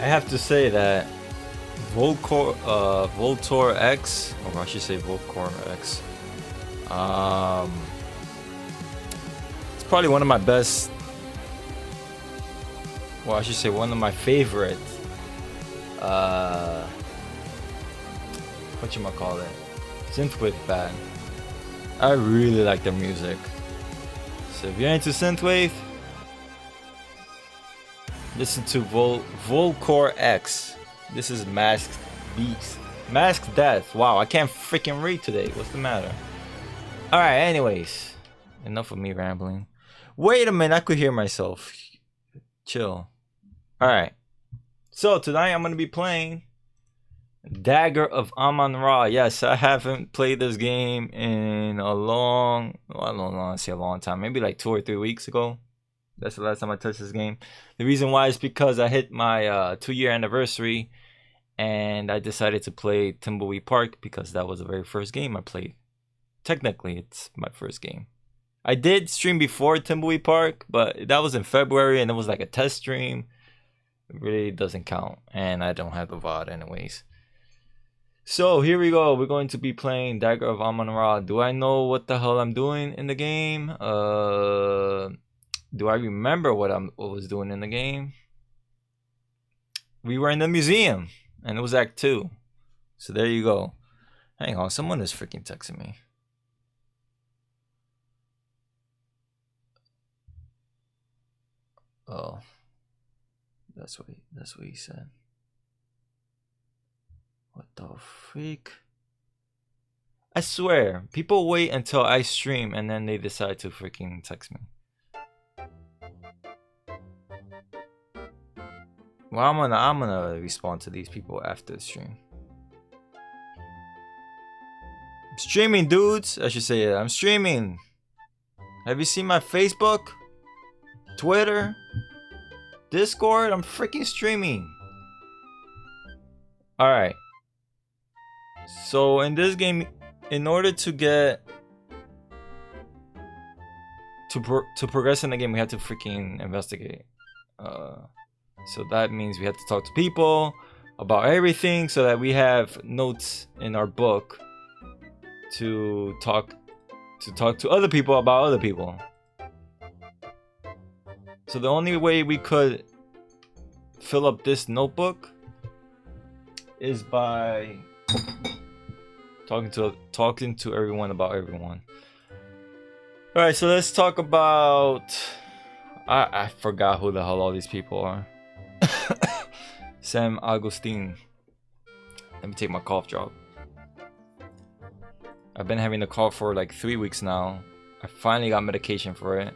have to say that Volkor X, or I should say Volkor X. It's probably one of my best. Well, I should say one of my favorite. Whatchamacallit? Synthwave band. I really like their music. So if you're into synthwave, listen to Volkor X. This is Masked Beast. Masked Death. Wow, I can't freaking read today. What's the matter? Alright, anyways. Enough of me rambling. Wait a minute, I could hear myself. Chill. Alright. So tonight I'm going to be playing Dagger of Amon. Yes, I haven't played this game in a long... Well, I don't want to say a long time. Maybe like 2 or 3 weeks ago. That's the last time I touched this game. The reason why is because I hit my 2-year anniversary. And I decided to play Timbleweed Park because that was the very first game I played. Technically, it's my first game. I did stream before Timbleweed Park, but that was in February and it was like a test stream. It really doesn't count. And I don't have the VOD anyways. So here we go. We're going to be playing Dagger of Amon. Do I know what the hell I'm doing in the game? Do I remember what I was doing in the game? We were in the museum. And it was Act 2. So there you go. Hang on, someone is freaking texting me. Oh. That's what he said. What the freak? I swear, people wait until I stream and then they decide to freaking text me. Well, I'm gonna respond to these people after the stream. I'm streaming, dudes. I should say it. I'm streaming. Have you seen my Facebook, Twitter, Discord? I'm freaking streaming. All right. So in this game, in order to get to progress in the game, we have to freaking investigate. So that means we have to talk to people about everything so that we have notes in our book to talk to other people about other people. So the only way we could fill up this notebook is by talking to everyone about everyone. All right, so let's talk about I forgot who the hell all these people are. Sam Agustin. Let me take my cough drop. I've been having a cough for like 3 weeks now. I finally got medication for it.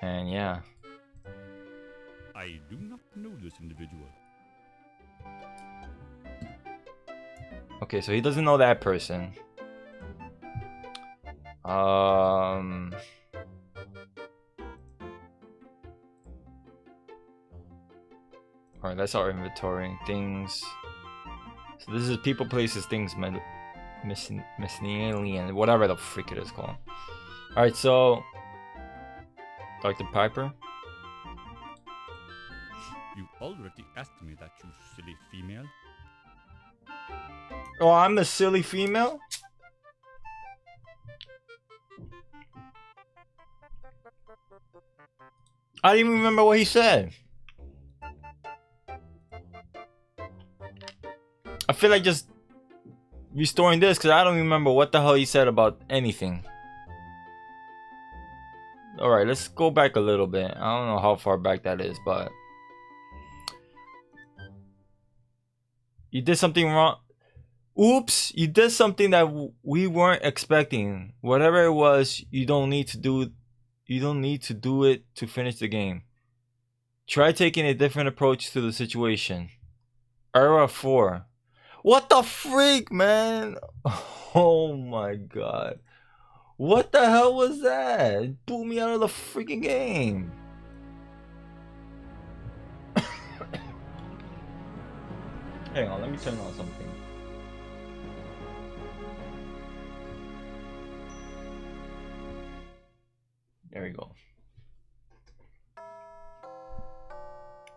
And yeah. I do not know this individual. Okay, so he doesn't know that person. Alright, that's our inventory. Things. So this is people, places, things, miscellaneous, whatever the freak it is called. Alright, so Dr. Piper. You already asked me that, you silly female. Oh, I'm the silly female? I didn't even remember what he said. I feel like just restoring this because I don't remember what the hell he said about anything. Alright, let's go back a little bit. I don't know how far back that is, but you did something wrong. Oops, you did something that we weren't expecting. Whatever it was, you don't need to do it to finish the game. Try taking a different approach to the situation. Era 4. What the freak, man? Oh my god. What the hell was that? It blew me out of the freaking game. Hang on, let me turn on something. There we go.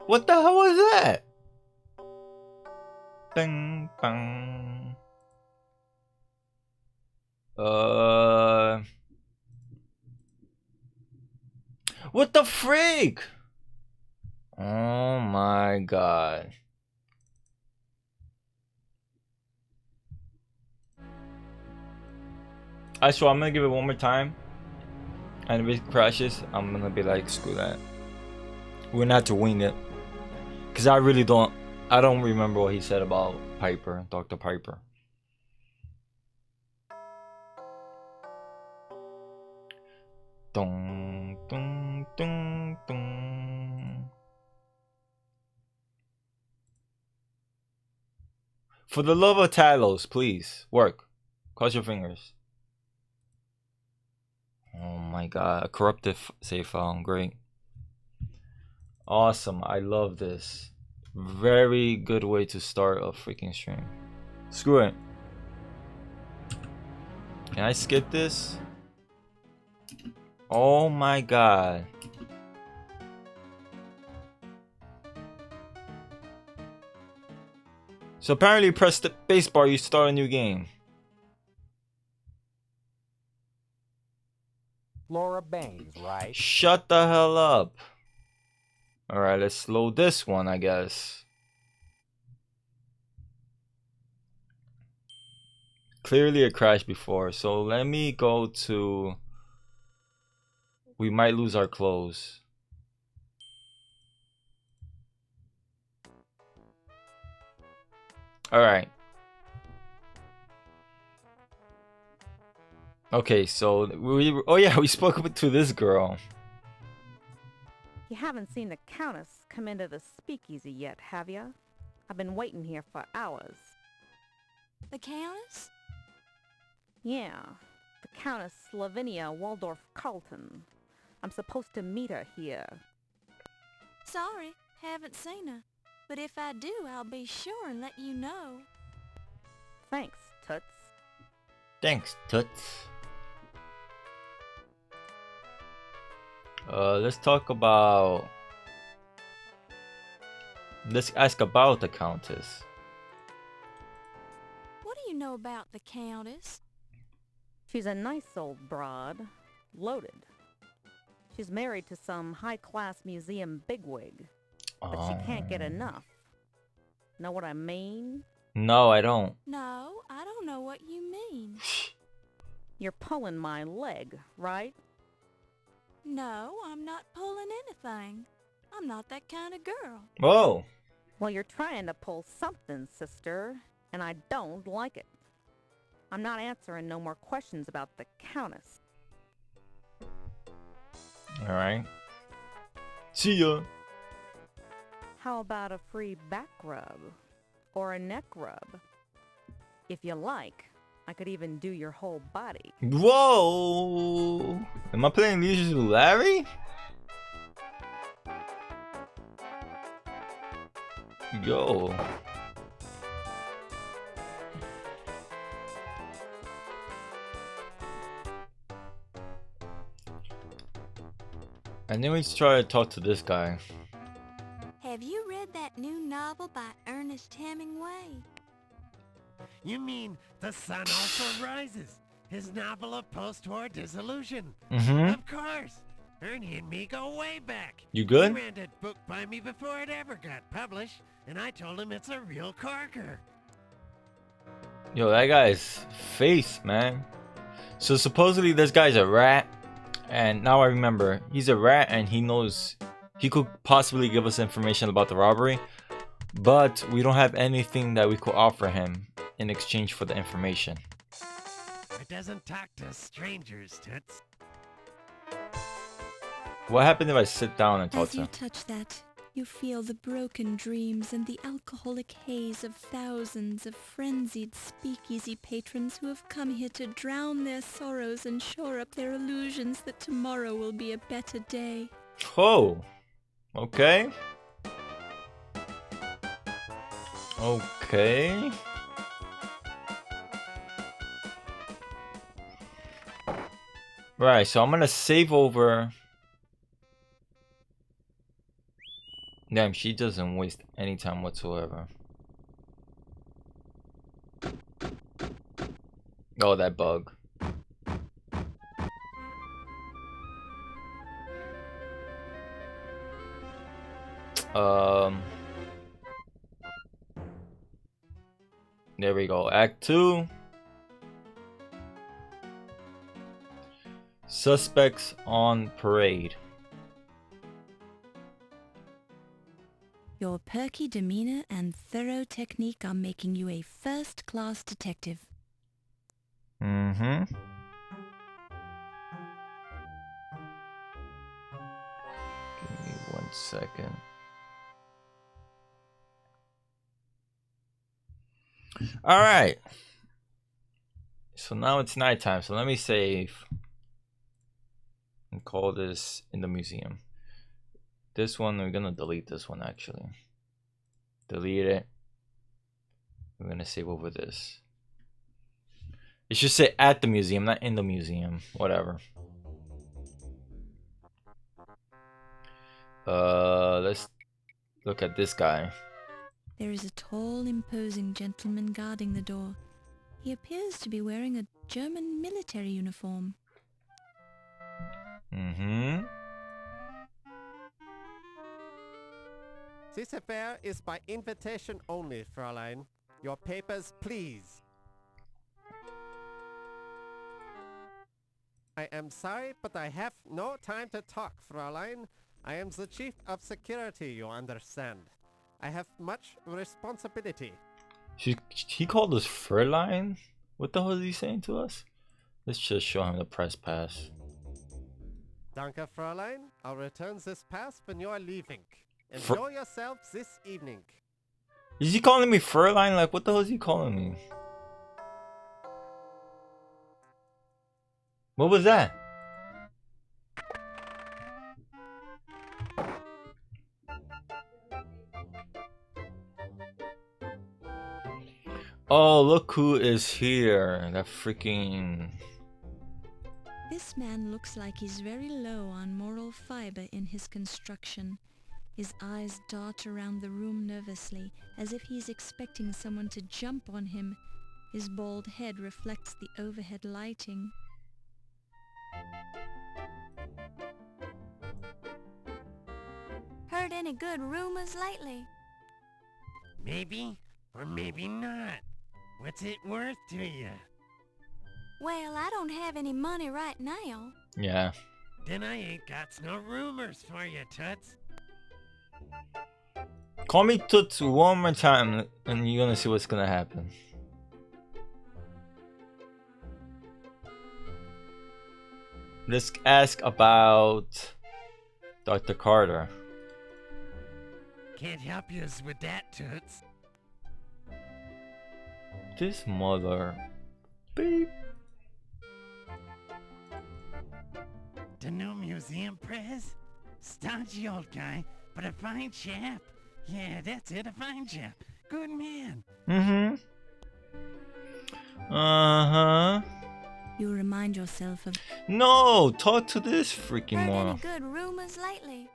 What the hell was that? Bang, bang. What the freak? Oh my god. I swear I'm gonna give it one more time. And if it crashes, I'm gonna be like, screw that. We're gonna have to wing it. Cause I don't remember what he said about Piper, Dr. Piper. Dun, dun, dun, dun. For the love of Talos, please work. Cross your fingers. Oh my god, a corrupted save file, great. Awesome, I love this. Very good way to start a freaking stream. Screw it. Can I skip this? Oh my god. So apparently press the spacebar, you start a new game. Laura Baines, right? Shut the hell up. Alright, let's load this one, I guess. Clearly it crashed before, so let me go to... We might lose our clothes. Alright. Okay, so we spoke to this girl. You haven't seen the Countess come into the speakeasy yet, have you? I've been waiting here for hours. The Countess? Yeah, the Countess Lavinia Waldorf Carlton. I'm supposed to meet her here. Sorry, haven't seen her. But if I do, I'll be sure and let you know. Thanks, Toots. Thanks, Toots. Let's talk about... Let's ask about the Countess. What do you know about the Countess? She's a nice old broad. Loaded. She's married to some high-class museum bigwig. But she can't get enough. Know what I mean? No, I don't. No, I don't know what you mean. You're pulling my leg, right? No, I'm not pulling anything. I'm not that kind of girl. Whoa. Well, you're trying to pull something, sister, and I don't like it. I'm not answering no more questions about the Countess. Alright. See ya. How about a free back rub? Or a neck rub? If you like, I could even do your whole body. Whoa! Am I playing Leisure with Larry? Yo. And then we try to talk to this guy. Have you read that new novel by Ernest Hemingway? You mean The Sun Also Rises, his novel of post-war disillusion? Mm-hmm. Of course. Ernie and me go way back. You good? He ran that book by me before it ever got published, and I told him it's a real corker. Yo, that guy's face, man. So supposedly this guy's a rat. And now I remember, he's a rat and he knows he could possibly give us information about the robbery. But we don't have anything that we could offer him in exchange for the information. It doesn't talk to strangers, Toots. What happened if I sit down and talk As to you him? touch that, you feel the broken dreams and the alcoholic haze of thousands of frenzied speakeasy patrons who have come here to drown their sorrows and shore up their illusions that tomorrow will be a better day. Oh, okay. Okay. Right, so I'm gonna save over. Damn, she doesn't waste any time whatsoever. Oh, that bug. There we go. Act 2. Suspects on parade. Your perky demeanor and thorough technique are making you a first-class detective. Mm-hmm. Give me 1 second. All right. So now it's nighttime. So let me save and call this in the museum. This one, we're gonna delete this one actually. Delete it. We're gonna save over this. It should say at the museum, not in the museum. Whatever. Let's look at this guy. There is a tall, imposing gentleman guarding the door. He appears to be wearing a German military uniform. Mm-hmm. This affair is by invitation only, Fräulein. Your papers, please. I am sorry, but I have no time to talk, Fräulein. I am the chief of security, you understand. I have much responsibility. He called us Fräulein? What the hell is he saying to us? Let's just show him the press pass. Danke, Fräulein. I'll return this pass when you are leaving. Enjoy yourselves this evening. Is he calling me Fräulein? Like, what the hell is he calling me? What was that? Oh, look who is here. That freaking... This man looks like he's very low on moral fiber in his construction. His eyes dart around the room nervously, as if he's expecting someone to jump on him. His bald head reflects the overhead lighting. Heard any good rumors lately? Maybe, or maybe not. What's it worth to you? Well, I don't have any money right now. Yeah. Then I ain't got no rumors for you, Toots. Call me Toots one more time and you're gonna see what's gonna happen. Let's ask about Dr. Carter. Can't help you with that, Toots. This mother... Beep. The new museum press? Stodgy old guy, but a fine chap. Yeah, that's it, a fine chap. Good man. Mm-hmm. Uh-huh. You remind yourself of... No! Talk to this freaking Heard moron. any good rumors lately?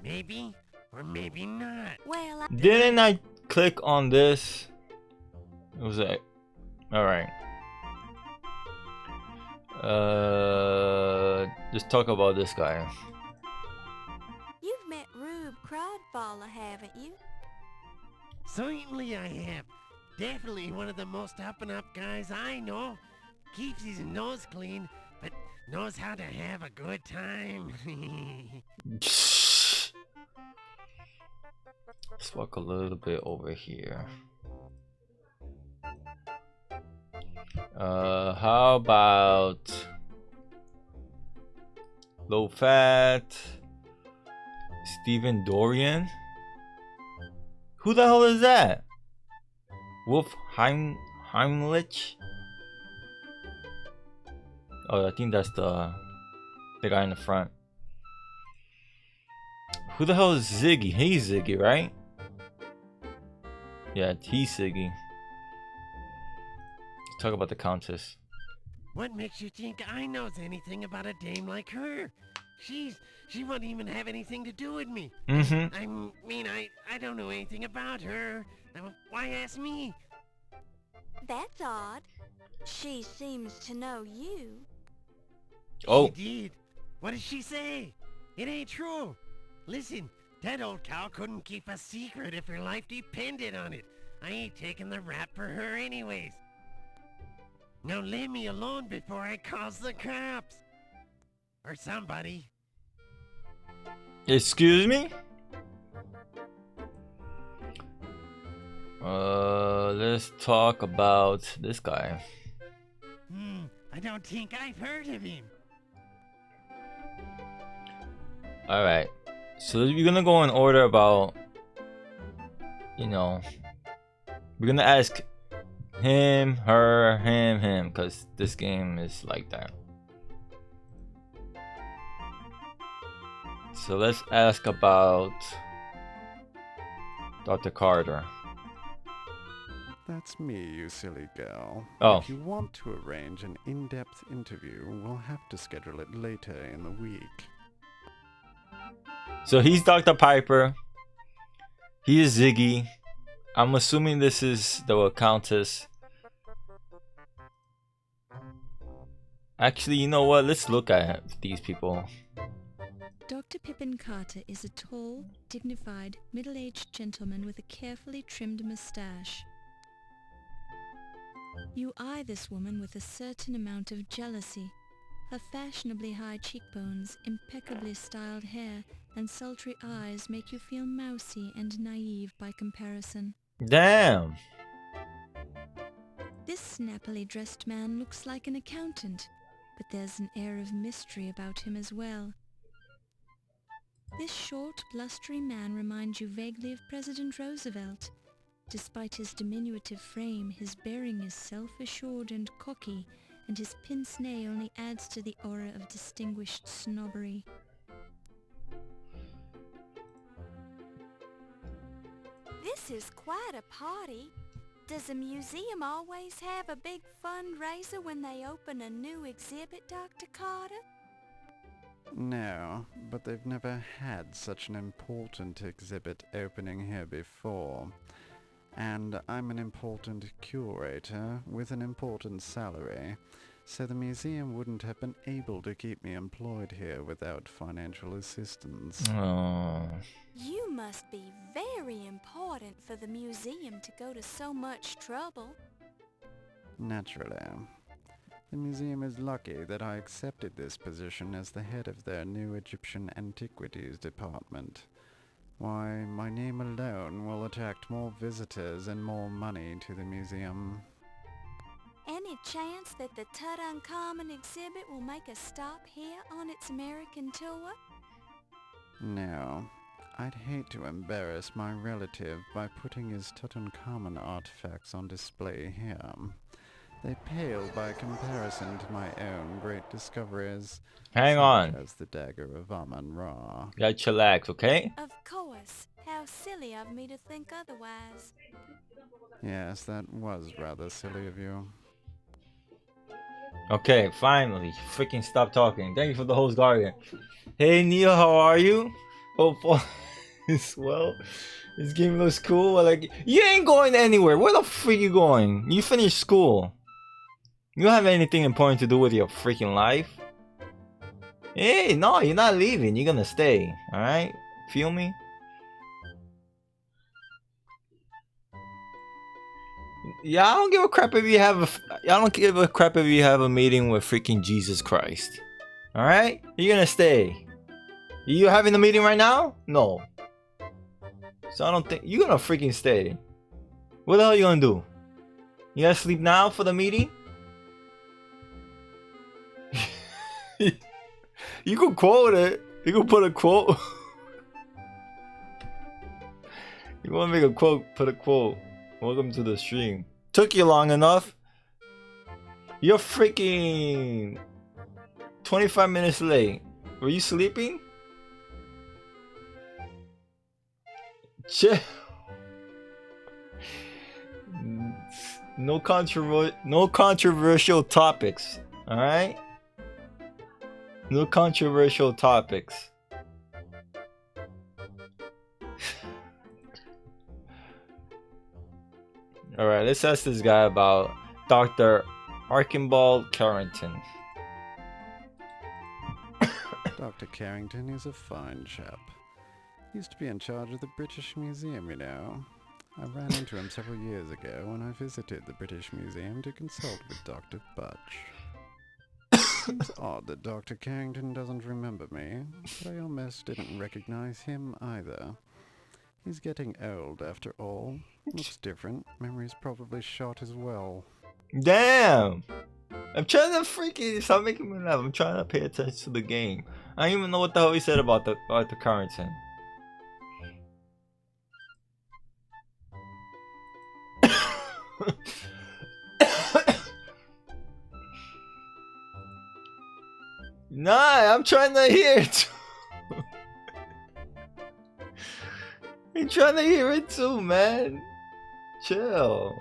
Maybe, or maybe not. Well, I... Didn't I click on this? It was a... Alright. Just talk about this guy. You've met Rube Crodfaller, haven't you? Certainly I have. Definitely one of the most up-and-up guys I know. Keeps his nose clean, but knows how to have a good time. Let's walk a little bit over here. How about low fat Steven Dorian? Who the hell is that? Wolf Heimlich? Oh, I think that's the guy in the front. Who the hell is Ziggy? He's Ziggy, right? Yeah, he's Ziggy. Let's talk about the Countess. What makes you think I knows anything about a dame like her? She wouldn't even have anything to do with me. Mm-hmm. I don't know anything about her. Why ask me? That's odd. She seems to know you. Oh. She did. What did she say? It ain't true. Listen, that old cow couldn't keep a secret if her life depended on it. I ain't taking the rap for her anyways. Now leave me alone before I calls the cops. Or somebody. Excuse me? Let's talk about this guy. I don't think I've heard of him. Alright. So we're gonna go in order about, you know, we're gonna ask him, her, him, because this game is like that. So let's ask about Dr. Carter. That's me, you silly girl. Oh. If you want to arrange an in-depth interview, we'll have to schedule it later in the week. So he's Dr. Piper. He is Ziggy. I'm assuming this is the Countess. Actually, you know what? Let's look at these people. Dr. Pippin Carter is a tall, dignified, middle-aged gentleman with a carefully trimmed mustache. You eye this woman with a certain amount of jealousy. Her fashionably high cheekbones, impeccably styled hair, and sultry eyes make you feel mousy and naive by comparison. Damn! This snappily dressed man looks like an accountant, but there's an air of mystery about him as well. This short, blustery man reminds you vaguely of President Roosevelt. Despite his diminutive frame, his bearing is self-assured and cocky, and his pince-nez only adds to the aura of distinguished snobbery. This is quite a party. Does a museum always have a big fundraiser when they open a new exhibit, Dr. Carter? No, but they've never had such an important exhibit opening here before. And I'm an important curator with an important salary, so the museum wouldn't have been able to keep me employed here without financial assistance. Oh. You must be very important for the museum to go to so much trouble. Naturally. The museum is lucky that I accepted this position as the head of their new Egyptian antiquities department. Why, my name alone will attract more visitors and more money to the museum. Any chance that the Tutankhamun exhibit will make a stop here on its American tour? No. I'd hate to embarrass my relative by putting his Tutankhamun artifacts on display here. They pale by comparison to my own great discoveries. Hang on. As the Dagger of Amon. You gotta chillax, okay? Of course. How silly of me to think otherwise. Yes, that was rather silly of you. Okay, finally. Freaking stop talking. Thank you for the host guardian. Hey Neil, how are you? Hope all is well. This game looks cool. Like, you ain't going anywhere. Where the freak you going? You finished school. You don't have anything important to do with your freaking life. Hey, no, you're not leaving. You're gonna stay. Alright? Feel me? Yeah, I don't give a crap if you have a meeting with freaking Jesus Christ. Alright? You're gonna stay. You having a meeting right now? No. So I don't think you're gonna freaking stay. What the hell are you gonna do? You gotta sleep now for the meeting? You can quote it. You can put a quote. You wanna make a quote, put a quote. Welcome to the stream. Took you long enough. You're freaking 25 minutes late. Were you sleeping? Chill. No controversial topics. Alright? No controversial topics. Alright, let's ask this guy about Dr. Archibald Carrington. Dr. Carrington is a fine chap. Used to be in charge of the British Museum, you know. I ran into him several years ago when I visited the British Museum to consult with Dr. Butch. Seems odd that Dr. Carrington doesn't remember me, but I almost didn't recognize him either. He's getting old after all. Looks different. Memory's probably shot as well. Damn! I'm trying to freaking stop making me laugh. I'm trying to pay attention to the game. I don't even know what the hell he said about the Carrington. Nah, I'm trying to hear it. I'm trying to hear it too, man. Chill.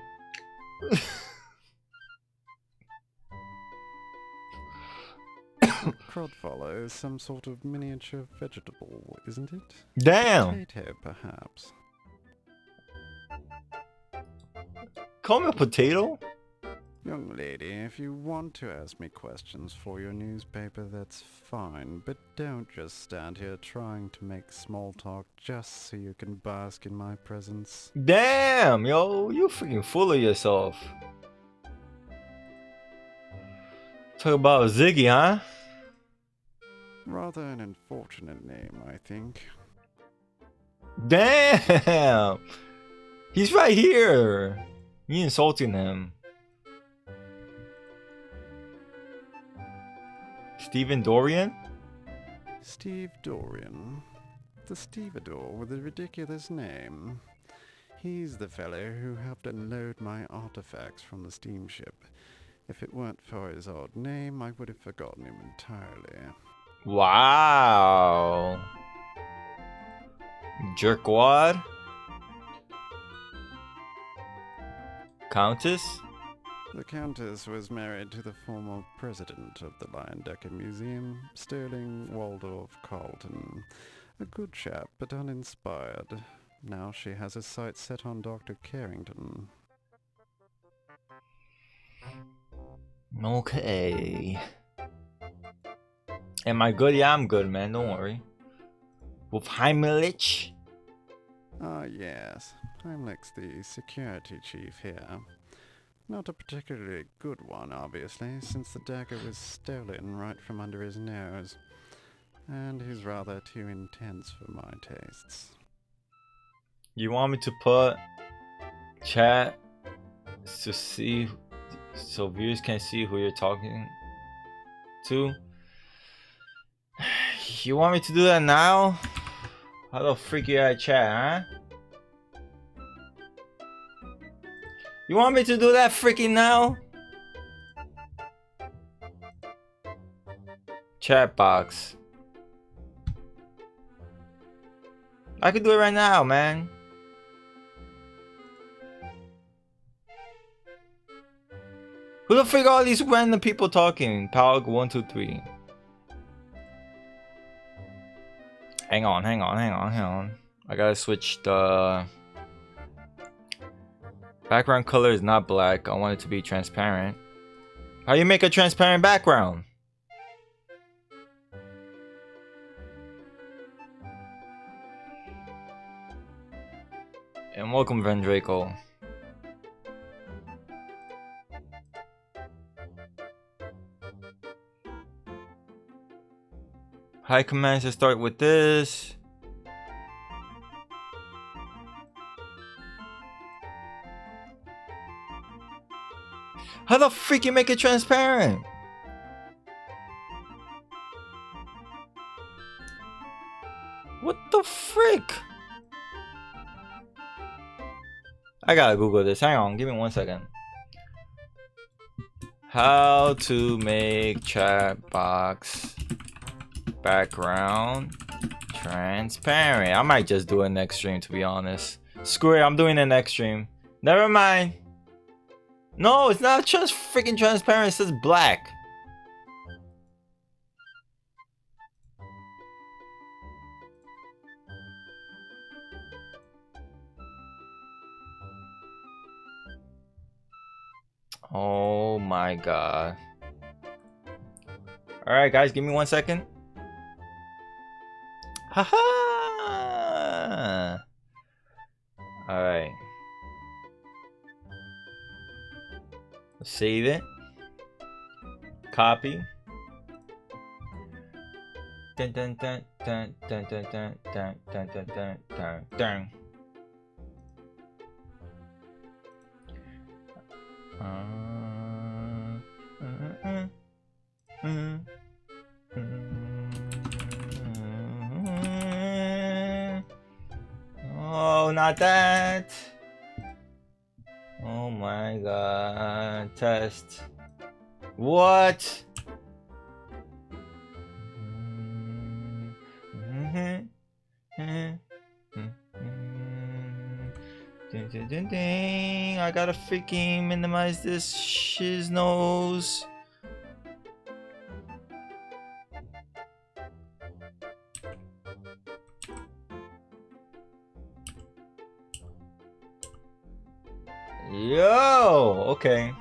Crodfollow is some sort of miniature vegetable, isn't it? Damn. Potato, perhaps. Call me a potato? Young lady, if you want to ask me questions for your newspaper, that's fine, but don't just stand here trying to make small talk just so you can bask in my presence. Damn, yo, you freaking full of yourself. Talk about Ziggy, huh? Rather an unfortunate name, I think. Damn! He's right here! You insulting him. Stephen Dorian? Steve Dorian. The stevedore with the ridiculous name. He's the fellow who helped unload my artifacts from the steamship. If it weren't for his odd name, I would have forgotten him entirely. Wow. Jerkwad? Countess? The Countess was married to the former president of the Leyendecker Museum, Sterling Waldorf Carlton. A good chap, but uninspired. Now she has her sights set on Dr. Carrington. Okay. Am I good? Yeah, I'm good, man. Don't worry. With Heimlich? Ah, yes. Heimlich's the security chief here. Not a particularly good one, obviously, since the dagger was stolen right from under his nose. And he's rather too intense for my tastes. You want me to put chat to see so viewers can see who you're talking to? You want me to do that now? How the freak you at chat, huh? You want me to do that freaking now? Chat box. I can do it right now, man. Who the freak are all these random people talking? Pog 123. Hang on. I gotta switch the background color is not black. I want it to be transparent. How you make a transparent background? And welcome, Vendraco. High commands to start with this. How the freak you make it transparent? What the frick? I gotta Google this. Hang on, give me 1 second. How to make chat box background transparent. I might just do it next stream, to be honest. Screw it, I'm doing it next stream. Never mind. No, it's not just freaking transparent. It says black. Oh my god. Alright guys, give me 1 second. Haha! Alright. Save it. Copy. Dun dun dun dun dun dun dun dun dun dun dun dun dun. Oh, not that. Oh my god. Test. What? Ding, ding, ding, ding. I gotta freaking minimize this shiz nose. Yo, okay.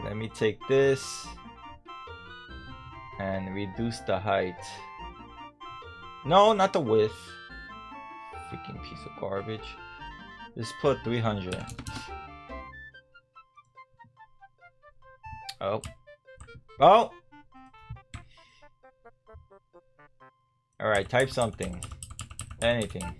Let me take this and reduce the height. No, not the width. Freaking piece of garbage. Just put 300. Oh. Oh! Alright, type something. Anything.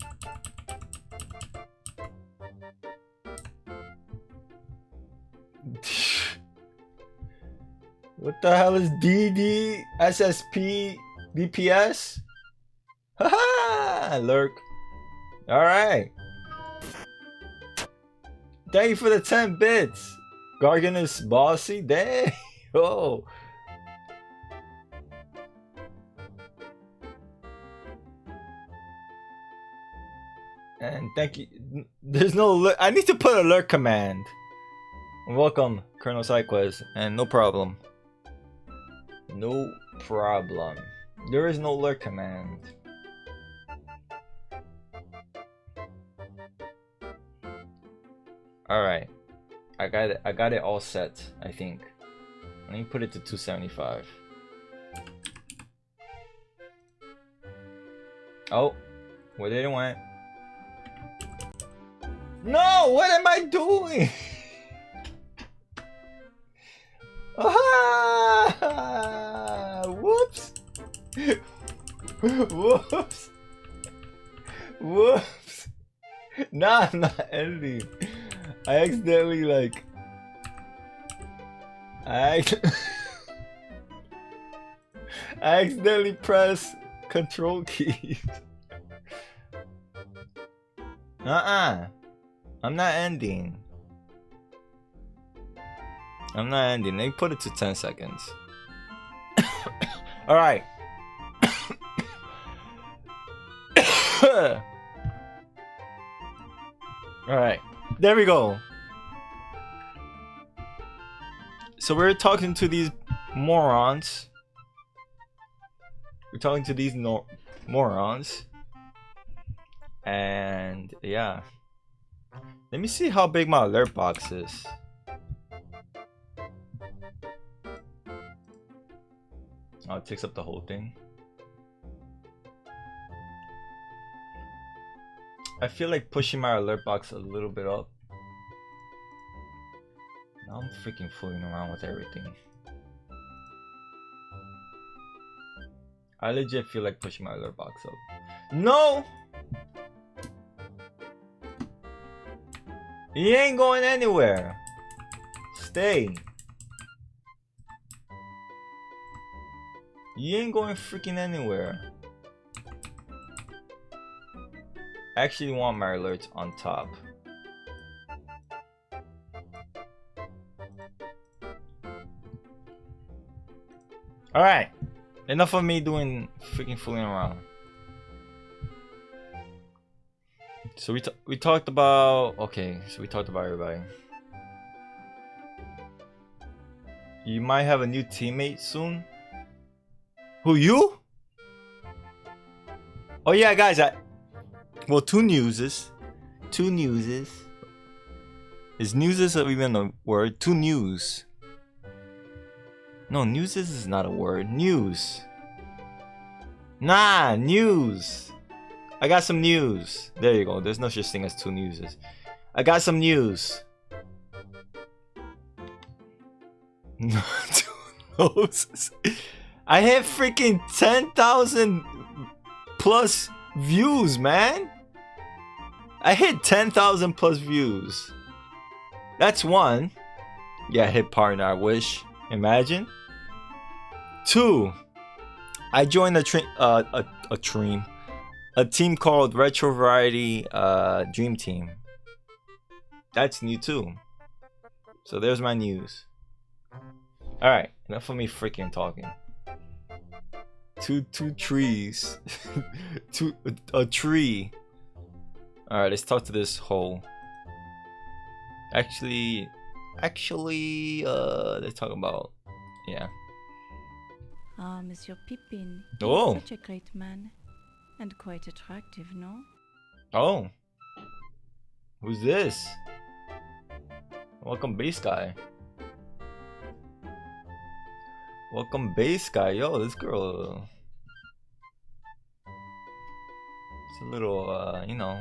What the hell is DD SSP DPS? Haha! Lurk. Alright. Thank you for the 10 bits. Gargan is bossy. Dang. Oh. And thank you. There's no alert. I need to put alert command. Welcome, Colonel Sidequest. And no problem. No problem. There is no alert command. Alright. I got it all set, I think. Let me put it to 275. Oh, where did it went? No, what am I doing? Ah, whoops. Whoops. Whoops. Nah, I'm not ending. I accidentally like I accidentally pressed control keys. I'm not ending. I'm not ending. They put it to 10 seconds. Alright. Alright. There we go. So we're talking to these morons. We're talking to these morons. And yeah. Let me see how big my alert box is. Oh, it takes up the whole thing. I feel like pushing my alert box a little bit up. Now I'm freaking fooling around with everything. I legit feel like pushing my alert box up. No! He ain't going anywhere. Stay. You ain't going freaking anywhere. I actually want my alerts on top. Alright. Enough of me doing freaking fooling around. So we talked about... Okay, so we talked about everybody. You might have a new teammate soon. Who, you? Oh yeah, guys, well, two newses. Is news even a word? To news. No, news is not a word. News. Nah, news. I got some news. There you go. There's no such thing as two newses. I got some news. Two noses. I had freaking 10,000 plus views, man. I hit 10,000 plus views. That's one. Yeah, hit partner, I wish. Imagine. 2. I joined a team called Retro Variety Dream Team. That's new too. So there's my news. Alright, enough of me freaking talking. Two trees. A tree. Alright, let's talk to this hole. Actually, let's talk about, yeah. Ah, Monsieur Pippin. Oh. Such a great man. And quite attractive, no? Oh. Who's this? Welcome, base guy. Welcome, base guy. Yo, this girl. It's a little, you know.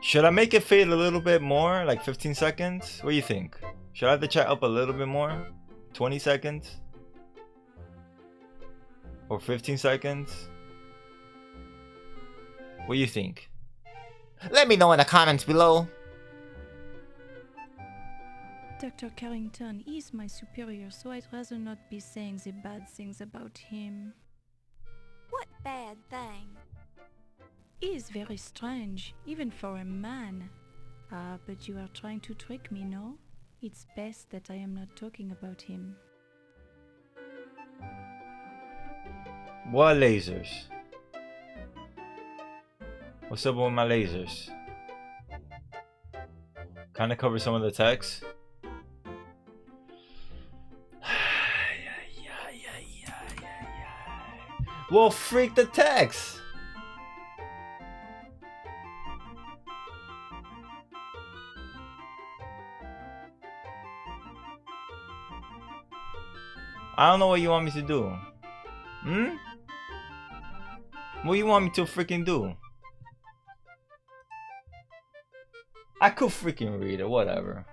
Should I make it fade a little bit more? Like 15 seconds? What do you think? Should I have the chat up a little bit more? 20 seconds? Or 15 seconds? What do you think? Let me know in the comments below. Dr. Carrington is my superior, so I'd rather not be saying the bad things about him. What bad thing? He is very strange, even for a man. Ah, but you are trying to trick me, no? It's best that I am not talking about him. What lasers? What's up with my lasers? Kinda cover some of the text. Well, freak the text! I don't know what you want me to do. Hmm? What you want me to freaking do? I could freaking read it, whatever.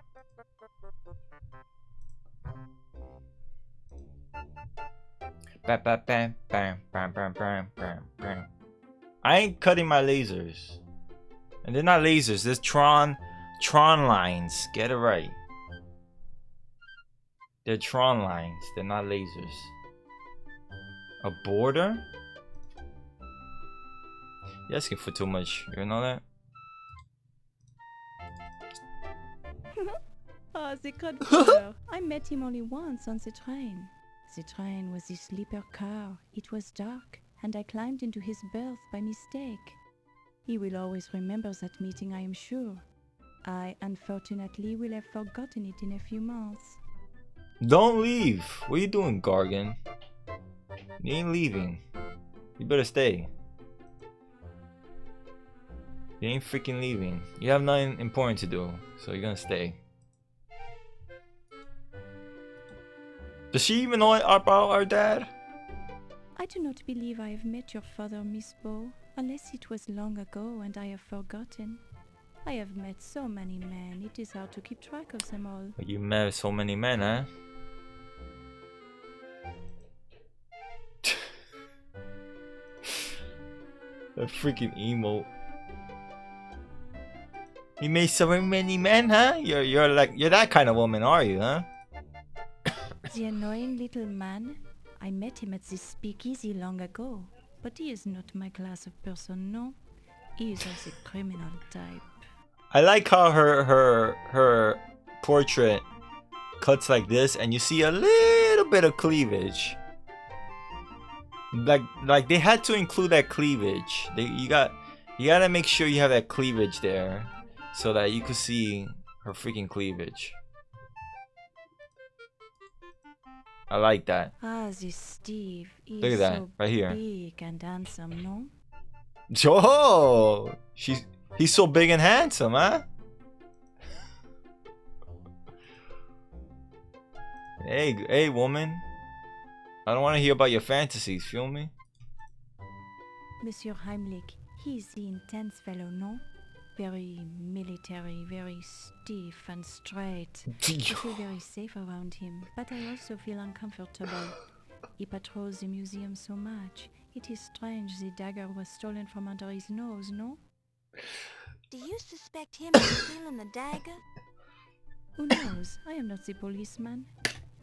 Bam, bam, bam, bam, bam, bam, bam, bam, bam. I ain't cutting my lasers. And they're not lasers, they're Tron lines. Get it right. They're Tron lines, they're not lasers. A border? You're asking for too much, you know that? Ah, the good brother. I met him only once on the train. The train was a sleeper car. It was dark, and I climbed into his berth by mistake. He will always remember that meeting, I am sure. I, unfortunately, will have forgotten it in a few months. Don't leave! What are you doing, Gargan? You ain't leaving. You better stay. You ain't freaking leaving. You have nothing important to do, so you're gonna stay. Does she even know about our dad? I do not believe I have met your father, Miss Bow, unless it was long ago and I have forgotten. I have met so many men, it is hard to keep track of them all. You met so many men, huh? A freaking emote. You made so many men, huh? You're that kind of woman, are you, huh? The annoying little man? I met him at this speakeasy long ago, but he is not my class of person, no. He is of the criminal type. I like how her portrait cuts like this, and you see a little bit of cleavage. Like they had to include that cleavage. You gotta make sure you have that cleavage there, so that you could see her freaking cleavage. I like that. Ah, this Steve. He Look at is that, so right here. big and handsome, no? Oh, he's so big and handsome, huh? Hey, woman. I don't want to hear about your fantasies. Feel me? Monsieur Heimlich, he's the intense fellow, no? Very military, very stiff and straight. I feel very safe around him, but I also feel uncomfortable. He patrols the museum so much. It is strange the dagger was stolen from under his nose, no? Do you suspect him of stealing the dagger? Who knows? I am not the policeman.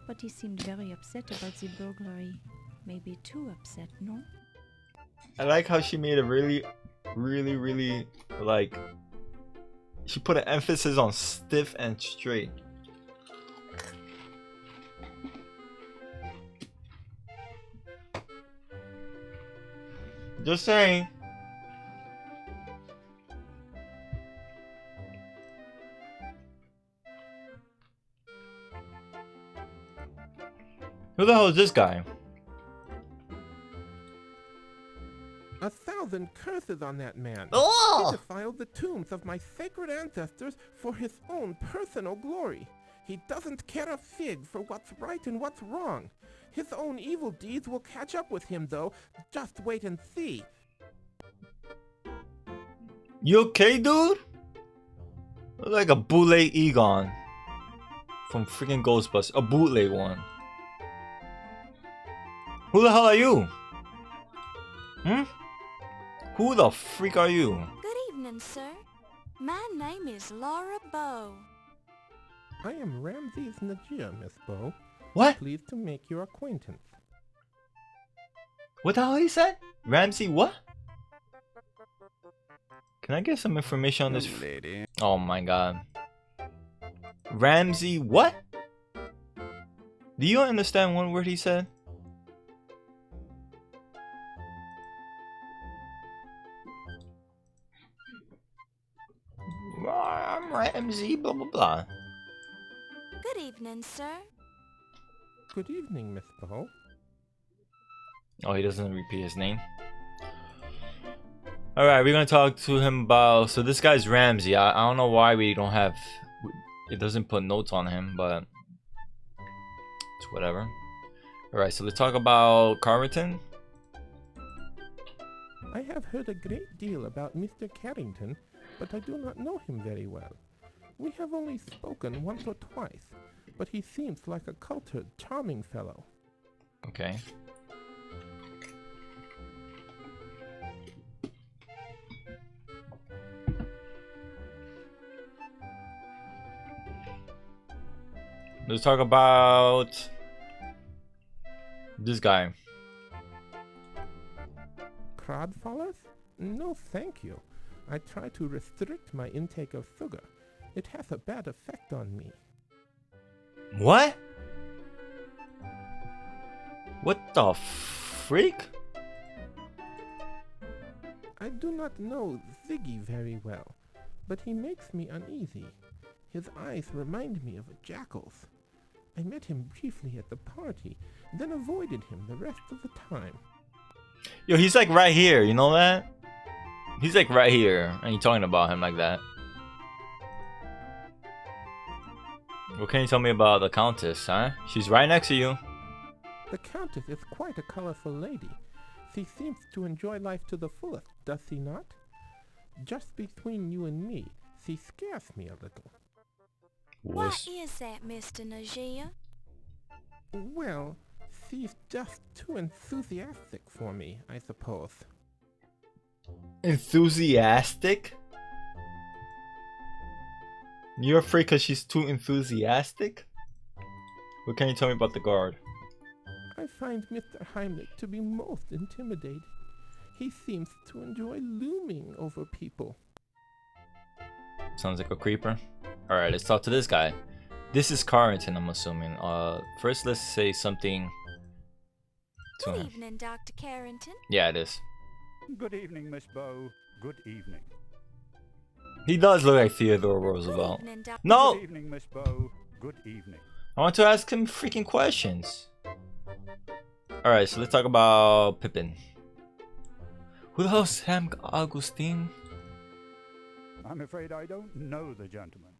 But he seemed very upset about the burglary. Maybe too upset, no? I like how she made it really, like, she put an emphasis on stiff and straight. Just saying. Who the hell is this guy? 1,000 curses on that man. Oh! He defiled the tombs of my sacred ancestors for his own personal glory. He doesn't care a fig for what's right and what's wrong. His own evil deeds will catch up with him, though. Just wait and see. You okay, dude? Look like a bootleg Egon from freaking Ghostbusters. A bootleg one. Who the hell are you? Hmm? Who the freak are you? Good evening, sir. My name is Laura Bow. I am Ramses Najir, Miss Bow. What? Pleased to make your acquaintance. What the hell he said? Ramsey what? Can I get some information on this? Lady. Oh my god. Ramsey what? Do you understand one word he said? I'm Ramsey, blah blah blah. Good evening, sir. Good evening, Miss Bow. Oh, he doesn't repeat his name. Alright, we're gonna talk to him about... So this guy's Ramsey. I don't know why we don't have... It doesn't put notes on him, but... It's whatever. Alright, so let's talk about Carrington. I have heard a great deal about Mr. Carrington, but I do not know him very well. We have only spoken once or twice, but he seems like a cultured, charming fellow. Okay. Let's talk about this guy. Crodfallers? No, thank you. I try to restrict my intake of sugar. It has a bad effect on me. What? What the freak? I do not know Ziggy very well, but he makes me uneasy. His eyes remind me of a jackal's. I met him briefly at the party, then avoided him the rest of the time. Yo, he's like right here, you know that? He's like right here, and you're talking about him like that. What can you tell me about the Countess, huh? She's right next to you. The Countess is quite a colorful lady. She seems to enjoy life to the fullest, does she not? Just between you and me, she scares me a little. Why is that, Mr. Najia? Well, she's just too enthusiastic for me, I suppose. Enthusiastic? You're afraid because she's too enthusiastic? What can you tell me about the guard? I find Mr. Heimlich to be most intimidating. He seems to enjoy looming over people. Sounds like a creeper. Alright, let's talk to this guy. This is Carrington, I'm assuming. First let's say something to Good him. evening, Dr. Carrington. Yeah, it is. Good evening, Miss Bow. Good evening. He does look like Theodore Roosevelt. Good evening, Dr. No! Good evening, Miss Bow. Good evening. I want to ask him freaking questions. Alright, so let's talk about Pippin. Who the hell's Sam Augustine? I'm afraid I don't know the gentleman.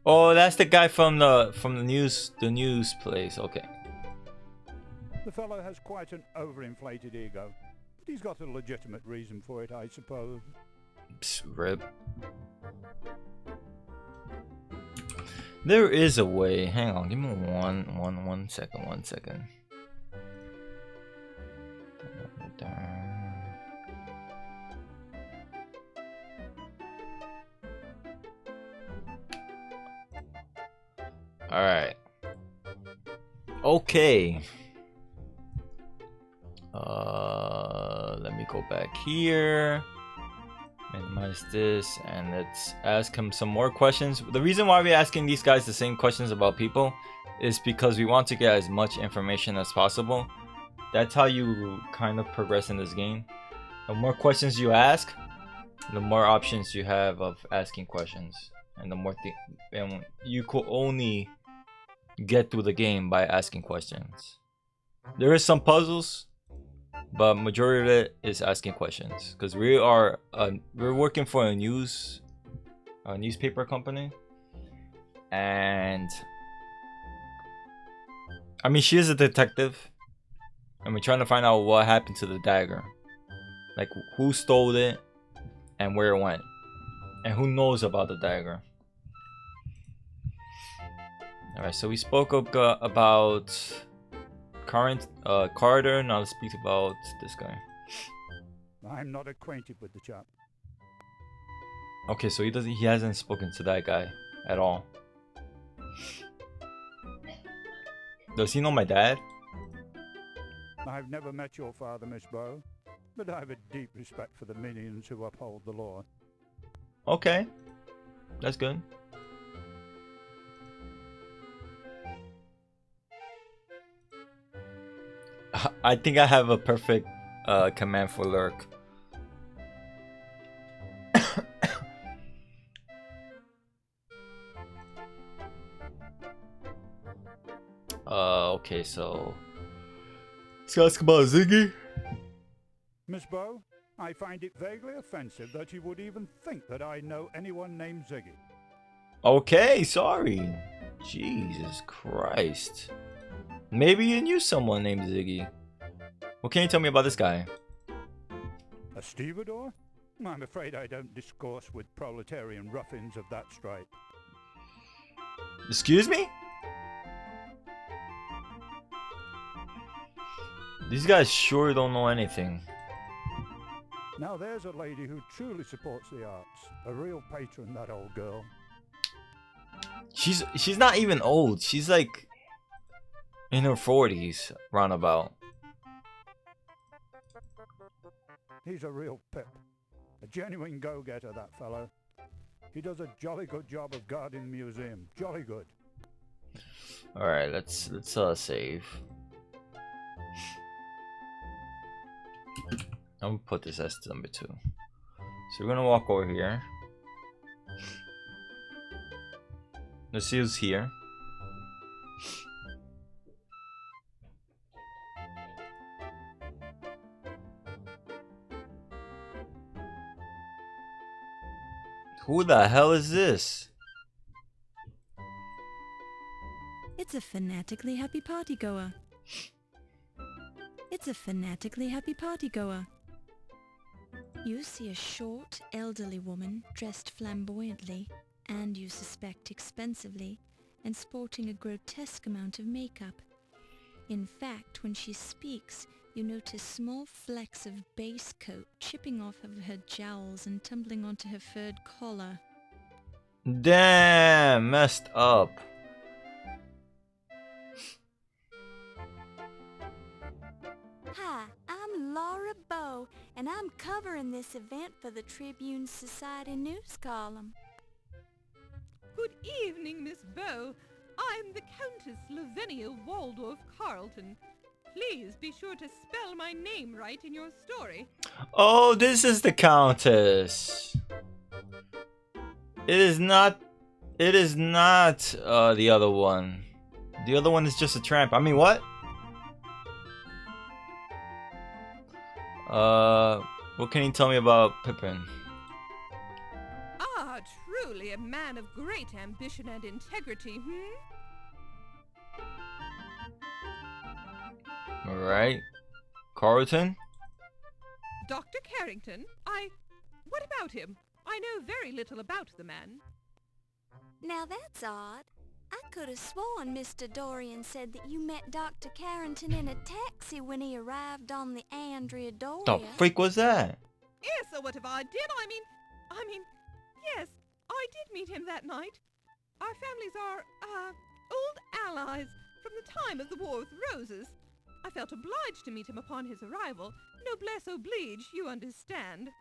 Oh, that's the guy from the news place. Okay. The fellow has quite an overinflated ego, but he's got a legitimate reason for it, I suppose. Psst, rip. There is a way. Hang on, give me one second. All right. Okay. Let me go back here. Minimize this and let's ask him some more questions. The reason why we're asking these guys the same questions about people is because we want to get as much information as possible. That's how you kind of progress in this game. The more questions you ask, the more options you have of asking questions, and the more and you could only get through the game by asking questions. There is some puzzles, but majority of it is asking questions because we're working for a newspaper company, and I mean she is a detective, and we're trying to find out what happened to the dagger, like who stole it and where it went, and who knows about the dagger. All right, so we spoke about current Carter. Now let's speak about this guy. I'm not acquainted with the chap. Okay, so he hasn't spoken to that guy at all. Does he know my dad? I've never met your father, Miss Bow, but I have a deep respect for the minions who uphold the law. Okay, that's good. I think I have a perfect command for lurk. Okay, so let's ask about Ziggy. Miss Bow, I find it vaguely offensive that you would even think that I know anyone named Ziggy. Okay, sorry. Jesus Christ. Maybe you knew someone named Ziggy. What can you tell me about this guy? A stevedore? I'm afraid I don't discourse with proletarian ruffians of that stripe. Excuse me? These guys sure don't know anything. Now there's a lady who truly supports the arts. A real patron, that old girl. She's not even old. She's like in her 40s, roundabout. He's a real pip. A genuine go-getter, that fellow. He does a jolly good job of guarding the museum. Jolly good. Alright, let's save. I'm gonna put this as number 2. So we're gonna walk over here. Let's see who's here. Who the hell is this? It's a fanatically happy partygoer. It's a fanatically happy partygoer. You see a short, elderly woman dressed flamboyantly, and you suspect expensively, and sporting a grotesque amount of makeup. In fact, when she speaks, you notice small flecks of base coat chipping off of her jowls and tumbling onto her furred collar. Damn, messed up. Hi, I'm Laura Bow, and I'm covering this event for the Tribune Society news column. Good evening, Miss Bow. I'm the Countess Lavinia Waldorf Carlton. Please be sure to spell my name right in your story. Oh, this is the Countess. It is not the other one. The other one is just a tramp. I mean, what? What can you tell me about Pippin? Ah, truly a man of great ambition and integrity, Alright. Carlton? Dr. Carrington? What about him? I know very little about the man. Now that's odd. I could have sworn Mr. Dorian said that you met Dr. Carrington in a taxi when he arrived on the Andrea Doria. The freak was that? Yes, so what if I did? I mean, yes, I did meet him that night. Our families are, old allies from the time of the War with Roses. I felt obliged to meet him upon his arrival. Noblesse oblige, you understand.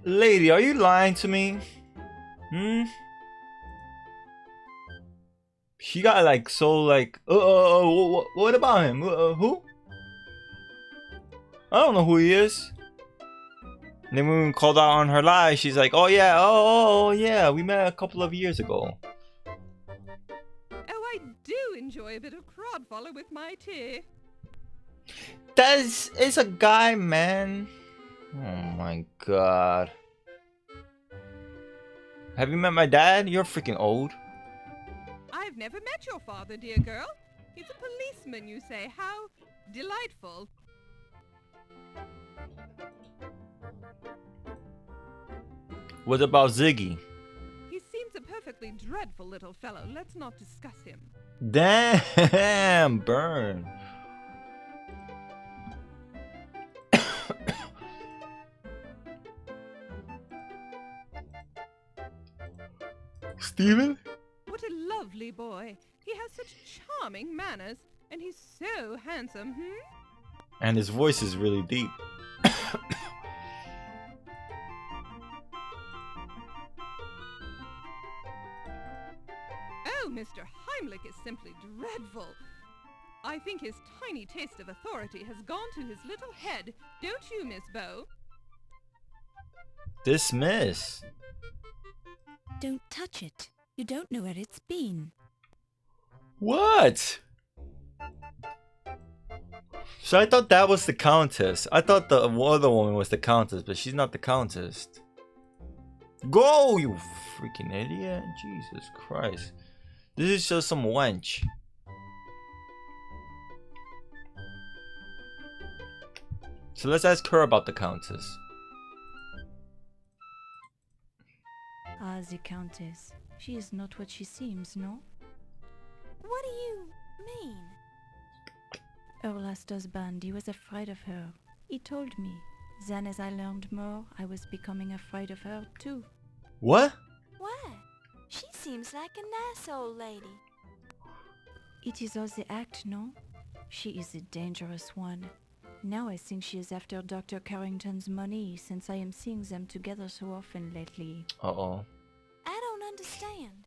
Lady, are you lying to me? She got like so like, what about him? Who? I don't know who he is. And then when we called out on her lie, she's like, oh yeah, we met a couple of years ago. Oh, I do enjoy a bit of crodfollow with my tea. It's a guy, man. Oh my god. Have you met my dad? You're freaking old. I've never met your father, dear girl. He's a policeman, you say. How delightful. What about Ziggy? He seems a perfectly dreadful little fellow. Let's not discuss him. Damn, burn. Steven? What a lovely boy. He has such charming manners, and he's so handsome, And his voice is really deep. Oh, Mr. Heimlich is simply dreadful. I think his tiny taste of authority has gone to his little head, don't you, Miss Bow? Dismiss. Don't touch it. You don't know where it's been. What? So I thought that was the Countess. I thought the other woman was the Countess, but she's not the Countess. Go, you freaking idiot. Jesus Christ. This is just some wench. So let's ask her about the Countess. Ah, the Countess. She is not what she seems, no? What do you mean? Her last husband, he was afraid of her. He told me. Then as I learned more, I was becoming afraid of her too. What? Why? She seems like a nice old lady. It is all the act, no? She is a dangerous one. Now I think she is after Dr. Carrington's money, since I am seeing them together so often lately. Uh-oh. I don't understand.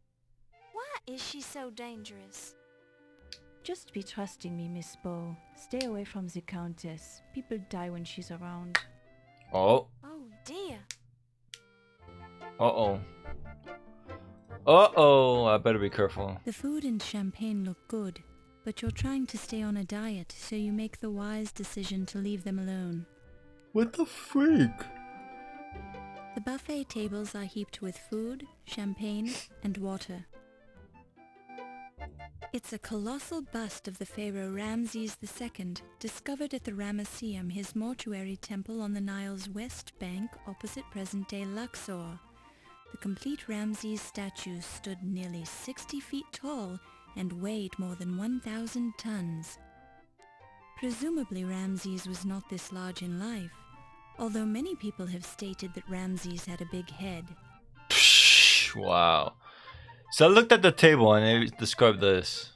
Why is she so dangerous? Just be trusting me, Miss Bow. Stay away from the Countess. People die when she's around. Oh. Oh dear. Uh-oh. Uh-oh. I better be careful. The food and champagne look good, but you're trying to stay on a diet, so you make the wise decision to leave them alone. What the freak? The buffet tables are heaped with food, champagne, and water. It's a colossal bust of the pharaoh Ramses II, discovered at the Ramesseum, his mortuary temple on the Nile's west bank opposite present-day Luxor. The complete Ramses statue stood nearly 60 feet tall and weighed more than 1,000 tons. Presumably Ramses was not this large in life, although many people have stated that Ramses had a big head. Psh, wow. So I looked at the table and it described this.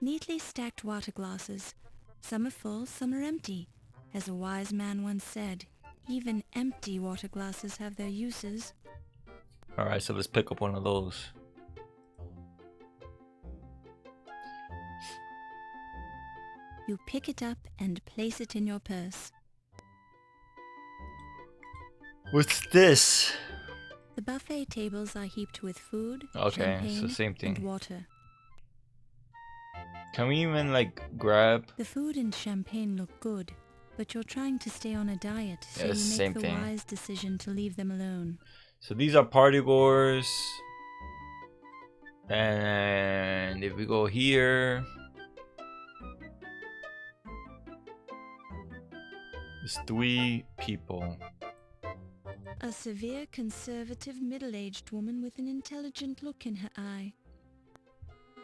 Neatly stacked water glasses. Some are full, some are empty. As a wise man once said, even empty water glasses have their uses. Alright, so let's pick up one of those. You pick it up and place it in your purse. What's this? The buffet tables are heaped with food, Okay, champagne, it's the same thing. and water. Can we even like grab? The food and champagne look good, but you're trying to stay on a diet, so Yeah, it's the you same make the thing. wise decision to leave them alone. So these are party goers. And if we go here, it's 3 people. A severe, conservative, middle-aged woman with an intelligent look in her eye.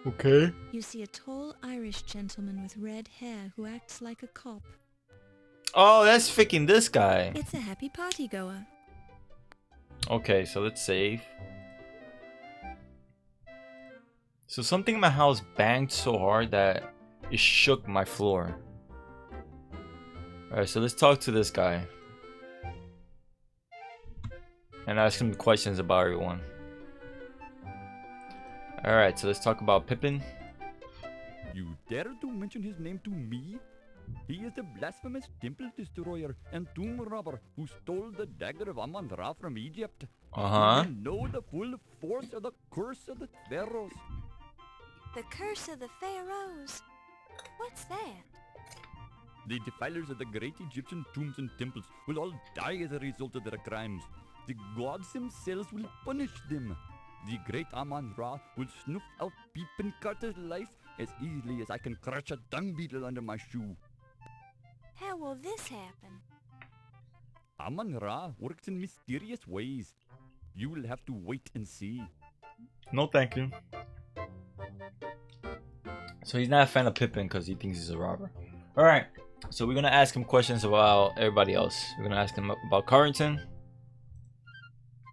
Okay. You see a tall Irish gentleman with red hair who acts like a cop. Oh, that's freaking this guy. It's a happy party goer. Okay, so let's save. So something in my house banged so hard that it shook my floor. Alright, so let's talk to this guy. And ask him questions about everyone. Alright, so let's talk about Pippin. You dare to mention his name to me? He is the blasphemous temple destroyer and tomb robber who stole the Dagger of Amon from Egypt. Uh-huh. You know the full force of the curse of the pharaohs. The curse of the pharaohs. What's that? The defilers of the great Egyptian tombs and temples will all die as a result of their crimes. The gods themselves will punish them. The great Amon-Ra will snuff out Pippin Carter's life as easily as I can crush a dung beetle under my shoe. How will this happen? Amon-Ra works in mysterious ways. You will have to wait and see. No thank you. So he's not a fan of Pippin because he thinks he's a robber. Alright, so we're gonna ask him questions about everybody else. We're gonna ask him about Carrington.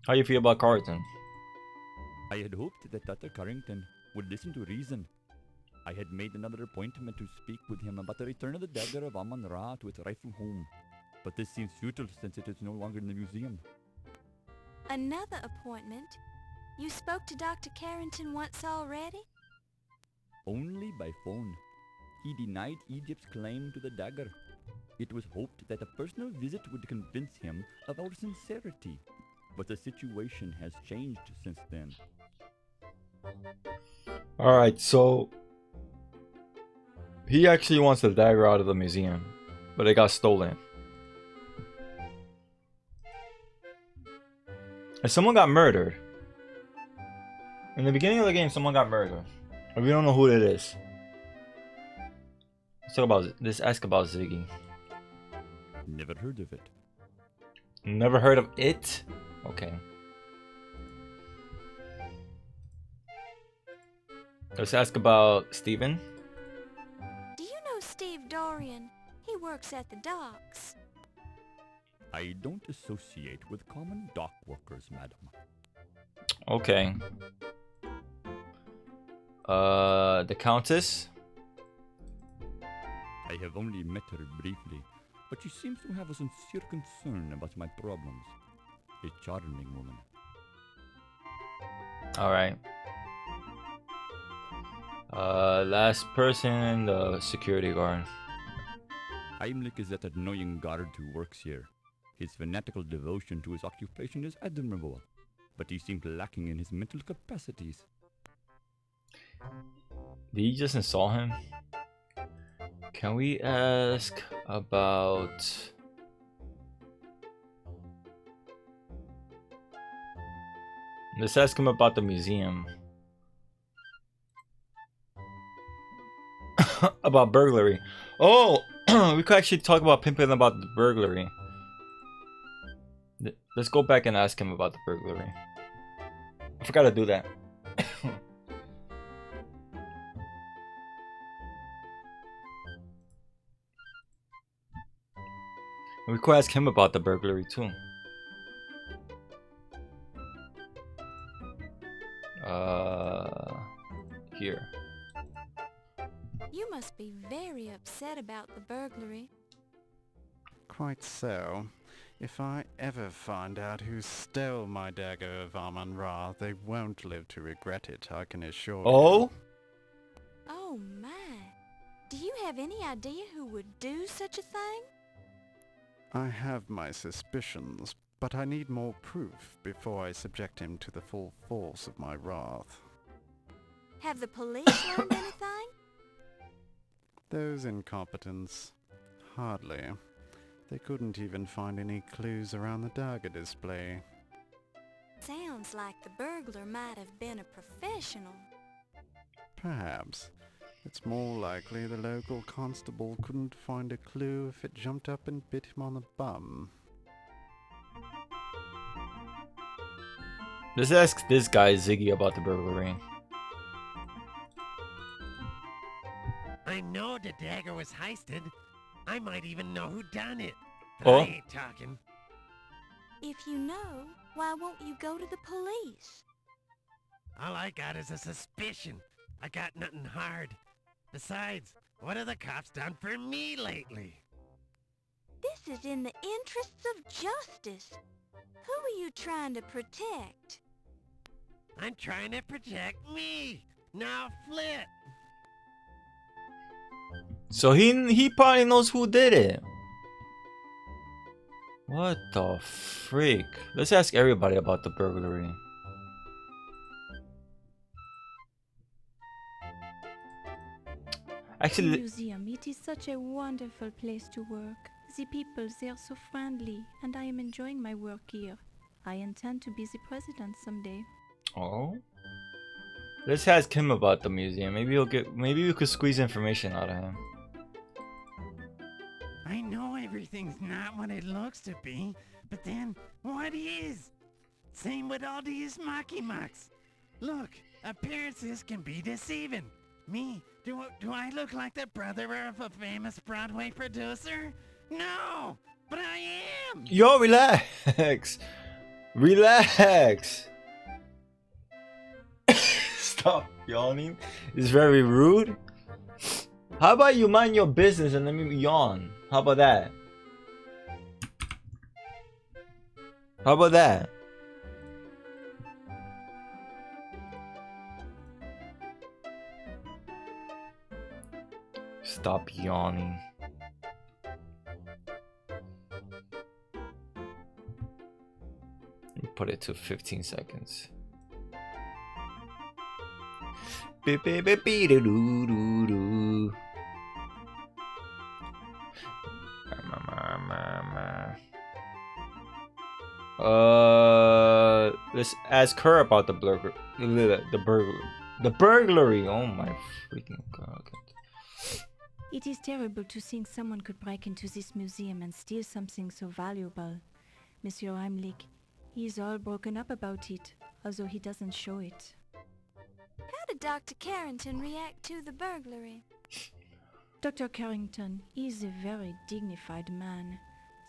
How you feel about Carrington? I had hoped that Dr. Carrington would listen to reason. I had made another appointment to speak with him about the return of the Dagger of Amon-Ra to its rightful home. But this seems futile since it is no longer in the museum. Another appointment? You spoke to Dr. Carrington once already? Only by phone. He denied Egypt's claim to the dagger. It was hoped that a personal visit would convince him of our sincerity. But the situation has changed since then. Alright, so he actually wants the dagger out of the museum, but it got stolen. And someone got murdered. In the beginning of the game, someone got murdered. And we don't know who it is. Let's ask about Ziggy. Never heard of it. Never heard of it? Okay. Let's ask about Steven. Do you know Steve Dorian? He works at the docks. I don't associate with common dock workers, madam. Okay. The Countess? I have only met her briefly, but she seems to have a sincere concern about my problems. A charming woman. Alright. Last person, the security guard. Heimlich is that annoying guard who works here. His fanatical devotion to his occupation is admirable, but he seems lacking in his mental capacities. Did you just insult him? Can we ask about... Let's ask him about the museum. About burglary. Oh! We could actually talk about Pimpin about the burglary. Let's go back and ask him about the burglary. I forgot to do that. We could ask him about the burglary too. Here. You must be very upset about the burglary. Quite so. If I ever find out who stole my Dagger of Amon-Ra, they won't live to regret it, I can assure you. Oh? Oh my. Do you have any idea who would do such a thing? I have my suspicions, but I need more proof before I subject him to the full force of my wrath. Have the police learned anything? Those incompetents. Hardly. They couldn't even find any clues around the dagger display. Sounds like the burglar might have been a professional. Perhaps. It's more likely the local constable couldn't find a clue if it jumped up and bit him on the bum. Let's ask this guy Ziggy about the burglary. I know the dagger was heisted. I might even know who done it. But I ain't talking. If you know, why won't you go to the police? All I got is a suspicion. I got nothing hard. Besides, what have the cops done for me lately? This is in the interests of justice. Who are you trying to protect? I'm trying to protect me. Now flip. So he probably knows who did it. What the freak? Let's ask everybody about the burglary. Actually, the museum, it is such a wonderful place to work. The people, they are so friendly, and I am enjoying my work here. I intend to be the president someday. oh, let's ask him about the museum. Maybe we could squeeze information out of him. I know everything's not what it looks to be, but then what is? Same with all these mucky-mucks. Look, appearances can be deceiving. Me, do I look like the brother of a famous Broadway producer? No, but I am! Yo, relax! Relax! Stop yawning. It's very rude. How about you mind your business and let me yawn? How about that? How about that? Stop yawning. Put it to 15 seconds. Let's ask her about the burglary. Oh my freaking god. It is terrible to think someone could break into this museum and steal something so valuable. Monsieur Heimlich, he is all broken up about it, although he doesn't show it. How did Dr. Carrington react to the burglary? Dr. Carrington is a very dignified man.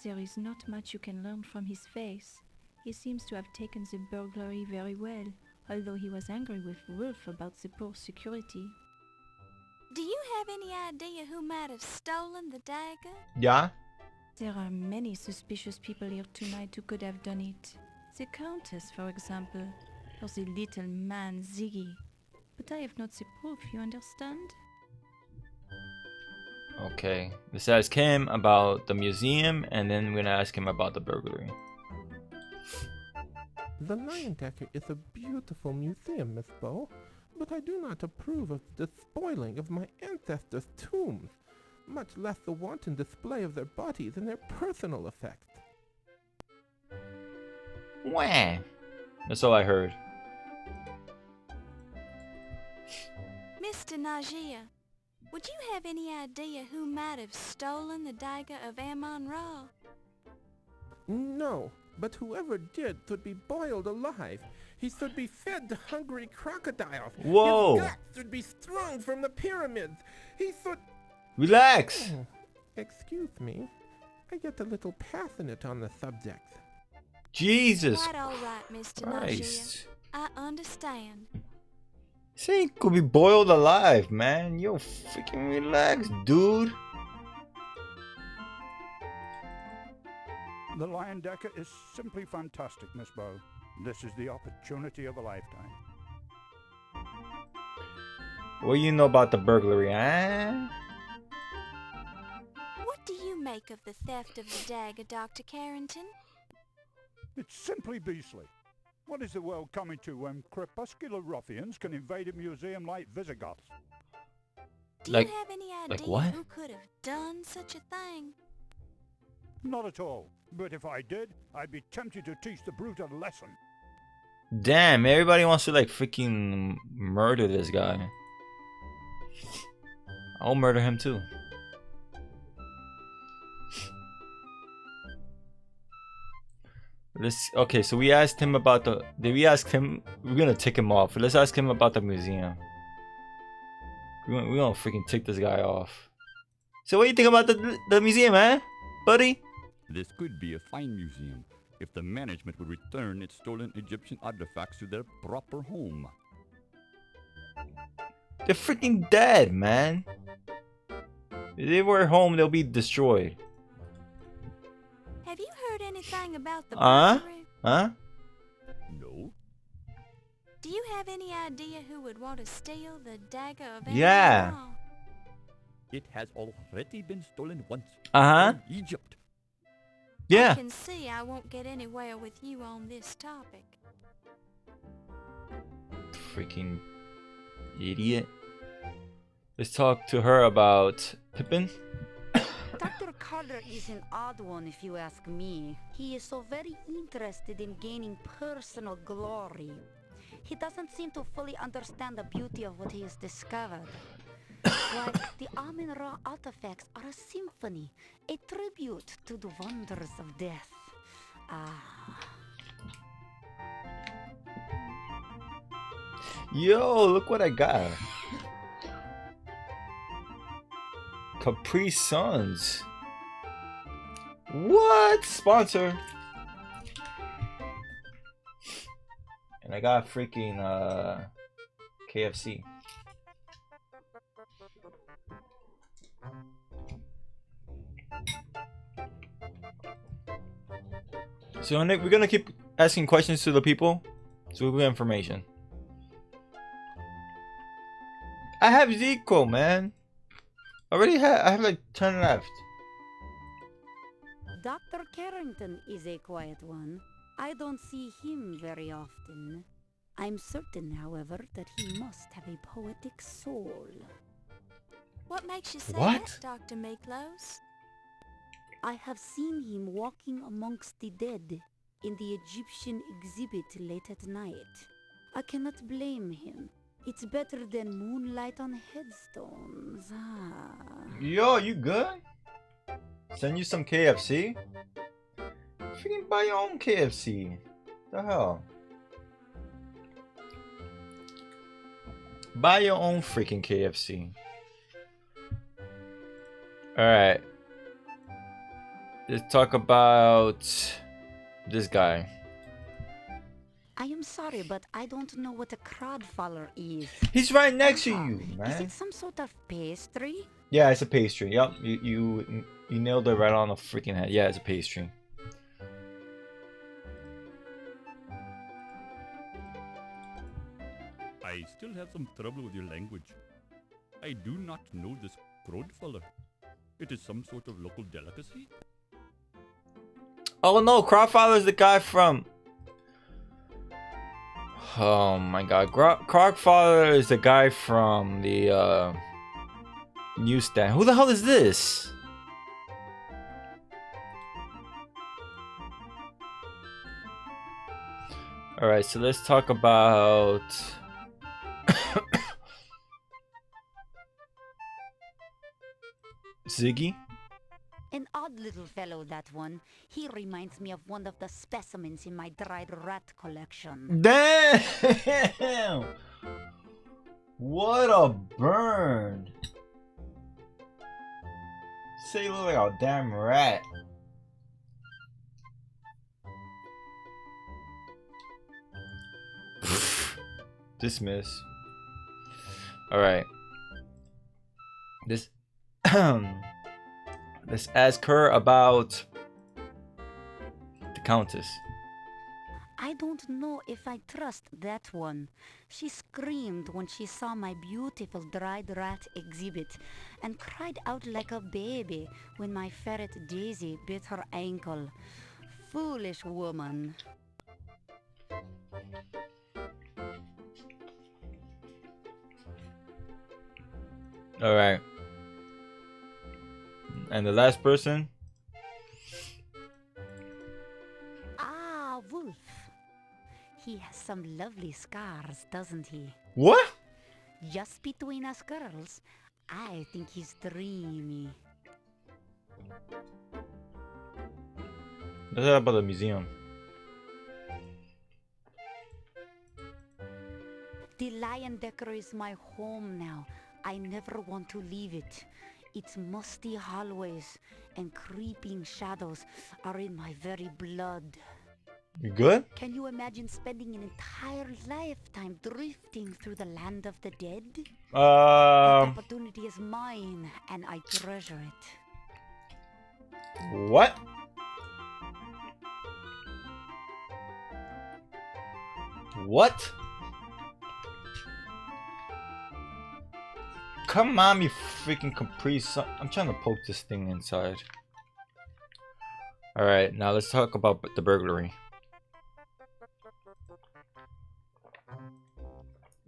There is not much you can learn from his face. He seems to have taken the burglary very well, although he was angry with Wolf about the poor security. Do you have any idea who might have stolen the dagger? Yeah? There are many suspicious people here tonight who could have done it. The Countess, for example, or the little man Ziggy. But I have not the proof, you understand? Okay, let's ask him about the museum, and then we're gonna ask him about the burglary. The Lion Decker is a beautiful museum, Miss Bow, but I do not approve of the spoiling of my ancestors' tombs, much less the wanton display of their bodies and their personal effects. Wah! That's all I heard. Mr. Najee, would you have any idea who might have stolen the Dagger of Amon Ra? No, but whoever did should be boiled alive. He should be fed to hungry crocodiles. Whoa! His guts should be strung from the pyramids. He should... Relax! Oh, excuse me. I get a little passionate on the subject. Jesus Quite all right, Mr. Christ. Najee. I understand. This ain't could be boiled alive, man. Yo, freaking relax, dude. The Lion Decker is simply fantastic, Miss Bow. This is the opportunity of a lifetime. What do you know about the burglary, huh? What do you make of the theft of the dagger, Dr. Carrington? It's simply beastly. What is the world coming to when crepuscular ruffians can invade a museum like Visigoths? Do Like- you have any like idea what? who could have done such a thing? Not at all. But if I did, I'd be tempted to teach the brute a lesson. Damn, everybody wants to like freaking murder this guy. I'll murder him too. Okay, so we asked him about the. Did we ask him? We're gonna tick him off. Let's ask him about the museum. We're gonna freaking tick this guy off. So what do you think about the museum, eh, buddy? This could be a fine museum if the management would return its stolen Egyptian artifacts to their proper home. They're freaking dead, man. If they were home, they'll be destroyed. Have you heard anything about the Huh? burglary? Huh? No? Do you have any idea who would want to steal the Dagger of Amon? Yeah. It has already been stolen once. Uh-huh. From Egypt. I Yeah. can see I won't get anywhere with you on this topic. Freaking idiot. Let's talk to her about Pippin. Dr. Carter is an odd one if you ask me. He is so very interested in gaining personal glory. He doesn't seem to fully understand the beauty of what he has discovered. Why, the Amun-Ra artifacts are a symphony, a tribute to the wonders of death. Yo, look what I got. Capri Suns. What? Sponsor. And I got freaking KFC. So we're gonna keep asking questions to the people, so we get information. I have Zico, man. I have like 10 left. Dr. Carrington is a quiet one. I don't see him very often. I'm certain, however, that he must have a poetic soul. What makes you say What? that, Dr. Miklos? I have seen him walking amongst the dead in the Egyptian exhibit late at night. I cannot blame him. It's better than moonlight on headstones. Yo, you good? Send you some KFC? Freaking buy your own KFC. The hell? Buy your own freaking KFC. Alright. Let's talk about this guy. I am sorry, but I don't know what a crowdfaller is. He's right next to you, Is man. it some sort of pastry? Yeah, it's a pastry. Yep, you nailed it right on the freaking head. Yeah, it's a pastry. I still have some trouble with your language. I do not know this Crodfaller. It is some sort of local delicacy? Oh no, Crowdfather is the guy from... Oh my god, Crowdfather is the guy from the newsstand. Who the hell is this? Alright, so let's talk about... Ziggy? An odd little fellow, that one. He reminds me of one of the specimens in my dried rat collection. Damn! What a burn! Say you look like a damn rat. Dismiss. Alright. This let's ask her about the Countess. I don't know if I trust that one. She screamed when she saw my beautiful dried rat exhibit and cried out like a baby when my ferret Daisy bit her ankle. Foolish woman. All right. And the last person. Ah, Wolf. He has some lovely scars, doesn't he? What? Just between us girls, I think he's dreamy. Let's talk about the museum. The Lion Decker is my home now. I never want to leave it. Its musty hallways and creeping shadows are in my very blood. You good? Can you imagine spending an entire lifetime drifting through the land of the dead? That opportunity is mine, and I treasure it. What? What? Come on, you freaking caprice. I'm trying to poke this thing inside. Alright, now let's talk about the burglary.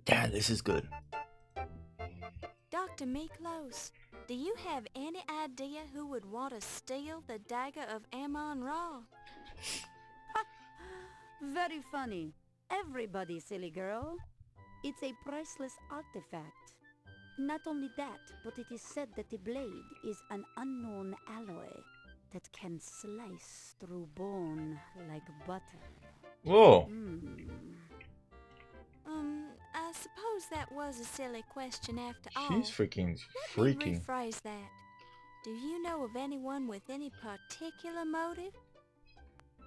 Damn, this is good. Dr. Miklos, do you have any idea who would want to steal the Dagger of Amon Ra? Very funny. Everybody, silly girl. It's a priceless artifact. Not only that, but it is said that the blade is an unknown alloy that can slice through bone like butter. Whoa. I suppose that was a silly question after all. She's freaking Let freaky. me rephrase that. Do you know of anyone with any particular motive?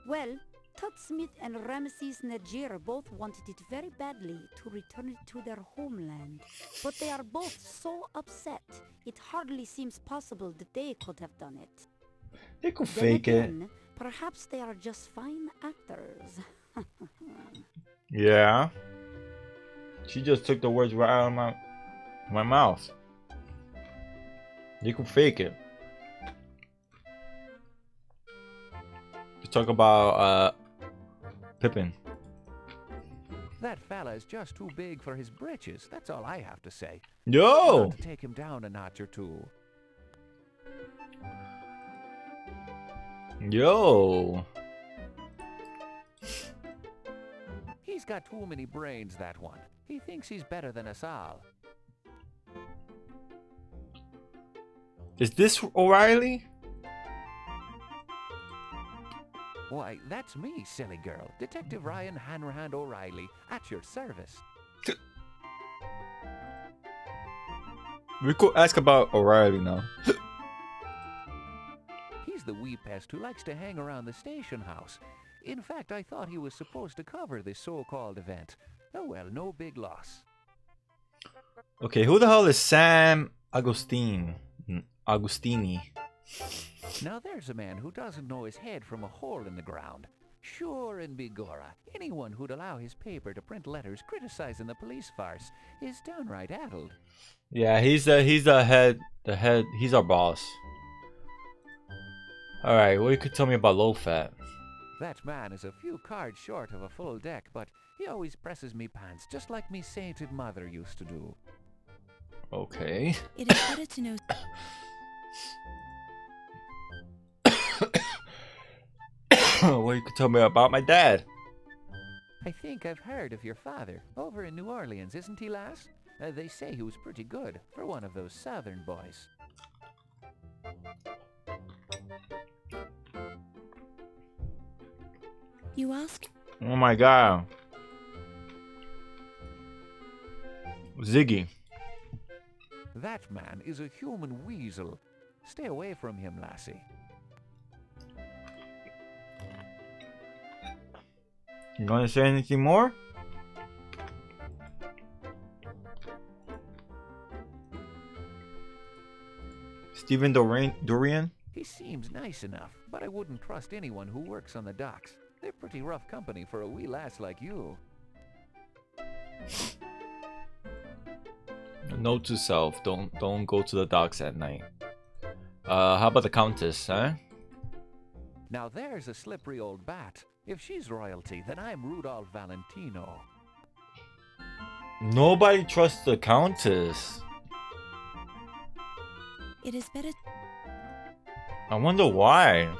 Well, Tut Smith and Ramesses Najir both wanted it very badly to return it to their homeland. But they are both so upset, it hardly seems possible that they could have done it. They could Then fake again, it. Perhaps they are just fine actors. Yeah. She just took the words right out of my mouth. You can fake it. Let's talk about Pippin. That fella is just too big for his britches. That's all I have to say. Yo! To take him down a notch or two. Yo! He's got too many brains, that one. He thinks he's better than us all. Is this O'Reilly? Why, that's me, silly girl. Detective Ryan Hanrahan O'Reilly, at your service. We could ask about O'Reilly now. He's the wee pest who likes to hang around the station house. In fact, I thought he was supposed to cover this so-called event. Oh well, no big loss. Okay, who the hell is Sam Agostini? Now there's a man who doesn't know his head from a hole in the ground. Sure and begorra, anyone who'd allow his paper to print letters criticizing the police farce is downright addled. Yeah, he's the head, he's our boss. Alright, what you could tell me about low fat? That man is a few cards short of a full deck, but he always presses me pants, just like me sainted mother used to do. Okay. It is better to know. What you could tell me about my dad? I think I've heard of your father, over in New Orleans, isn't he, lass? They say he was pretty good, for one of those southern boys. You ask? Oh my god. Ziggy. That man is a human weasel. Stay away from him, lassie. You gonna say anything more? Stephen Dorian? He seems nice enough, but I wouldn't trust anyone who works on the docks. They're pretty rough company for a wee lass like you. Note to self, don't go to the docks at night. How about the Countess, huh? Now there's a slippery old bat. If she's royalty, then I'm Rudolph Valentino. Nobody trusts the Countess. It is better. I wonder why.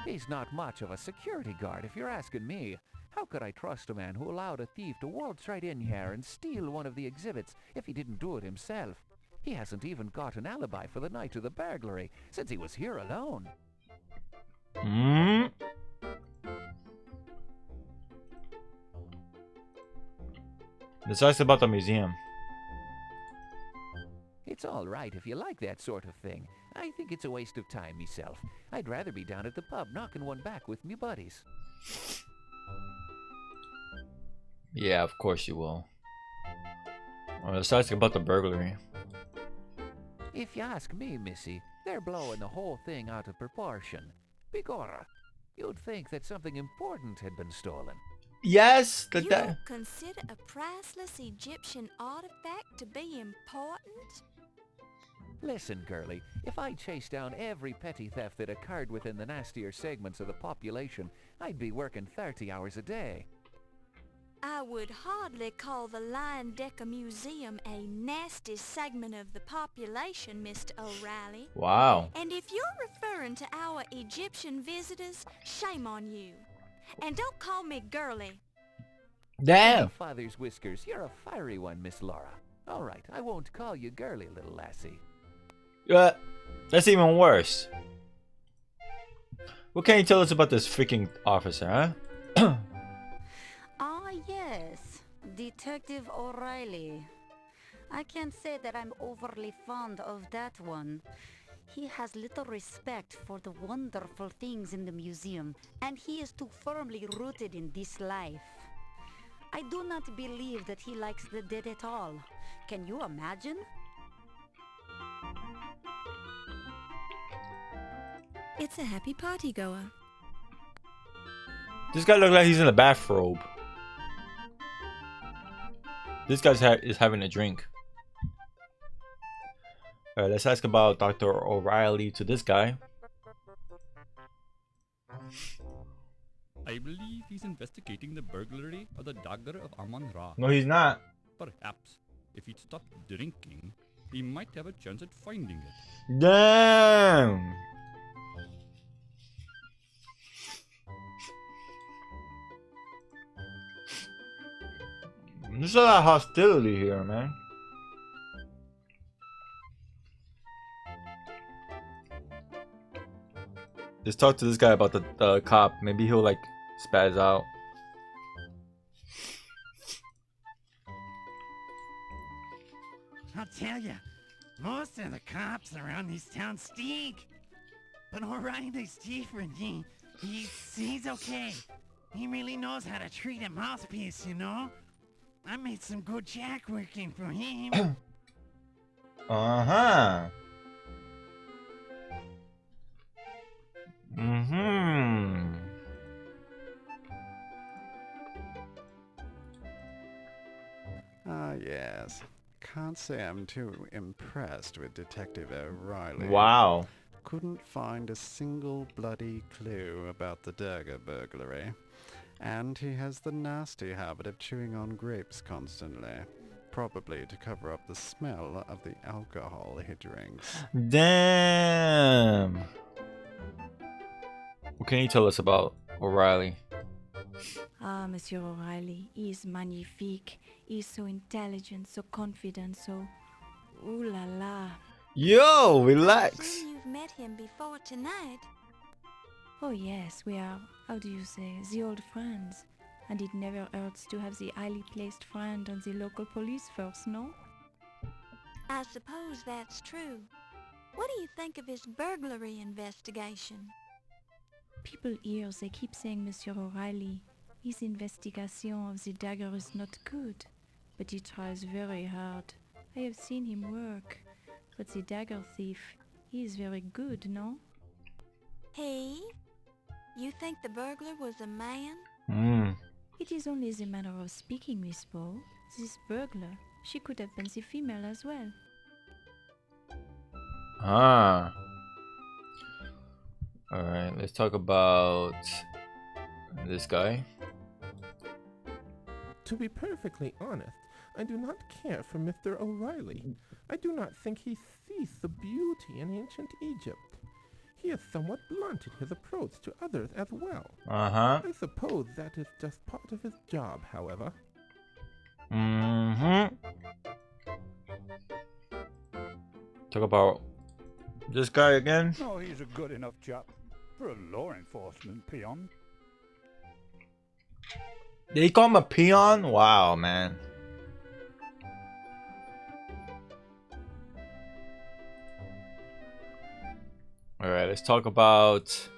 He's not much of a security guard, if you're asking me. How could I trust a man who allowed a thief to waltz right in here and steal one of the exhibits if he didn't do it himself? He hasn't even got an alibi for the night of the burglary, since he was here alone. Hmm? Let's ask about the museum. It's all right if you like that sort of thing. I think it's a waste of time myself. I'd rather be down at the pub knocking one back with me buddies. Yeah, of course you will. Well, let's ask about the burglary. If you ask me, missy, they're blowing the whole thing out of proportion. Begorra, you'd think that something important had been stolen. Yes, You don't consider a priceless Egyptian artifact to be important? Listen, girlie, if I chased down every petty theft that occurred within the nastier segments of the population, I'd be working 30 hours a day. I would hardly call the Lion Decker Museum a nasty segment of the population, Mr. O'Reilly. Wow. And if you're referring to our Egyptian visitors, shame on you. And don't call me girly. Damn. Father's whiskers, you're a fiery one, Miss Laura. All right, I won't call you girly, little lassie. That's even worse. What can you tell us about this freaking officer, huh? Ah, yes. Detective O'Reilly. I can't say that I'm overly fond of that one. He has little respect for the wonderful things in the museum, and he is too firmly rooted in this life. I do not believe that he likes the dead at all. Can you imagine? It's a happy party goer. This guy looks like he's in a bathrobe. This guy is having a drink. Alright, let's ask about Dr. O'Reilly to this guy. I believe he's investigating the burglary of the Dagger of Amon. No, he's not. Perhaps, if he'd stopped drinking, he might have a chance at finding it. Damn. There's a lot of hostility here, man. Let's talk to this guy about the cop. Maybe he'll like spaz out. I'll tell ya, most of the cops around this town stink. But O'Reilly's different. He's okay. He really knows how to treat a mouthpiece, you know? I made some good jack working for him. Uh-huh. Mm-hmm. Ah, yes. Can't say I'm too impressed with Detective O'Reilly. Wow. Couldn't find a single bloody clue about the Dagger burglary. And he has the nasty habit of chewing on grapes constantly. Probably to cover up the smell of the alcohol he drinks. Damn. What can you tell us about O'Reilly? Ah, Monsieur O'Reilly, he is magnifique. He is so intelligent, so confident, so... Ooh la la. Yo, relax. I assume you've met him before tonight. Oh yes, we are, how do you say, the old friends. And it never hurts to have the highly placed friend on the local police force, no? I suppose that's true. What do you think of his burglary investigation? People here, they keep saying Monsieur O'Reilly, his investigation of the dagger is not good, but he tries very hard. I have seen him work, but the dagger thief, he is very good, no? He? You think the burglar was a man? It is only the manner of speaking, Miss Poe. This burglar, she could have been the female as well. Ah. Alright, let's talk about this guy. To be perfectly honest, I do not care for Mr. O'Reilly. I do not think he sees the beauty in ancient Egypt. He has somewhat blunted his approach to others as well. Uh-huh. I suppose that is just part of his job, however. Mm-hmm. Talk about this guy again. Oh, he's a good enough chap for a law enforcement peon. They call him a peon? Wow, man. Alright, let's talk about...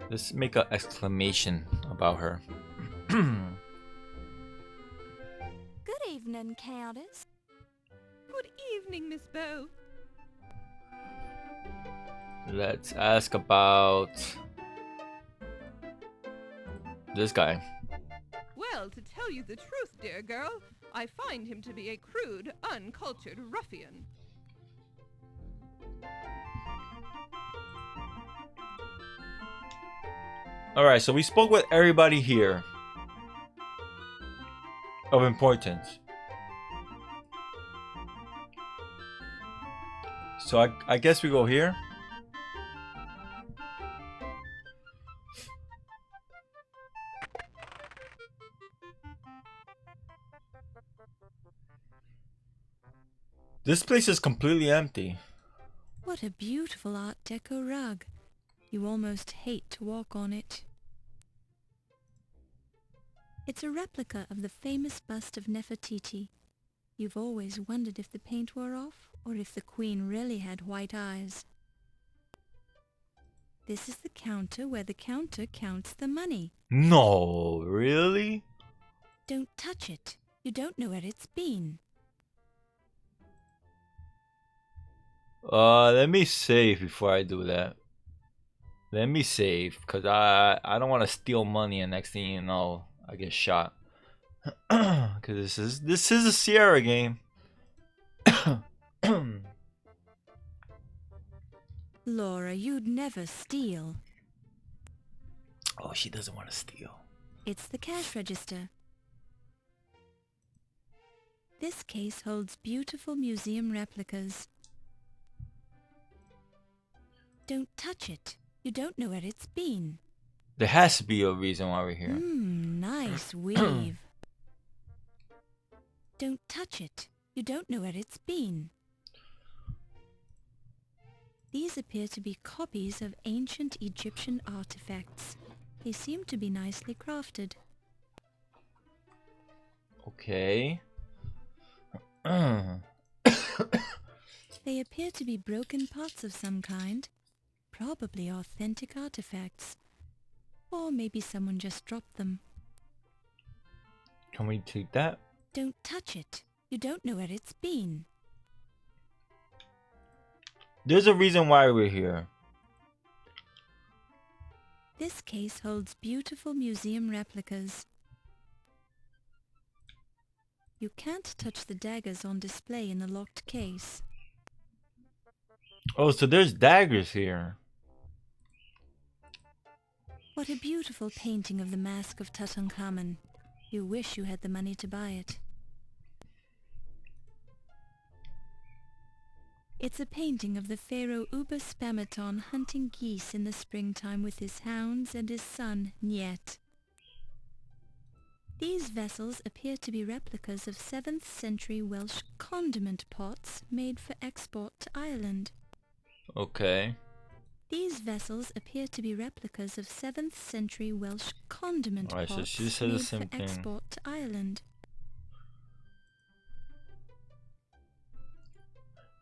Let's make an exclamation about her. Good evening, Countess. Good evening, Miss Bow. Let's ask about... this guy. Well, to tell you the truth, dear girl, I find him to be a crude, uncultured ruffian. Alright, so we spoke with everybody here of importance. So I guess we go here. This place is completely empty. What a beautiful Art Deco rug. You almost hate to walk on it. It's a replica of the famous bust of Nefertiti. You've always wondered if the paint wore off, or if the queen really had white eyes. This is the counter where the counter counts the money. No, really? Don't touch it. You don't know where it's been. Let me save before I do that. Let me save, cause I don't want to steal money and next thing you know I get shot. Cause this is a Sierra game. Laura, you'd never steal. Oh, she doesn't want to steal. It's the cash register. This case holds beautiful museum replicas. Don't touch it. You don't know where it's been. There has to be a reason why we're here. Nice weave. Don't touch it. You don't know where it's been. These appear to be copies of ancient Egyptian artifacts. They seem to be nicely crafted. Okay. They appear to be broken pots of some kind. Probably authentic artifacts. Or maybe someone just dropped them. Can we take that? Don't touch it. You don't know where it's been. There's a reason why we're here. This case holds beautiful museum replicas. You can't touch the daggers on display in the locked case. Oh, so there's daggers here. What a beautiful painting of the Mask of Tutankhamun. You wish you had the money to buy it. It's a painting of the pharaoh Uba Spamaton hunting geese in the springtime with his hounds and his son, Niet. These vessels appear to be replicas of 7th century Welsh condiment pots made for export to Ireland. Okay. These vessels appear to be replicas of 7th century Welsh condiment Alright, pots so she said the made same for thing. export to Ireland.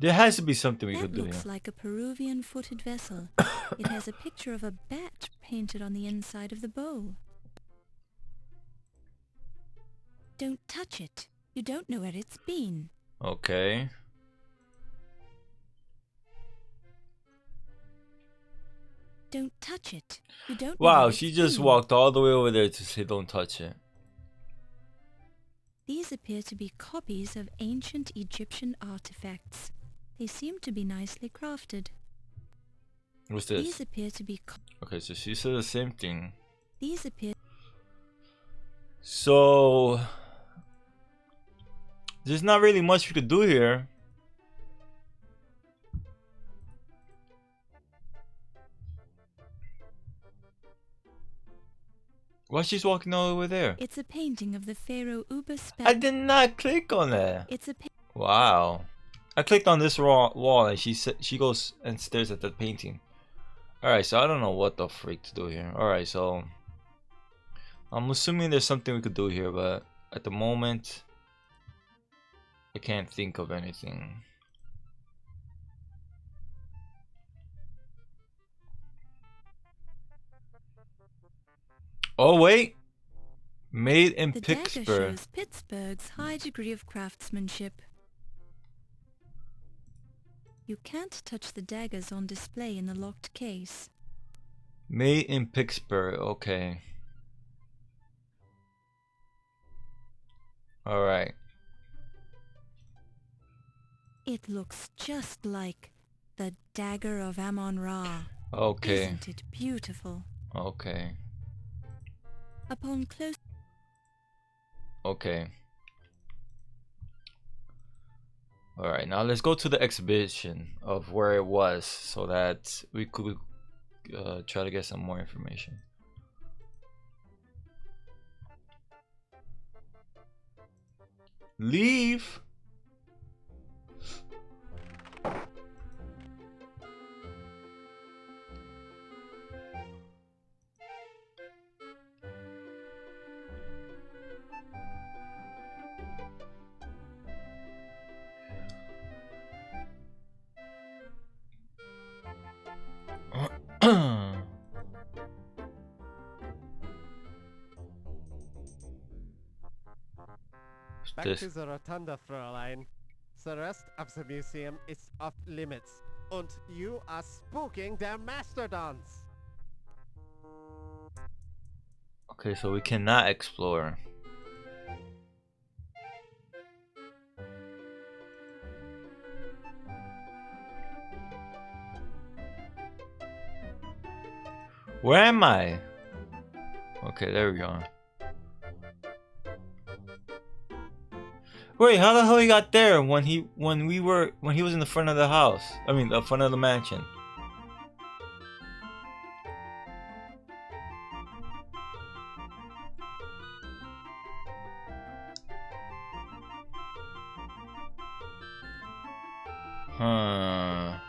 There has to be something we That could do looks here. like a Peruvian footed vessel. It has a picture of a bat painted on the inside of the bowl. Don't touch it. You don't know where it's been. Okay. Don't touch it. You don't know Wow, where she it's just been. walked all the way over there to say don't touch it. These appear to be copies of ancient Egyptian artifacts. They seem to be nicely crafted. What's this? These appear to be Okay, so she said the same thing. These appear So There's not really much we could do here. Why she's walking all the way there? It's a painting of the pharaoh Uba-Spa. I did not click on that. It's a Wow. I clicked on this wall and she goes and stares at the painting. Alright, so I don't know what the freak to do here. Alright, so I'm assuming there's something we could do here, but at the moment I can't think of anything. Oh wait, made in the Pittsburgh. dagger shows Pittsburgh's high degree of craftsmanship. You can't touch the daggers on display in the locked case. Made in Pittsburgh, okay. Alright. It looks just like the Dagger of Amon Ra. Okay. Isn't it beautiful? Okay. Upon close... Okay. Alright, now let's go to the exhibition of where it was so that we could try to get some more information. Leave? Back This. to the Rotunda, Fräulein. The rest of the museum is off limits, and you are spooking their mastodons. Okay, so we cannot explore. Where am I? Okay, there we go. Wait, how the hell he got there when he was in the front of the house? I mean, the front of the mansion. Huh.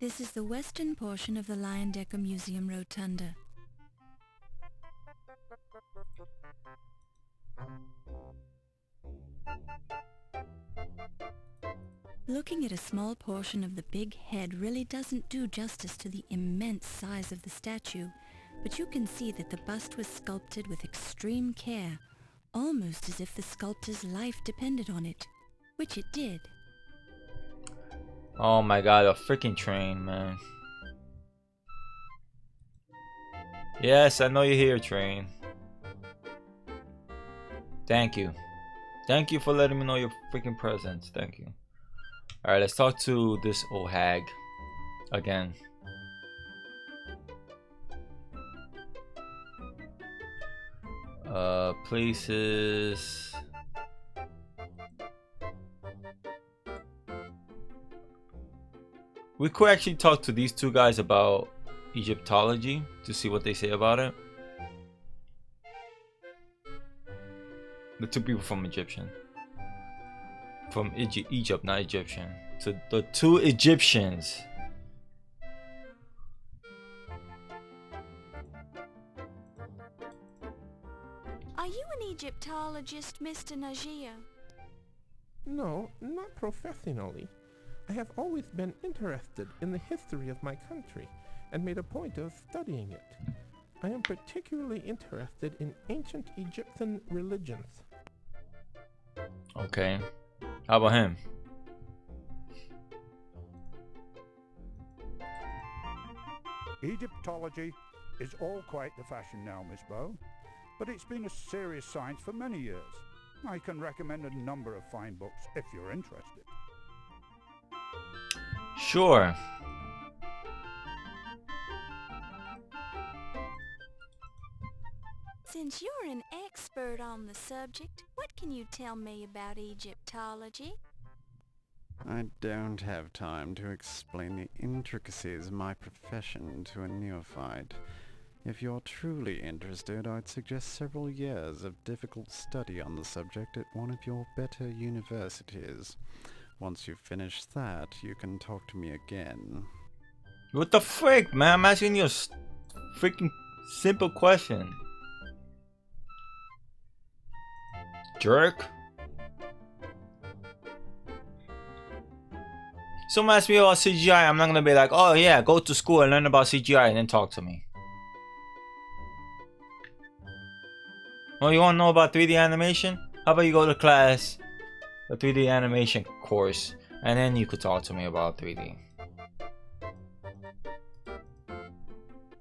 This is the western portion of the Leyendecker Museum Rotunda. Looking at a small portion of the big head really doesn't do justice to the immense size of the statue, but you can see that the bust was sculpted with extreme care, almost as if the sculptor's life depended on it, which it did. Oh my god, a freaking train, man. Yes, I know you're here, train. Thank you. Thank you for letting me know your freaking presence. Thank you. Alright, let's talk to this old hag again. Places. We could actually talk to these two guys about Egyptology to see what they say about it. The two people from Egyptian. From Egypt, not Egyptian. So the two Egyptians. Are you an Egyptologist, Mr. Najia? No, not professionally. I have always been interested in the history of my country and made a point of studying it. I am particularly interested in ancient Egyptian religions. Okay. How about him? Egyptology is all quite the fashion now, Miss Bow, but it's been a serious science for many years. I can recommend a number of fine books if you're interested. Sure. Since you're an expert on the subject, what can you tell me about Egyptology? I don't have time to explain the intricacies of my profession to a neophyte. If you're truly interested, I'd suggest several years of difficult study on the subject at one of your better universities. Once you've finished that, you can talk to me again. What the frick, man? I'm asking you a freaking simple question. Jerk. Someone asks me about CGI, I'm not gonna be like, oh yeah, go to school and learn about CGI and then talk to me. Oh, you wanna know about 3D animation? How about you go to class, a 3D animation course, and then you could talk to me about 3D.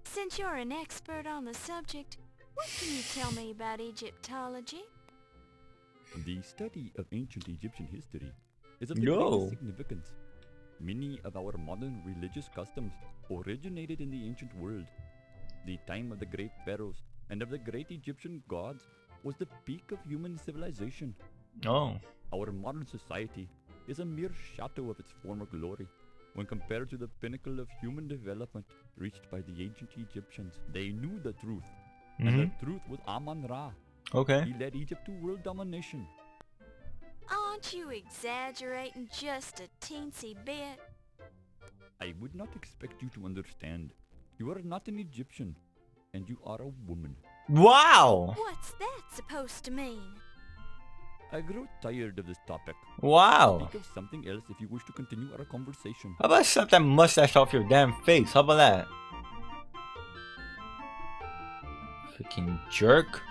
Since you're an expert on the subject, what can you tell me about Egyptology? The study of ancient Egyptian history is of the greatest significance. Many of our modern religious customs originated in the ancient world. The time of the great pharaohs and of the great Egyptian gods was the peak of human civilization. Oh. Our modern society is a mere shadow of its former glory when compared to the pinnacle of human development reached by the ancient Egyptians. They knew the truth, and the truth was Amon-Ra. Okay. He led Egypt to world domination. Aren't you exaggerating just a teensy bit? I would not expect you to understand. You are not an Egyptian, and you are a woman. Wow! What's that supposed to mean? I grew tired of this topic. Wow! Think of something else if you wish to continue our conversation. How about slap that mustache off your damn face? How about that? Freaking jerk.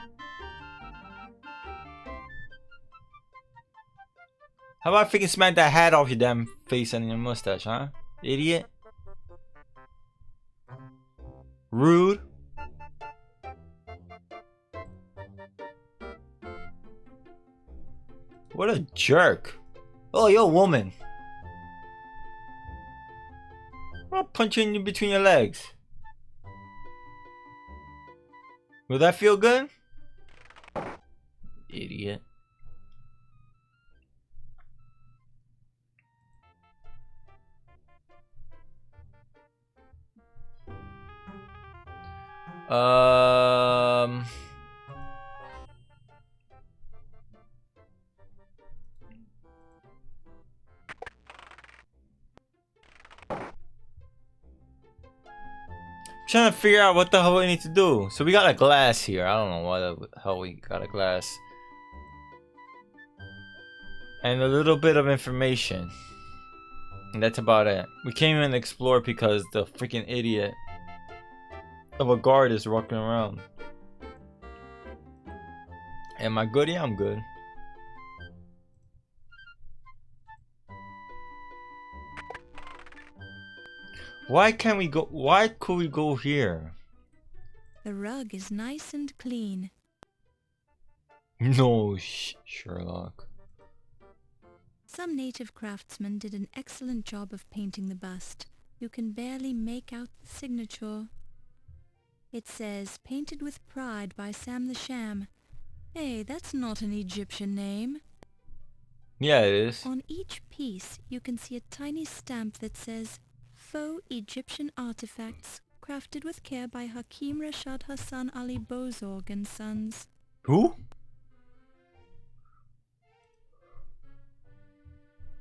How about I freaking smack that hat off your damn face and your mustache, huh? Idiot. Rude. What a jerk. Oh, you're a woman. I'll punch you in between your legs. Will that feel good? Idiot. Trying to figure out what the hell we need to do. So we got a glass here. I don't know why the hell we got a glass. And a little bit of information. And that's about it. We came in and explored because the freaking idiot of a guard is walking around. Am I good? Yeah, I'm good. Why can't we go? Why could we go here? The rug is nice and clean. No, Sherlock. Some native craftsmen did an excellent job of painting the bust. You can barely make out the signature. It says, painted with pride by Sam the Sham. Hey, that's not an Egyptian name. Yeah, it is. On each piece, you can see a tiny stamp that says, Faux Egyptian Artifacts, crafted with care by Hakim Rashad Hassan Ali Bozorg and Sons. Who?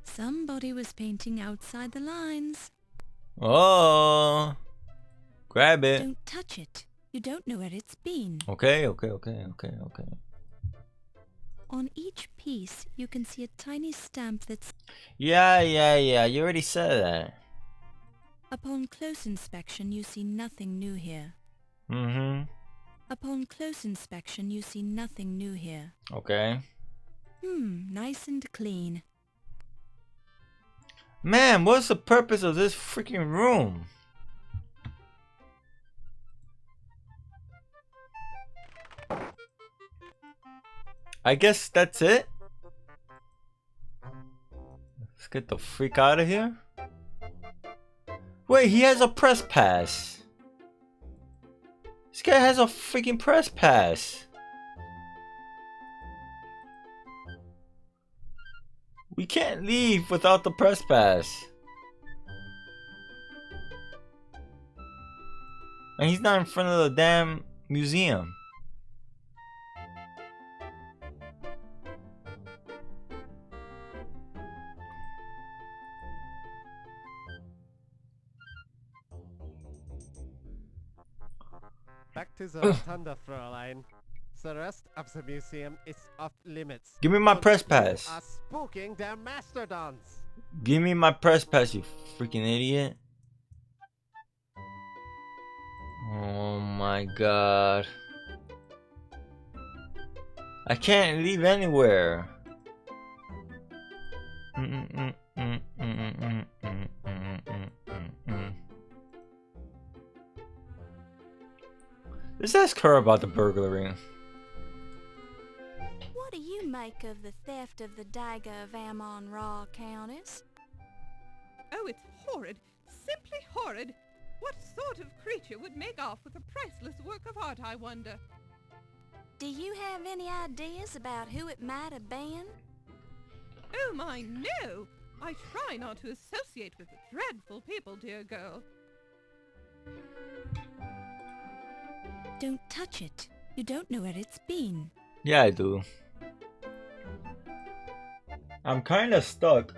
Somebody was painting outside the lines. Oh, grab it. Don't touch it. You don't know where it's been. Okay. On each piece, you can see a tiny stamp that's... Yeah, you already said that. Upon close inspection, you see nothing new here. Mm-hmm. Upon close inspection, you see nothing new here. Okay. Nice and clean. Man, what's the purpose of this freaking room? I guess that's it. Let's get the freak out of here. Wait, he has a press pass. This guy has a freaking press pass. We can't leave without the press pass. And he's not in front of the damn museum. Back to the rotunda, Fräulein. The rest of the museum is off limits. Give me my Those press people pass. are spooking their mastodons. Give me my press pass, you freaking idiot. Oh my god. I can't leave anywhere. Let's ask her about the burglary. What do you make of the theft of the Dagger of Amon, Countess? Oh, it's horrid. Simply horrid. What sort of creature would make off with a priceless work of art, I wonder? Do you have any ideas about who it might have been? Oh my, no! I try not to associate with dreadful people, dear girl. Don't touch it. You don't know where it's been. Yeah, I do. I'm kinda stuck.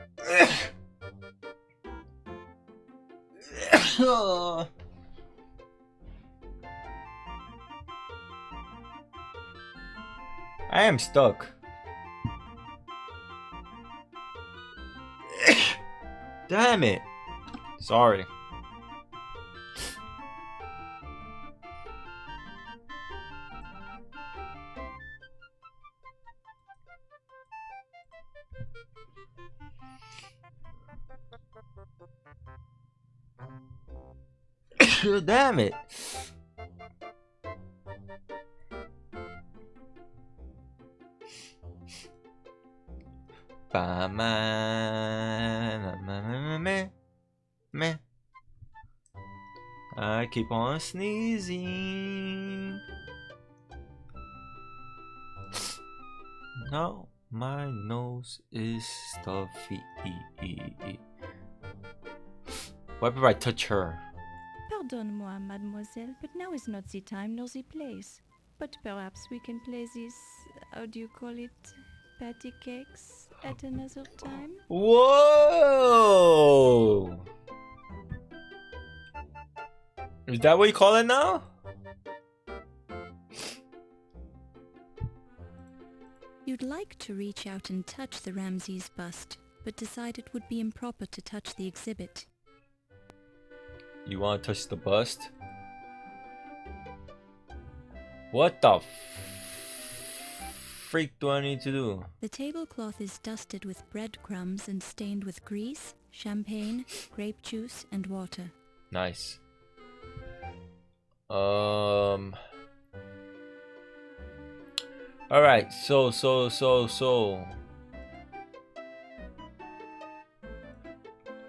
I am stuck. Damn it. Sorry. Damn it. Meh. I keep on sneezing. No, my nose is stuffy. What if I touch her? Pardonne-moi, mademoiselle, but now is not the time nor the place. But perhaps we can play these, how do you call it, patty cakes at another time? Whoa! Is that what you call it now? You'd like to reach out and touch the Ramses bust, but decide it would be improper to touch the exhibit. You want to touch the bust? What the freak do I need to do? The tablecloth is dusted with breadcrumbs and stained with grease, champagne, grape juice, and water. Nice. Alright, so.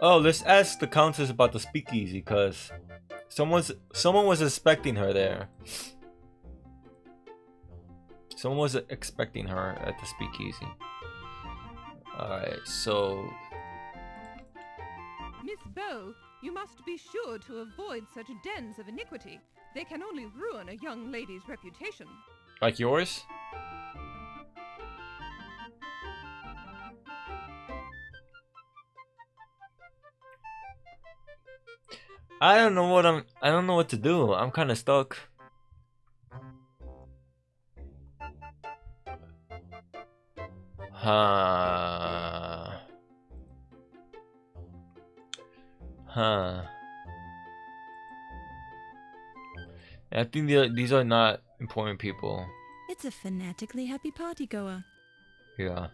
Oh, let's ask the Countess about the speakeasy, cause someone was expecting her there. Someone was expecting her at the speakeasy. Alright, so Miss Bow, you must be sure to avoid such dens of iniquity. They can only ruin a young lady's reputation. like yours? I don't know what to do. I'm kind of stuck. Huh. I think these are not important people. It's a fanatically happy partygoer. Yeah.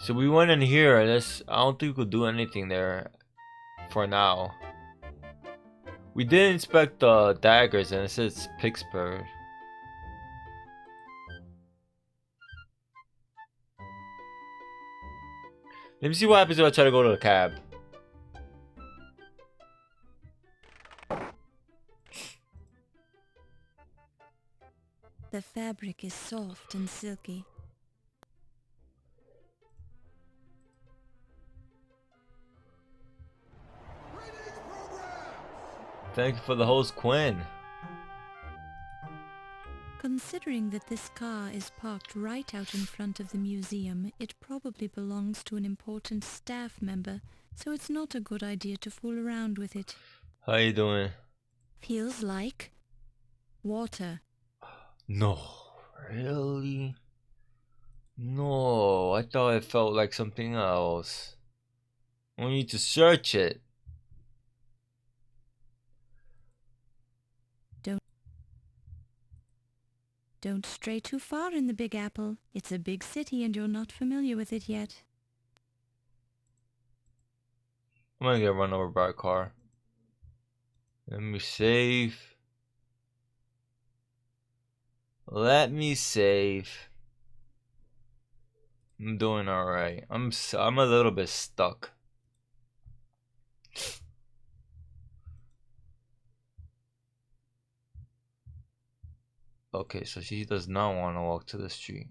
So we went in here. I don't think we could do anything there for now. We did inspect the daggers and it says Pittsburgh. Let me see what happens if I try to go to the cab. The fabric is soft and silky. Thank you for the host, Quinn. Considering that this car is parked right out in front of the museum, it probably belongs to an important staff member, so it's not a good idea to fool around with it. How you doing? Feels like water. No, really? No, I thought it felt like something else. We need to search it. Don't stray too far in the Big Apple. It's a big city and you're not familiar with it yet. I'm gonna get run over by a car. Let me save. Let me save. I'm doing alright. I'm a little bit stuck. Okay, so she does not want to walk to the street.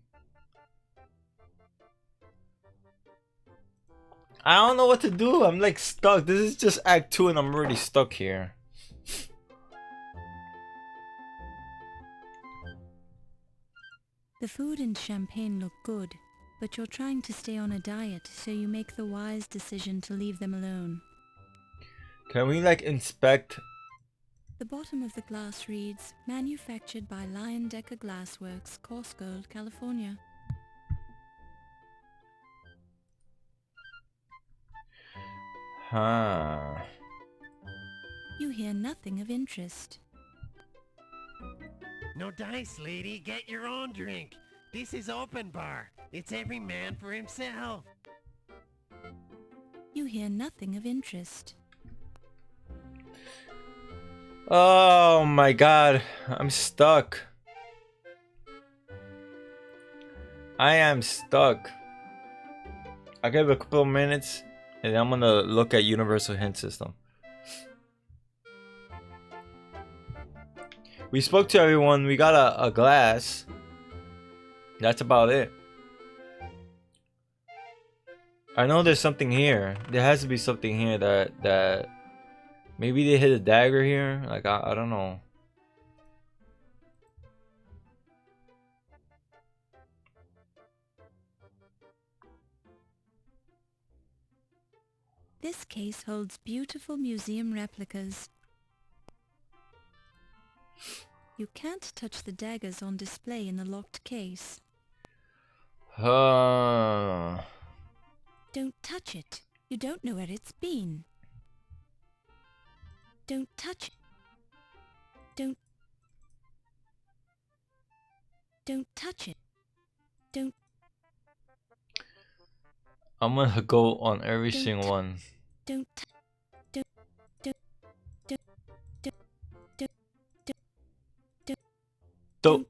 I don't know what to do. I'm like stuck. This is just Act 2 and I'm already stuck here. The food and champagne look good, but you're trying to stay on a diet, so you make the wise decision to leave them alone. Can we like inspect? The bottom of the glass reads, manufactured by Lion Decker Glassworks, Coarsegold, California. Huh. You hear nothing of interest. No dice, lady. Get your own drink. This is open bar. It's every man for himself. You hear nothing of interest. Oh my god. I'm stuck. I am stuck. I'll give it a couple of minutes and then I'm gonna look at Universal Hint System. We spoke to everyone. We got a glass. That's about it. I know there's something here. There has to be something here that maybe they hit a dagger here. Like I don't know. This case holds beautiful museum replicas. You can't touch the daggers on display in the locked case. Don't touch it. You don't know where it's been. Don't touch it. Don't touch it. Don't. I'm gonna go on every single one. Don't. Don't.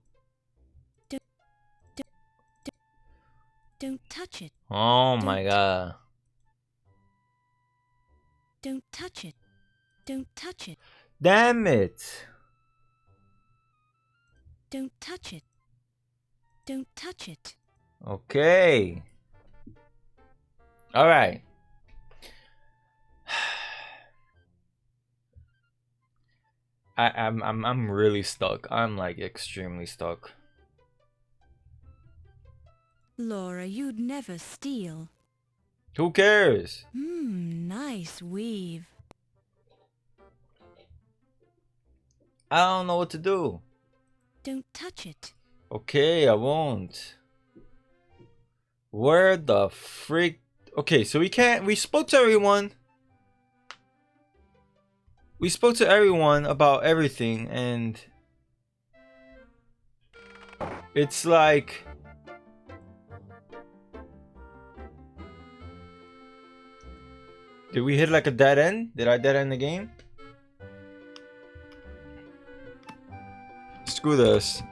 Don't touch it. Oh my god. Don't touch it. Don't touch it. Damn it. Don't touch it. Don't touch it. Okay. All right. I'm really stuck. I'm like extremely stuck. Laura, you'd never steal. Who cares? Nice weave. I don't know what to do. Don't touch it. Okay, I won't. Where the freak? Okay, so we spoke to everyone. We spoke to everyone about everything and it's like did we hit like a dead end? Did I dead end the game? Screw this.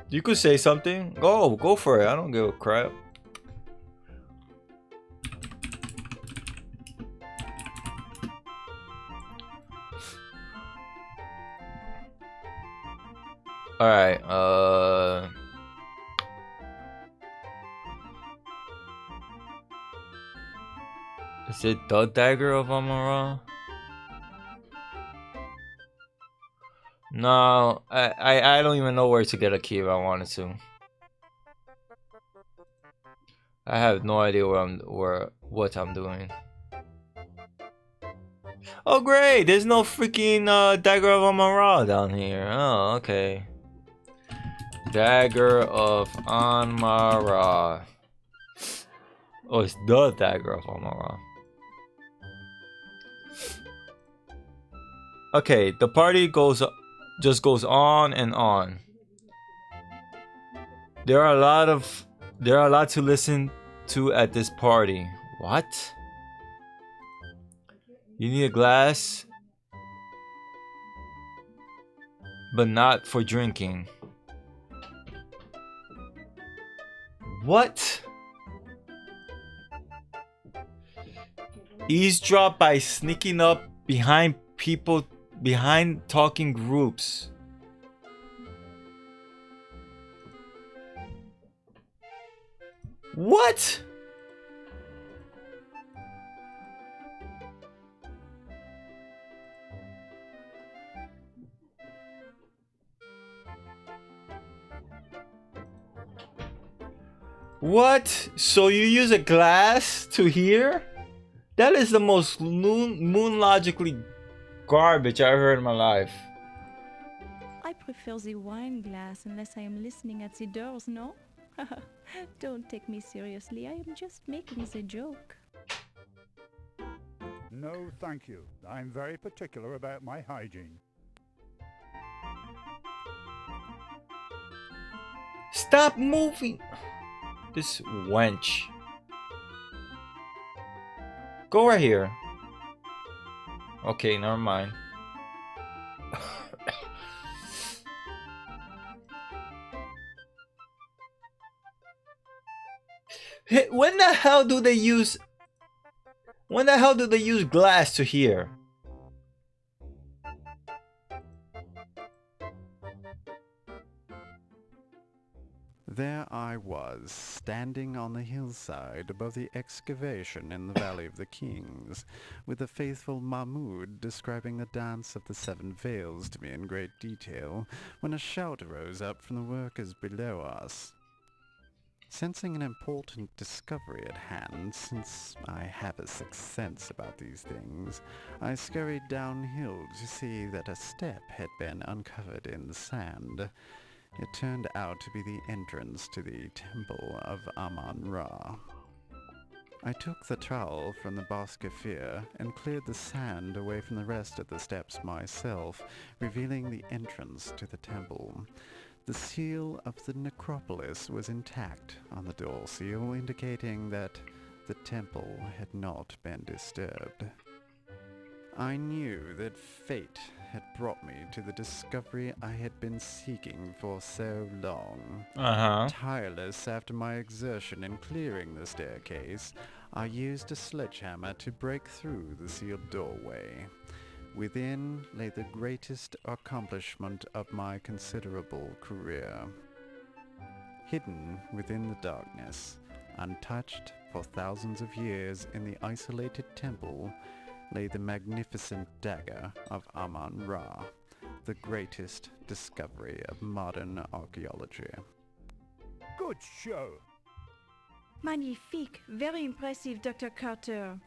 You could say something. Go for it. I don't give a crap. All right. Is it the Dagger of Amon? No, I don't even know where to get a key if I wanted to. I have no idea what I'm doing. Oh great, there's no freaking Dagger of Amon down here. Oh, okay. Dagger of Amon. Oh, it's the Dagger of Amon. Okay, the party just goes on and on. There are a lot to listen to at this party. What? You need a glass, but not for drinking. What? Eavesdrop by sneaking up behind people, behind talking groups. What? What? So you use a glass to hear? That is the most moon logically garbage I heard in my life. I prefer the wine glass unless I am listening at the doors, no? Don't take me seriously, I am just making the joke. No, thank you. I'm very particular about my hygiene. Stop moving! This wench. Go right here. Okay, never mind. When the hell do they use glass to hear? There I was, standing on the hillside above the excavation in the Valley of the Kings, with the faithful Mahmud describing the dance of the seven veils to me in great detail, when a shout rose up from the workers below us. Sensing an important discovery at hand, since I have a sixth sense about these things, I scurried downhill to see that a step had been uncovered in the sand. It turned out to be the entrance to the Temple of Amon-Ra. I took the trowel from the Boskafir and cleared the sand away from the rest of the steps myself, revealing the entrance to the temple. The seal of the necropolis was intact on the door seal, indicating that the temple had not been disturbed. I knew that fate had brought me to the discovery I had been seeking for so long. Tireless after my exertion in clearing the staircase, I used a sledgehammer to break through the sealed doorway. Within lay the greatest accomplishment of my considerable career. Hidden within the darkness, untouched for thousands of years in the isolated temple, lay the magnificent Dagger of Amon-Ra, the greatest discovery of modern archaeology. Good show. Magnifique, very impressive, Dr. Carter.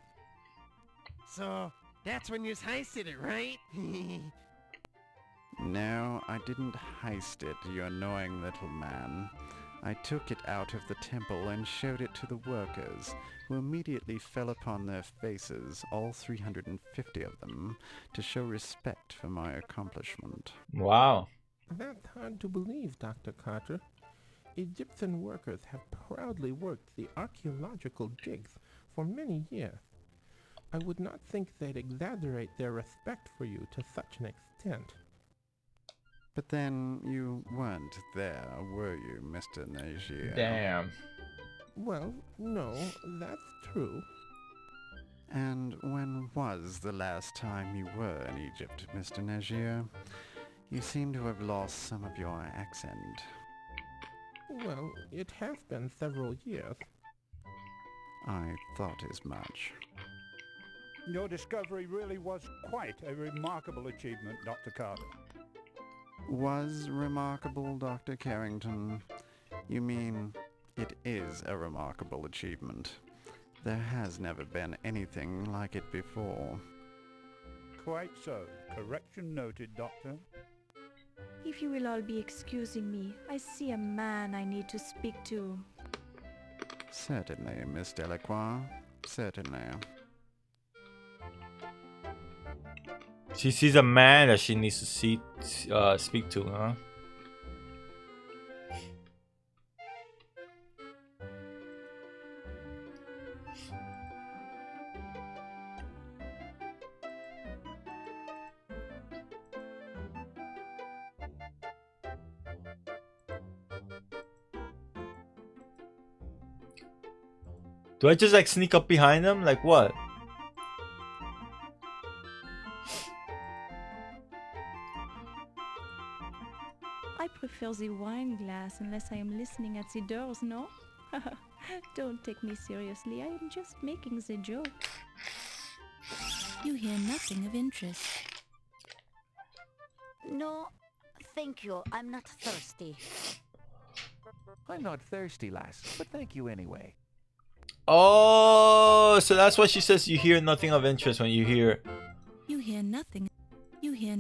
So, that's when you heisted it, right? No, I didn't heist it, you annoying little man. I took it out of the temple and showed it to the workers, who immediately fell upon their faces, all 350 of them, to show respect for my accomplishment. Wow. That's hard to believe, Dr. Carter. Egyptian workers have proudly worked the archaeological digs for many years. I would not think they'd exaggerate their respect for you to such an extent. But then you weren't there, were you, Mr. Nagier? Damn. Well, no, that's true. And when was the last time you were in Egypt, Mr. Nagier? You seem to have lost some of your accent. Well, it has been several years. I thought as much. Your discovery really was quite a remarkable achievement, Dr. Carter. Was remarkable, Dr. Carrington? You mean it is a remarkable achievement. There has never been anything like it before. Quite so. Correction noted, Doctor. If you will all be excusing me, I see a man I need to speak to. Certainly, Miss Delacroix. Certainly. She sees a man that she needs to speak to, huh? Do I just like sneak up behind them? Like what? I prefer the wine glass unless I am listening at the doors, no? Don't take me seriously, I am just making the joke. You hear nothing of interest. No, thank you. I'm not thirsty. I'm not thirsty, lass, but thank you anyway. Oh, so that's why she says you hear nothing of interest when you hear. You hear nothing. You hear.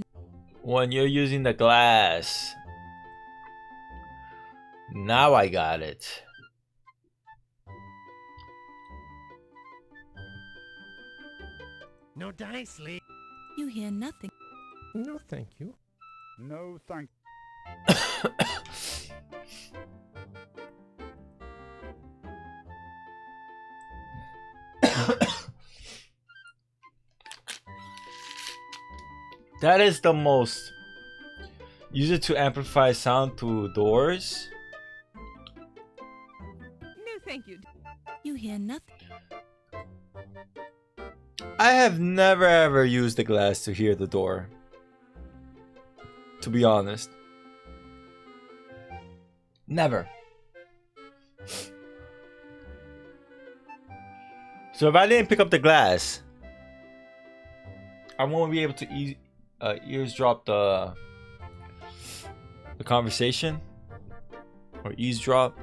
When you're using the glass. Now I got it. No dice, Lee. You hear nothing. No, thank you. No, thank... That is the most. Use it to amplify sound through doors. No, thank you. You hear nothing. I have never ever used the glass to hear the door. To be honest. Never. So if I didn't pick up the glass, I won't be able to eavesdrop the conversation or eavesdrop.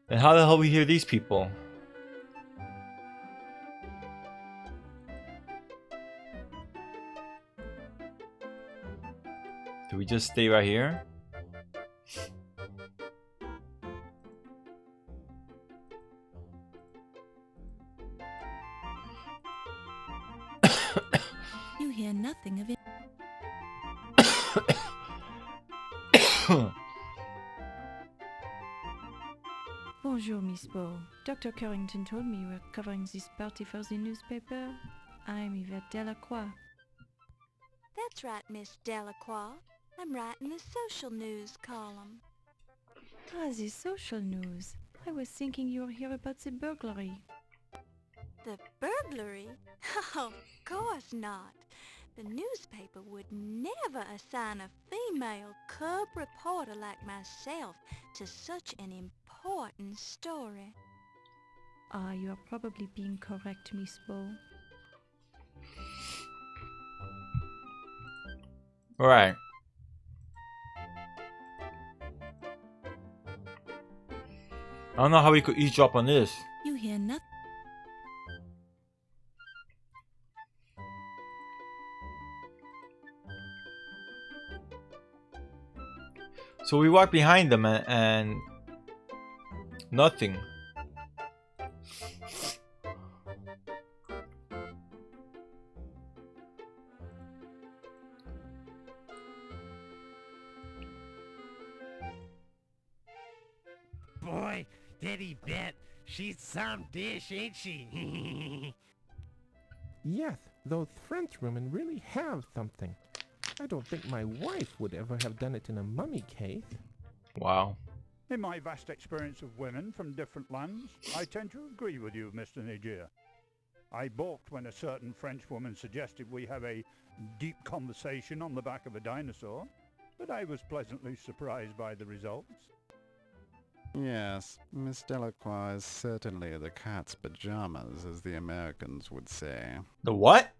And how the hell we hear these people? Do we just stay right here? You hear nothing of it. Bonjour, Miss Bow. Dr. Carrington told me you were covering this party for the newspaper. I'm Yvette Delacroix. That's right, Miss Delacroix. I'm writing the social news column. Ah, the social news. I was thinking you were here about the burglary. The burglary? Oh, of course not. The newspaper would never assign a female cub reporter like myself to such an important story. Ah, you are probably being correct, Miss Bow. Alright. I don't know how we could eavesdrop on this. You hear nothing. So we walk behind them and nothing. Boy, did he bet. She's some dish, ain't she? Yes, those French women really have something. I don't think my wife would ever have done it in a mummy case. Wow. In my vast experience of women from different lands, I tend to agree with you, Mr. Niger. I balked when a certain French woman suggested we have a deep conversation on the back of a dinosaur, but I was pleasantly surprised by the results. Yes, Miss Delacroix is certainly the cat's pajamas, as the Americans would say. The what?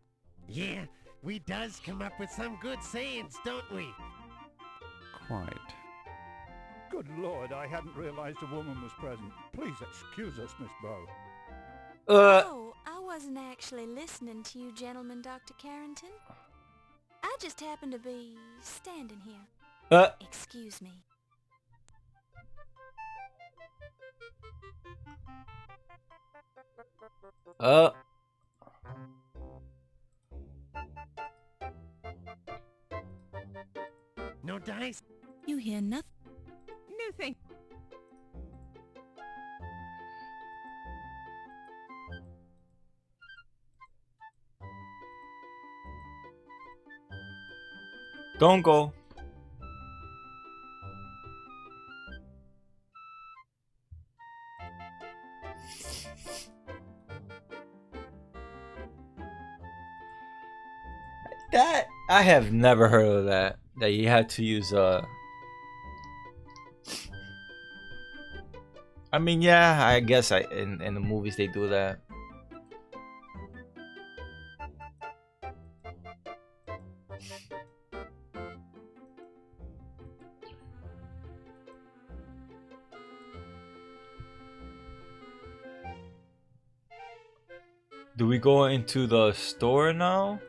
Yeah, we does come up with some good sayings, don't we? Quite. Good Lord, I hadn't realized a woman was present. Please excuse us, Miss Bow. Oh, I wasn't actually listening to you gentlemen, Dr. Carrington. I just happened to be standing here. Excuse me. No dice? You hear nothing? No thank. Don't go. That I have never heard of that. That you had to use I mean, yeah, I guess in the movies they do that. Do we go into the store now?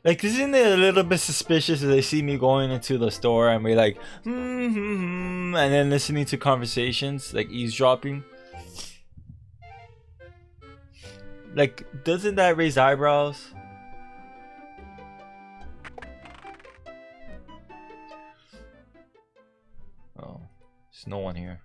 Like, isn't it a little bit suspicious if they see me going into the store and we're like, and then listening to conversations, like eavesdropping? Like, doesn't that raise eyebrows? Oh, there's no one here.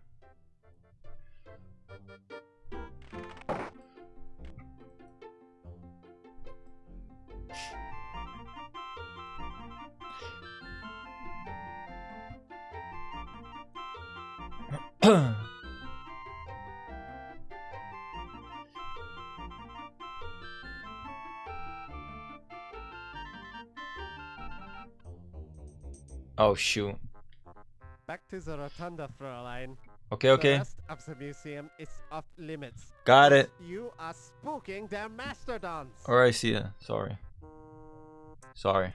Oh shoot. Back to the rotunda, Fräulein. Okay, okay. The rest of the museum is off limits. Got it. You are spooking their mastodons. Alright, see ya. Sorry. Sorry.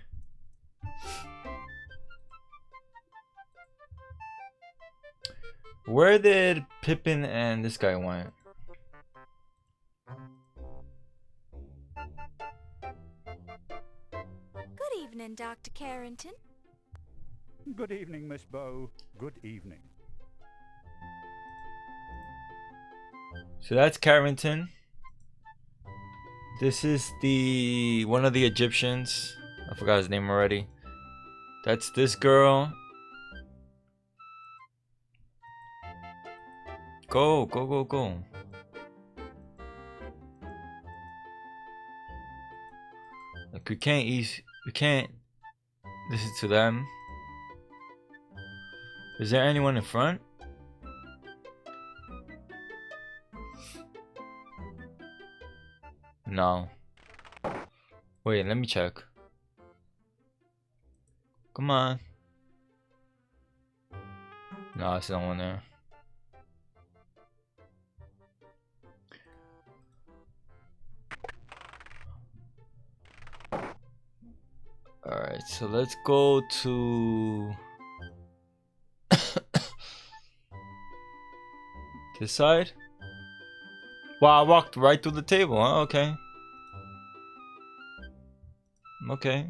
Where did Pippin and this guy went? Good evening, Dr. Carrington. Good evening, Miss Bow. Good evening. So that's Carrington. This is the one of the Egyptians. I forgot his name already. That's this girl. Go, go, go, go. Like we can't listen to them. Is there anyone in front? No. Wait, let me check. Come on. No, there's no one there. Alright, so let's go to this side. Wow, I walked right through the table, huh? Okay. Okay.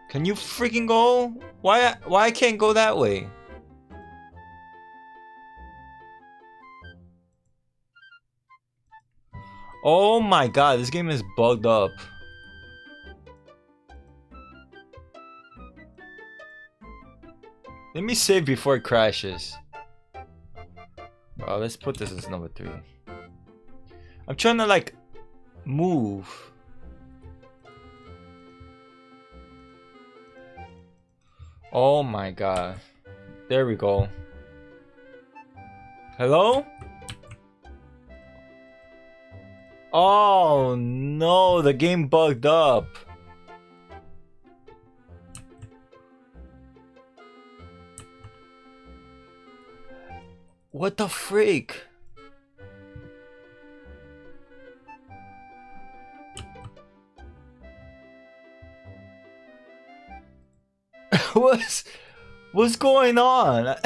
Can you freaking go? Why I can't go that way? Oh my god, this game is bugged up. Let me save before it crashes. Let's put this as number 3. I'm trying to like move. Oh my god. There we go. Hello? Oh no, the game bugged up. What the freak? What's going on?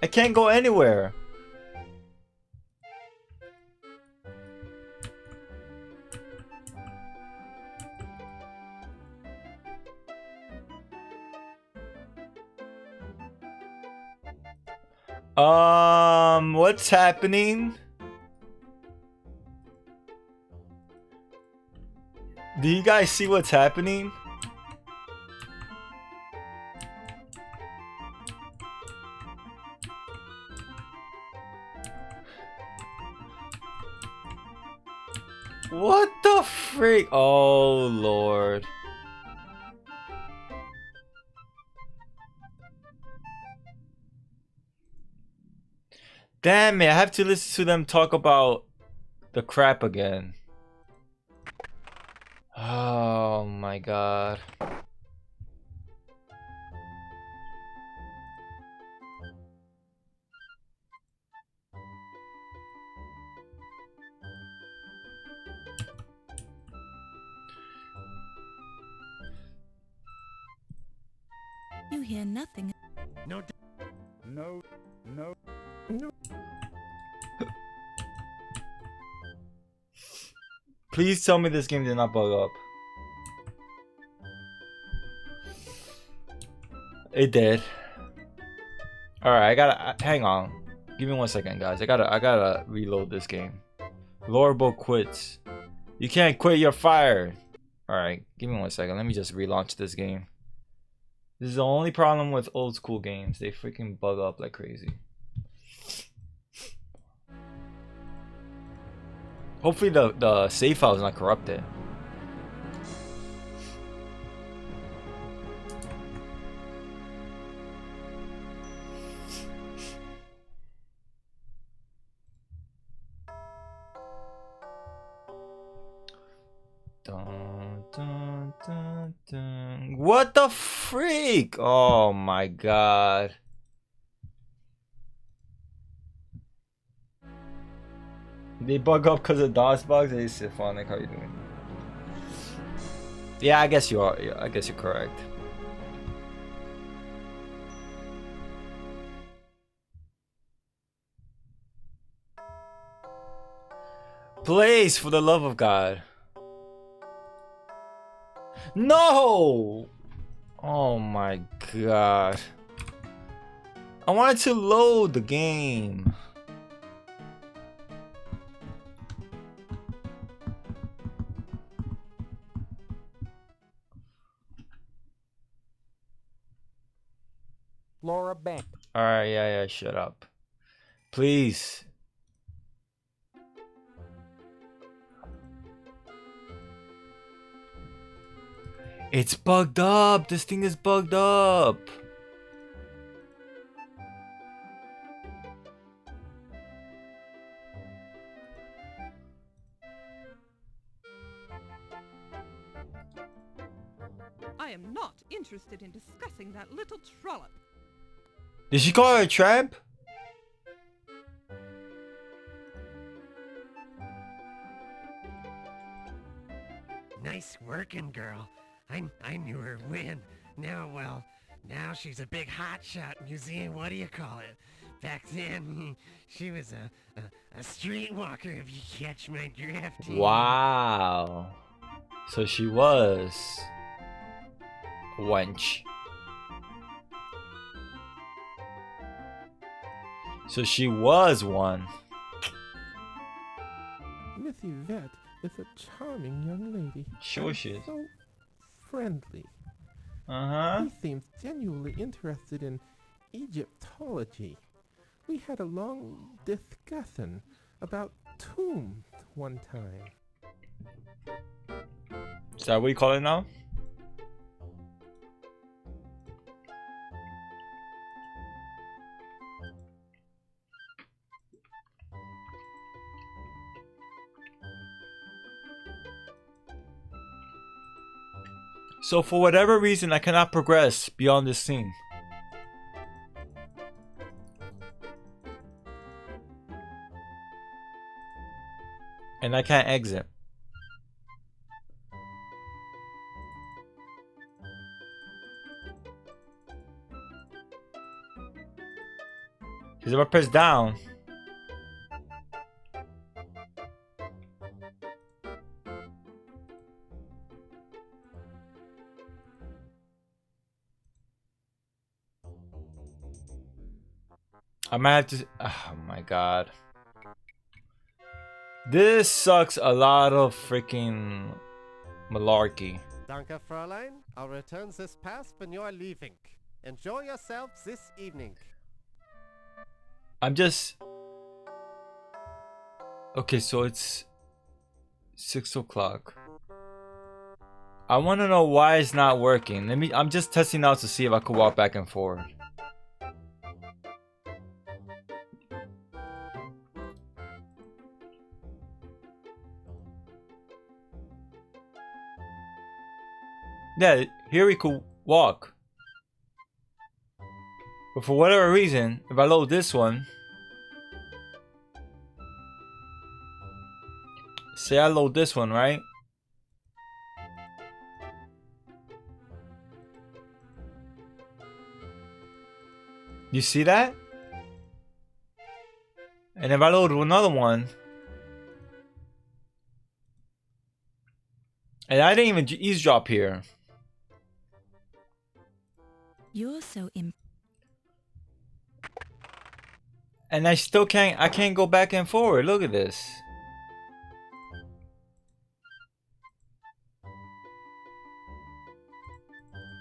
I can't go anywhere. What's happening? Do you guys see what's happening? What the freak? Oh, Lord. Damn it, I have to listen to them talk about the crap again. Oh my god. You hear nothing. No. No. No. No. Please tell me this game did not bug up. It did. Alright, I gotta hang on. Give me 1 second, guys. I gotta reload this game. Lorbo quits. You can't quit, you're fired. Alright, give me 1 second. Let me just relaunch this game. This is the only problem with old school games. They freaking bug up like crazy. Hopefully the save file is not corrupted. Dun, dun, dun, dun. What the freak? Oh my god. They bug up because of DOS bugs. Hey, Symphonic, how you doing? Yeah, I guess you are. Yeah, I guess you're correct. Please, for the love of God. No! Oh my god. I wanted to load the game. Laura Bank. Alright, yeah, shut up. Please. It's bugged up. This thing is bugged up. I am not interested in discussing that little trollop. Did she call her a tramp? Nice working, girl. I knew her when. Now she's a big hotshot museum, what do you call it? Back then, she was a streetwalker, if you catch my drift. Wow. So she was a wench. So she was one. Miss Yvette is a charming young lady. Sure she is. So friendly. Uh-huh. He seems genuinely interested in Egyptology. We had a long discussion about tombs one time. Is that what you call it now? So for whatever reason, I cannot progress beyond this scene. And I can't exit. Because if I press down, I might have to. Oh my god. This sucks a lot of freaking malarkey. Danke, Fräulein. I'll return this pass when you are leaving. Enjoy yourselves this evening. I'm just. Okay, so it's 6 o'clock. I want to know why it's not working. I'm just testing out to see if I could walk back and forward. Yeah, here we could walk. But for whatever reason, if I load this one, say I load this one, right? You see that? And if I load another one, and I didn't even eavesdrop here. You're so And I still can't, I can't go back and forward. Look at this.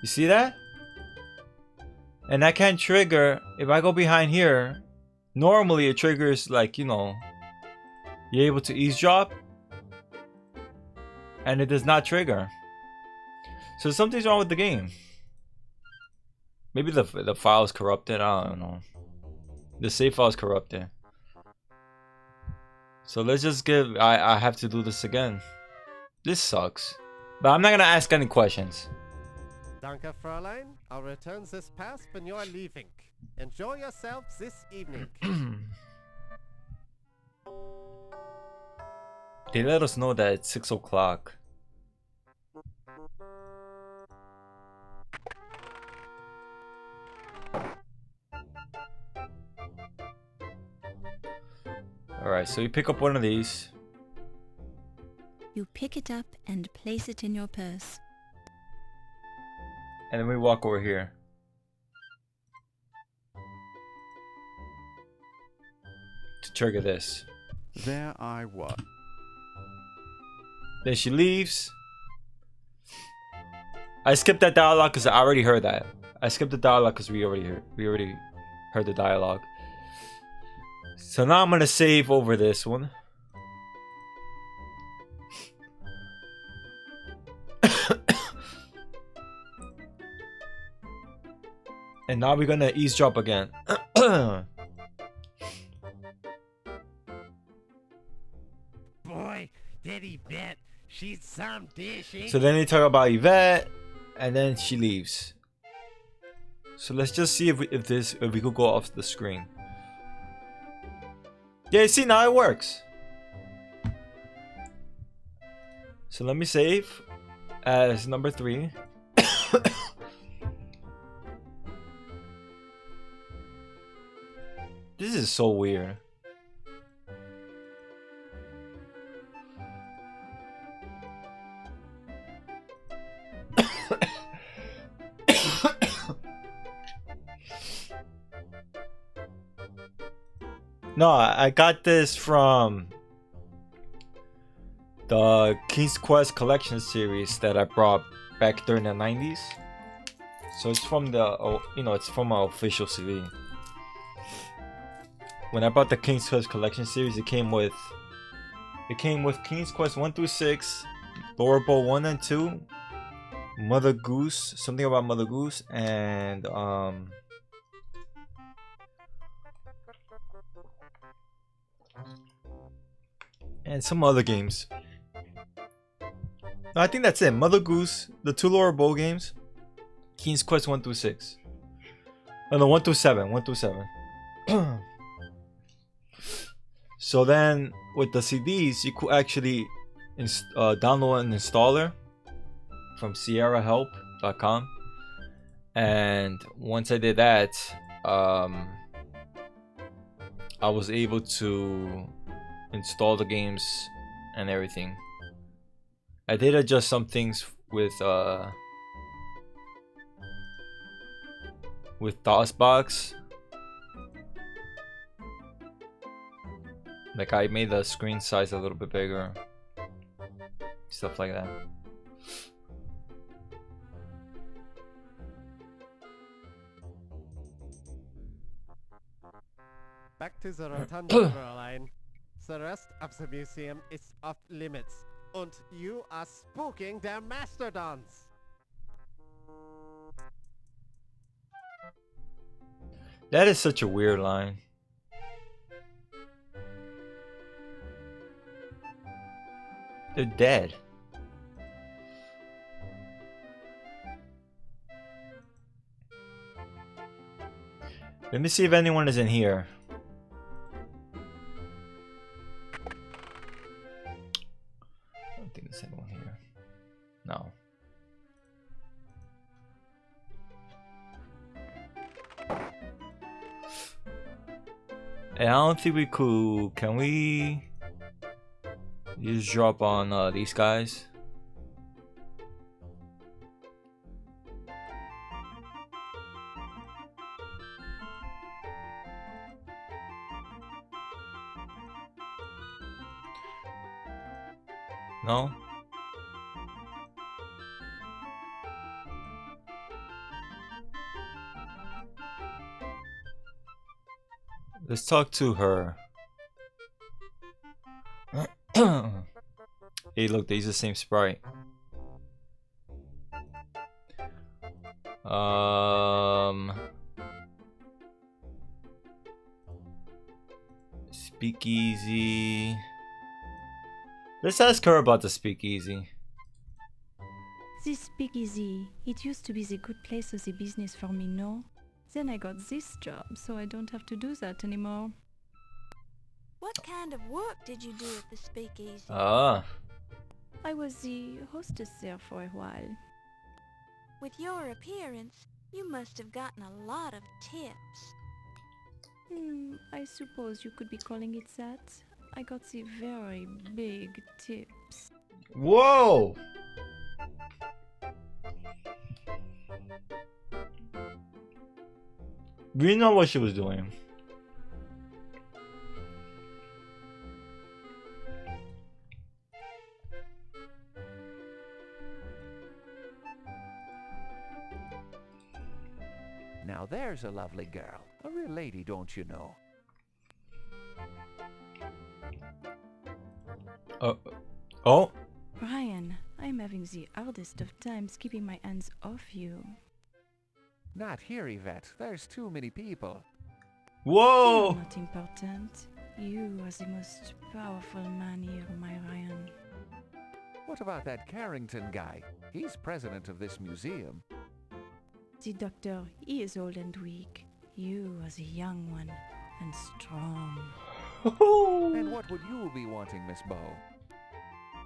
You see that? And I can't trigger, if I go behind here, normally it triggers like, you know, you're able to eavesdrop. And it does not trigger. So something's wrong with the game. Maybe the file is corrupted, I don't know. The save file is corrupted. So let's just give, I have to do this again. This sucks. But I'm not gonna ask any questions. Danke, Fräulein. I'll return this pass when you are leaving. Enjoy yourselves this evening. They let us know that it's 6 o'clock. Alright, so you pick up one of these. You pick it up and place it in your purse. And then we walk over here. To trigger this. There I was. Then she leaves. I skipped that dialogue because I already heard that. I skipped the dialogue because we already heard the dialogue. So now I'm gonna save over this one. And now we're gonna eavesdrop again. Boy, did he bet. She's some dish, ain't So then they talk about Yvette, and then she leaves. So let's just see if we could go off the screen. Yeah, see, now it works. So let me save as number 3. This is so weird. No, I got this from the King's Quest collection series that I brought back during the 90s. So it's from the, you know, it's from my official CV. When I bought the King's Quest collection series, it came with King's Quest 1 through 6, Lore Bowl 1 and 2, Mother Goose, something about Mother Goose, and some other games. I think that's it. Mother Goose, the 2 Lore Bowl games, King's Quest 1 through 6. Oh no, 1 through 7. 1 through 7. So then with the CDs, you could actually download an installer from sierrahelp.com. And once I did that, I was able to install the games and everything. I did adjust some things with DOSBox. Like I made the screen size a little bit bigger. Stuff like that. Back to the rotunda, Fräulein. The rest of the museum is off limits. And you are spooking their mastodons. That is such a weird line. They're dead. Let me see if anyone is in here. I don't think there's anyone here. No. And I don't think we could. Can we just drop on these guys? No? Let's talk to her. Hey, look, they use the same sprite. Speakeasy. Let's ask her about the speakeasy. This speakeasy, it used to be the good place of the business for me, no? Then I got this job, so I don't have to do that anymore. What kind of work did you do at the speakeasy? Ah. I was the hostess there for a while. With your appearance, you must have gotten a lot of tips. I suppose you could be calling it that. I got the very big tips. Whoa! We know what she was doing. Now there's a lovely girl. A real lady, don't you know? Oh? Brian, I'm having the hardest of times keeping my hands off you. Not here, Yvette. There's too many people. Whoa! You're not important. You are the most powerful man here, my Ryan. What about that Carrington guy? He's president of this museum. The doctor, he is old and weak. You are the young one and strong. And what would you be wanting, Miss Bow?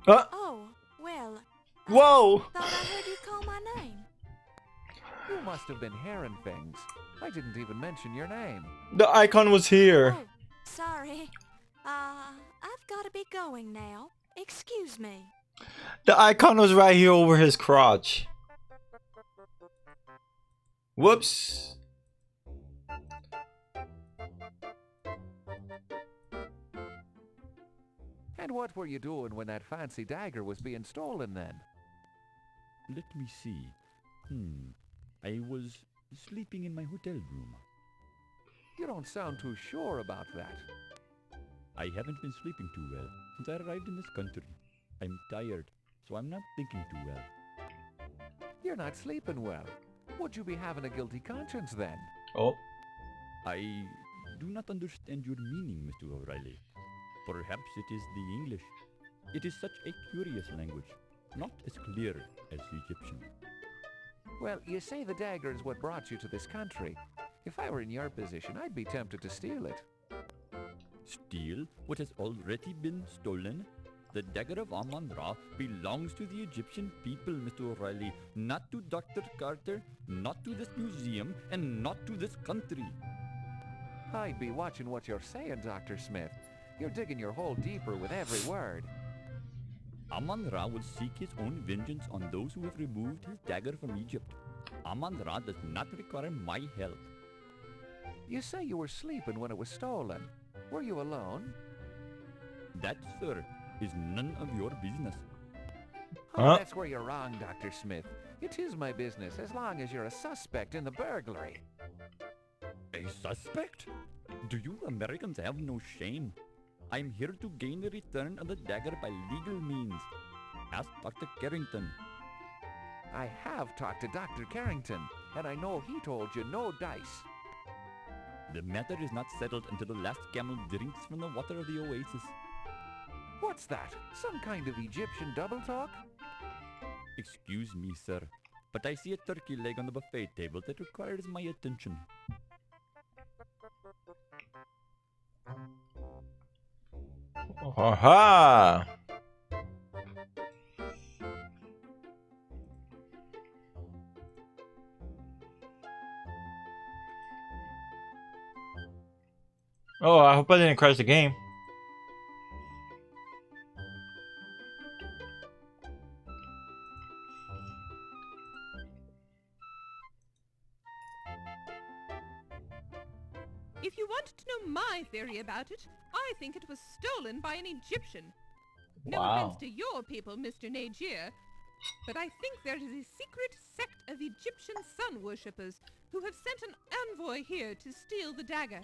Oh, well... Whoa! Thought I heard you call my name. You must have been hearing things. I didn't even mention your name. The icon was here. Oh, sorry. I've got to be going now. Excuse me. The icon was right here over his crotch. Whoops. And what were you doing when that fancy dagger was being stolen then? Let me see. I was sleeping in my hotel room. You don't sound too sure about that. I haven't been sleeping too well since I arrived in this country. I'm tired, so I'm not thinking too well. You're not sleeping well. Would you be having a guilty conscience then? Oh. I do not understand your meaning, Mr. O'Reilly. Perhaps it is the English. It is such a curious language, not as clear as the Egyptian. Well, you say the dagger is what brought you to this country. If I were in your position, I'd be tempted to steal it. steal what has already been stolen? The Dagger of Amon Ra belongs to the Egyptian people, Mr. O'Reilly, not to Dr. Carter, not to this museum, and not to this country. I'd be watching what you're saying, Dr. Smith. You're digging your hole deeper with every word. Amon Ra will seek his own vengeance on those who have removed his dagger from Egypt. Amon Ra does not require my help. You say you were sleeping when it was stolen. Were you alone? That, sir, is none of your business. Oh, that's where you're wrong, Dr. Smith. It is my business as long as you're a suspect in the burglary. A suspect? Do you Americans have no shame? I'm here to gain the return of the dagger by legal means. Ask Dr. Carrington. I have talked to Dr. Carrington, and I know he told you no dice. The matter is not settled until the last camel drinks from the water of the oasis. What's that? Some kind of Egyptian double talk? Excuse me, sir, but I see a turkey leg on the buffet table that requires my attention. Aha! Oh, I hope I didn't crash the game. If you want to know my theory about it, I think it was stolen by an Egyptian. No offense to your people, Mr. Nagier, but I think there is a secret sect of Egyptian sun worshippers who have sent an envoy here to steal the dagger.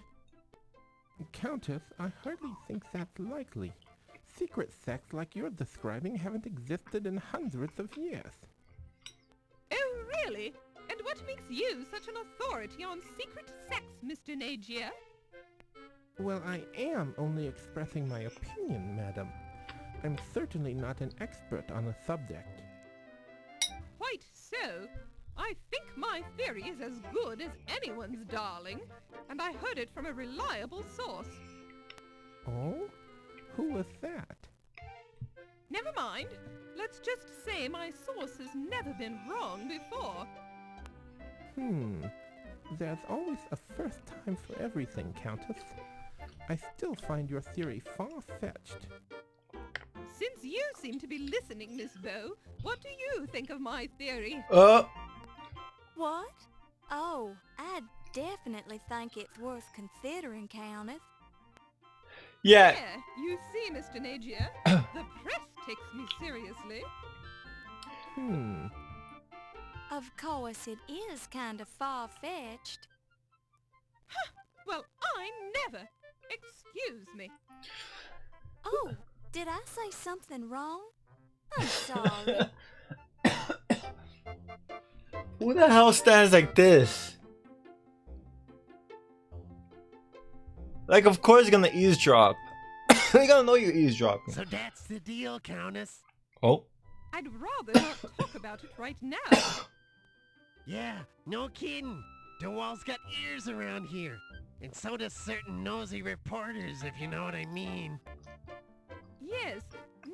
Countess, I hardly think that's likely. Secret sects like you're describing haven't existed in hundreds of years. Oh, really? And what makes you such an authority on secret sects, Mr. Nagier? Well, I am only expressing my opinion, madam. I'm certainly not an expert on the subject. Quite so. I think my theory is as good as anyone's, darling, and I heard it from a reliable source. Oh? Who was that? Never mind. Let's just say my source has never been wrong before. There's always a first time for everything, Countess. I still find your theory far-fetched. Since you seem to be listening, Miss Bow, what do you think of my theory? What? Oh, I definitely think it's worth considering, Countess. Yeah. There, you see, Mr. Nagier, the press takes me seriously. Of course, it is kind of far-fetched. Well, I never. Excuse me. Oh, did I say something wrong? I'm sorry. Who the hell stands like this? Like, of course you're gonna eavesdrop. They're gonna know you're eavesdropping. So that's the deal, Countess. Oh. I'd rather not talk about it right now. Yeah, no kidding. DeWall's got ears around here. And so does certain nosy reporters, if you know what I mean. Yes.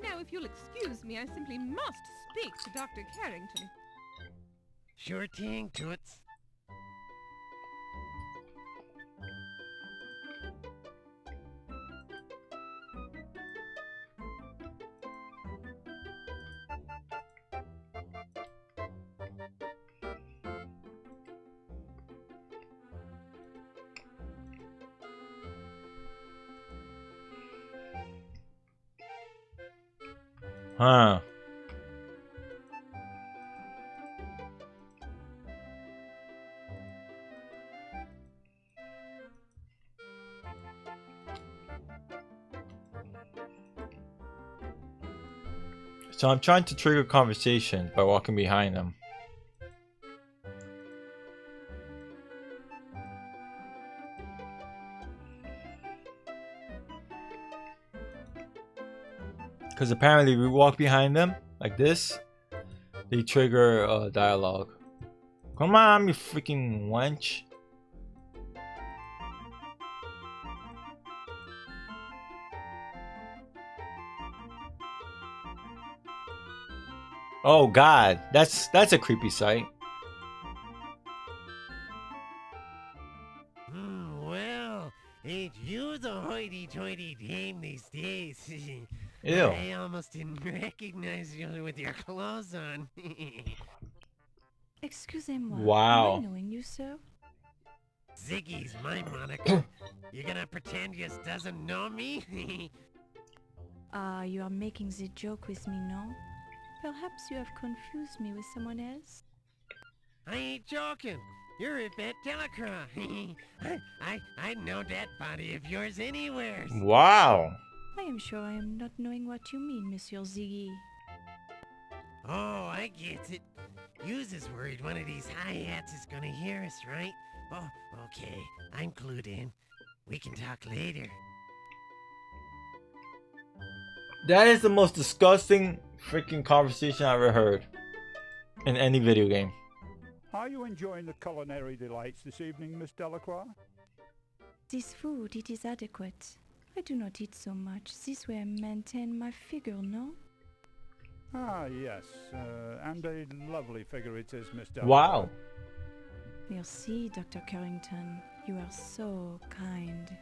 Now, if you'll excuse me, I simply must speak to Dr. Carrington. Sure thing, Toots. Huh. So I'm trying to trigger conversation by walking behind them. Because apparently we walk behind them like this, they trigger dialogue. Come on, you freaking wench. Oh God, that's a creepy sight. Well, ain't you the hoity-toity dame these days? Ew. I almost didn't recognize you with your clothes on. Excusez-moi. Wow. Am I knowing you, sir? Ziggy's my moniker. You gonna pretend you doesn't know me? You are making the joke with me, no? Perhaps you have confused me with someone else? I ain't joking. You're Yvette Delacroix. I'd know that body of yours anywhere. Wow. I am sure I am not knowing what you mean, Monsieur Ziggy. Oh, I get it. Yous is worried one of these hi-hats is gonna hear us, right? Oh, okay. I'm clued in. We can talk later. That is the most disgusting freaking conversation I've ever heard in any video game. Are you enjoying the culinary delights this evening, Miss Delacroix? This food, it is adequate. I do not eat so much. This way I maintain my figure, no? Ah, yes. And a lovely figure it is, Miss Delacroix. Wow. Merci, Dr. Carrington. You are so kind.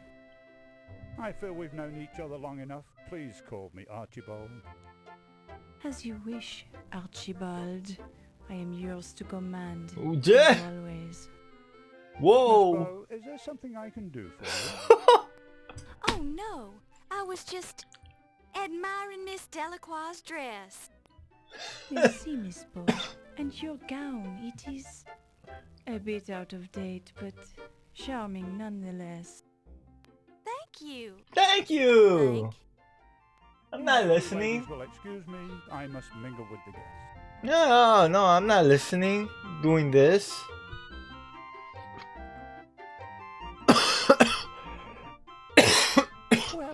I feel we've known each other long enough. Please call me Archibald. As you wish, Archibald. I am yours to command. Oh, yeah. As always. Whoa. Miss Bow, is there something I can do for you? Oh no, I was just admiring Miss Delacroix's dress. Merci, Miss Bow. And your gown, it is a bit out of date, but charming nonetheless. Thank you. Thank you. I'm not listening. Ladies will excuse me. I must mingle with the guests. No, I'm not listening. Doing this.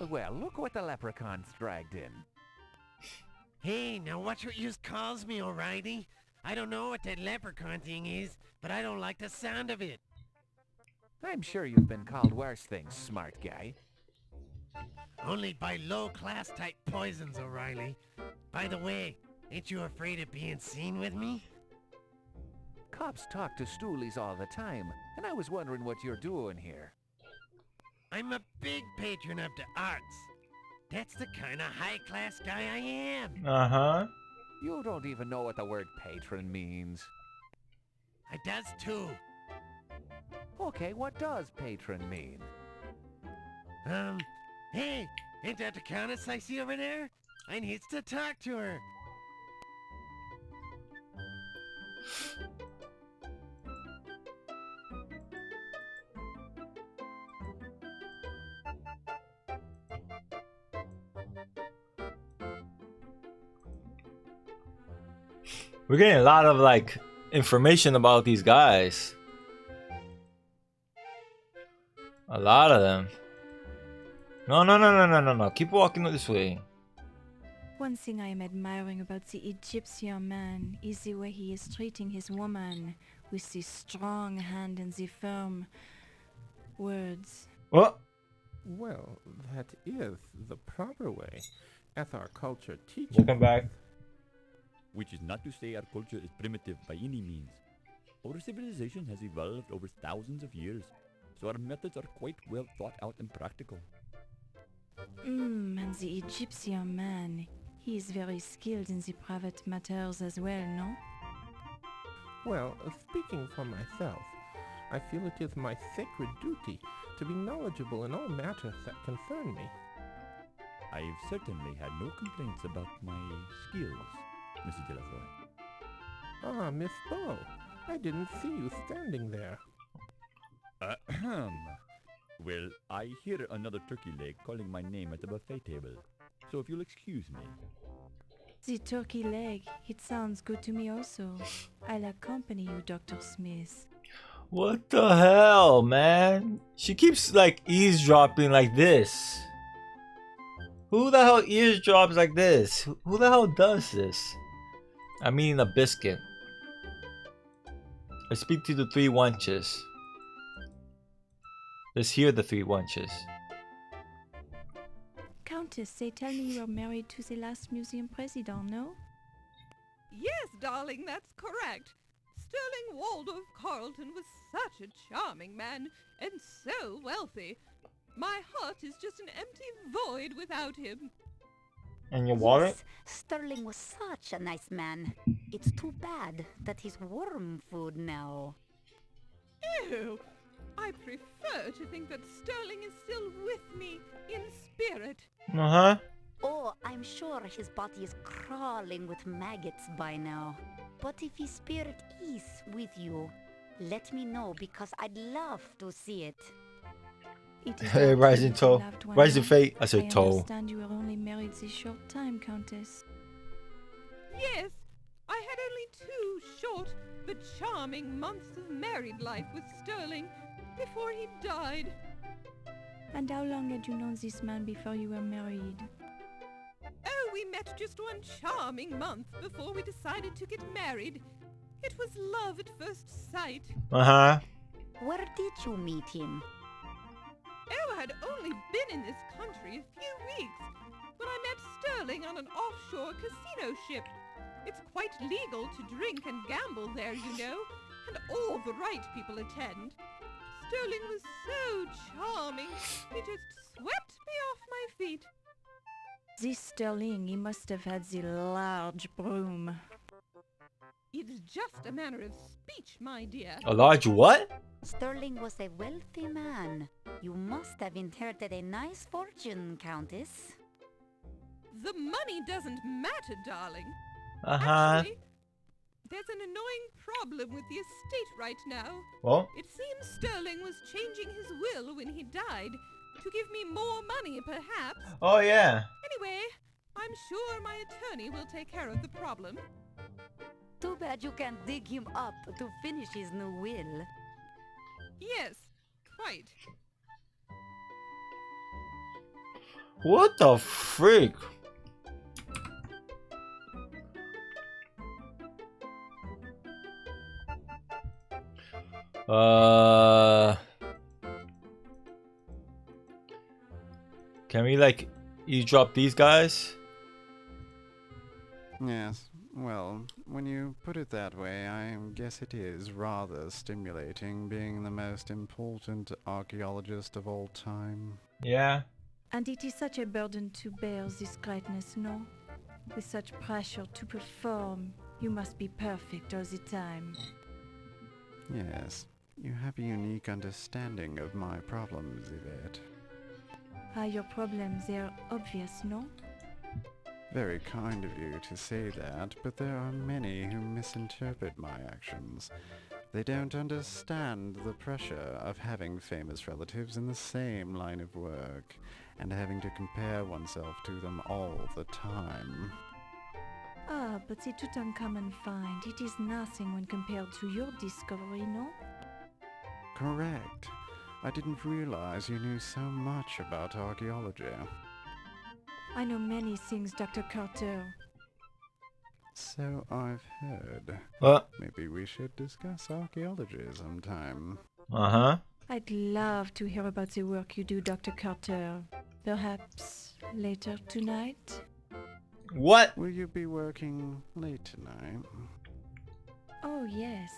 Well, look what the leprechaun's dragged in. Hey, now watch what yous calls me, O'Reilly. I don't know what that leprechaun thing is, but I don't like the sound of it. I'm sure you've been called worse things, smart guy. Only by low-class type poisons, O'Reilly. By the way, ain't you afraid of being seen with me? Cops talk to stoolies all the time, and I was wondering what you're doing here. I'm a big patron of the arts. That's the kind of high-class guy I am. Uh-huh. You don't even know what the word patron means. I does too. Okay, what does patron mean? Hey, ain't that the countess I see over there? I needs to talk to her. We're getting a lot of like information about these guys. A lot of them. No. Keep walking this way. One thing I am admiring about the Egyptian man is the way he is treating his woman, with the strong hand and the firm words. What? Well, that is the proper way, as our culture teaches. Welcome back. Which is not to say our culture is primitive by any means. Our civilization has evolved over thousands of years, so our methods are quite well thought out and practical. And the Egyptian man, he is very skilled in the private matters as well, no? Well, speaking for myself, I feel it is my sacred duty to be knowledgeable in all matters that concern me. I've certainly had no complaints about my skills, Mrs. Delacroix. Ah, Miss Bow, I didn't see you standing there. Ahem. Well, I hear another turkey leg calling my name at the buffet table, so if you'll excuse me. The turkey leg, it sounds good to me also. I'll accompany you, Dr. Smith. What the hell, man? She keeps like eavesdropping like this. Who the hell eavesdrops like this? Who the hell does this? I'm eating a biscuit. I speak to the three wenches. Let's hear the three wenches. Countess, they tell me you were married to the last museum president, no? Yes, darling, that's correct. Sterling Waldorf Carlton was such a charming man, and so wealthy. My heart is just an empty void without him. And your wallet? Yes, Sterling was such a nice man. It's too bad that he's worm food now. Ew! I prefer to think that Sterling is still with me in spirit. Uh-huh. Oh, I'm sure his body is crawling with maggots by now. But if his spirit is with you, let me know because I'd love to see it. Hey, Rising Toe. Rising Fate. I said Toe. I understand you were only married this short time, Countess. Yes, I had only 2 short but charming months of married life with Sterling before he died. And how long had you known this man before you were married? Oh, we met just 1 charming month before we decided to get married. It was love at first sight. Uh-huh. Where did you meet him? Oh, I had only been in this country a few weeks when I met Sterling on an offshore casino ship. It's quite legal to drink and gamble there, you know, and all the right people attend. Sterling was so charming, he just swept me off my feet. This Sterling, he must have had the large broom. It's just a manner of speech, my dear. A large what? Sterling was a wealthy man. You must have inherited a nice fortune, Countess. The money doesn't matter, darling. Uh-huh. Actually, there's an annoying problem with the estate right now. Well? It seems Sterling was changing his will when he died to give me more money, perhaps. Oh, yeah. Anyway, I'm sure my attorney will take care of the problem. Too bad you can't dig him up to finish his new will. Yes, quite. What the freak? Can we like eavesdrop these guys? Yes, well, when you put it that way, I guess it is rather stimulating being the most important archaeologist of all time. Yeah. And it is such a burden to bear this greatness, no? With such pressure to perform, you must be perfect all the time. Yes, you have a unique understanding of my problems, Yvette. Your problems, they're obvious, no? Very kind of you to say that, but there are many who misinterpret my actions. They don't understand the pressure of having famous relatives in the same line of work, and having to compare oneself to them all the time. Ah, but the Tutankhamun find, it is nothing when compared to your discovery, no? Correct. I didn't realize you knew so much about archaeology. I know many things, Dr. Carter. So I've heard. What? Maybe we should discuss archaeology sometime. Uh-huh. I'd love to hear about the work you do, Dr. Carter. Perhaps later tonight? What? Will you be working late tonight? Oh, yes.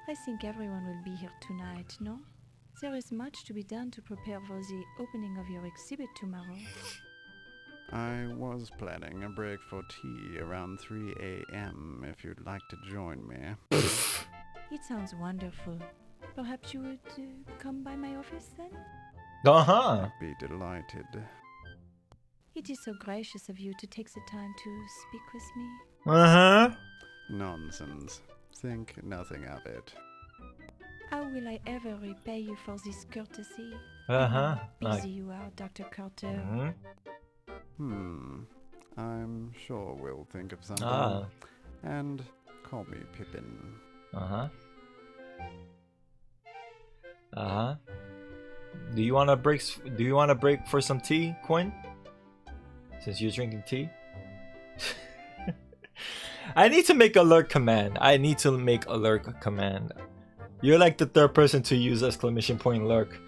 I think everyone will be here tonight, no? There is much to be done to prepare for the opening of your exhibit tomorrow. I was planning a break for tea around 3 a.m. if you'd like to join me. It sounds wonderful. Perhaps you would come by my office then? Uh-huh. I'd be delighted. It is so gracious of you to take the time to speak with me. Uh-huh. Nonsense. Think nothing of it. How will I ever repay you for this courtesy? Uh-huh. Busy you are, Dr. Carter. I'm sure we'll think of something. Ah. And call me Pippin. Uh-huh. Uh-huh. Do you want to break for some tea, Quinn? Since you're drinking tea? I need to make alert command. You're like the third person to use exclamation point lurk.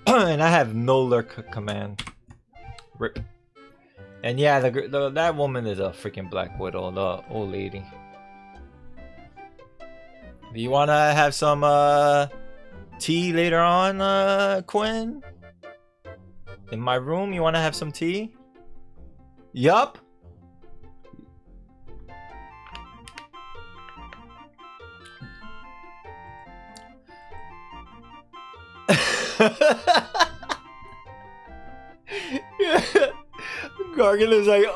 And I have no lurk command. Rip. And yeah, that woman is a freaking Black Widow, the old lady. Do you wanna have some tea later on, Quinn? In my room, you wanna have some tea? Yup. Gargan is like,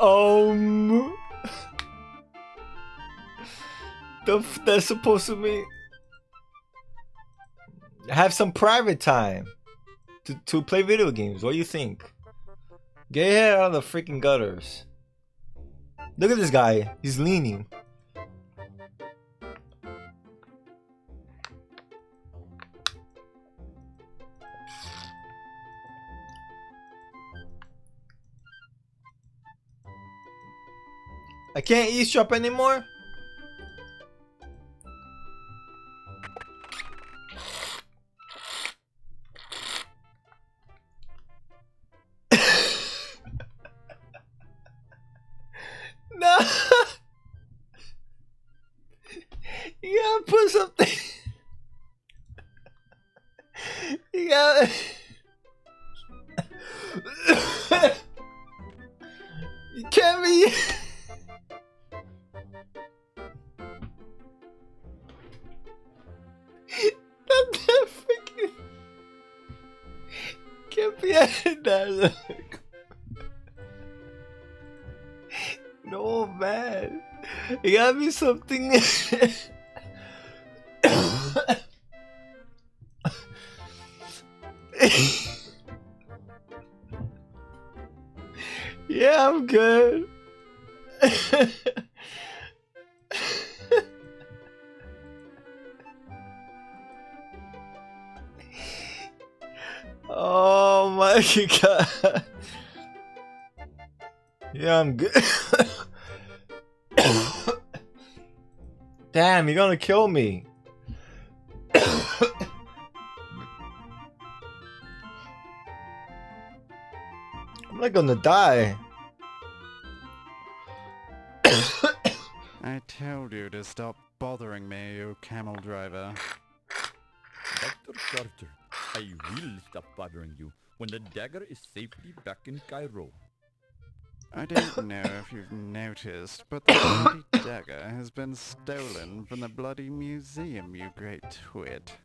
that's supposed to mean have some private time to play video games. What do you think? Get your head out of the freaking gutters. Look at this guy. He's leaning. I can't eavesdrop anymore? No! You gotta put something. You gotta. You can't be. That freaking can't be added that. No man, it gotta be something. Yeah, I'm good. Oh my god. Yeah, I'm good. Damn, you're gonna kill me. I'm not gonna die. I told you to stop bothering me, you camel driver. Dr. Carter, I will stop bothering you when the dagger is safely back in Cairo. I don't know if you've noticed, but the bloody dagger has been stolen from the bloody museum, you great twit.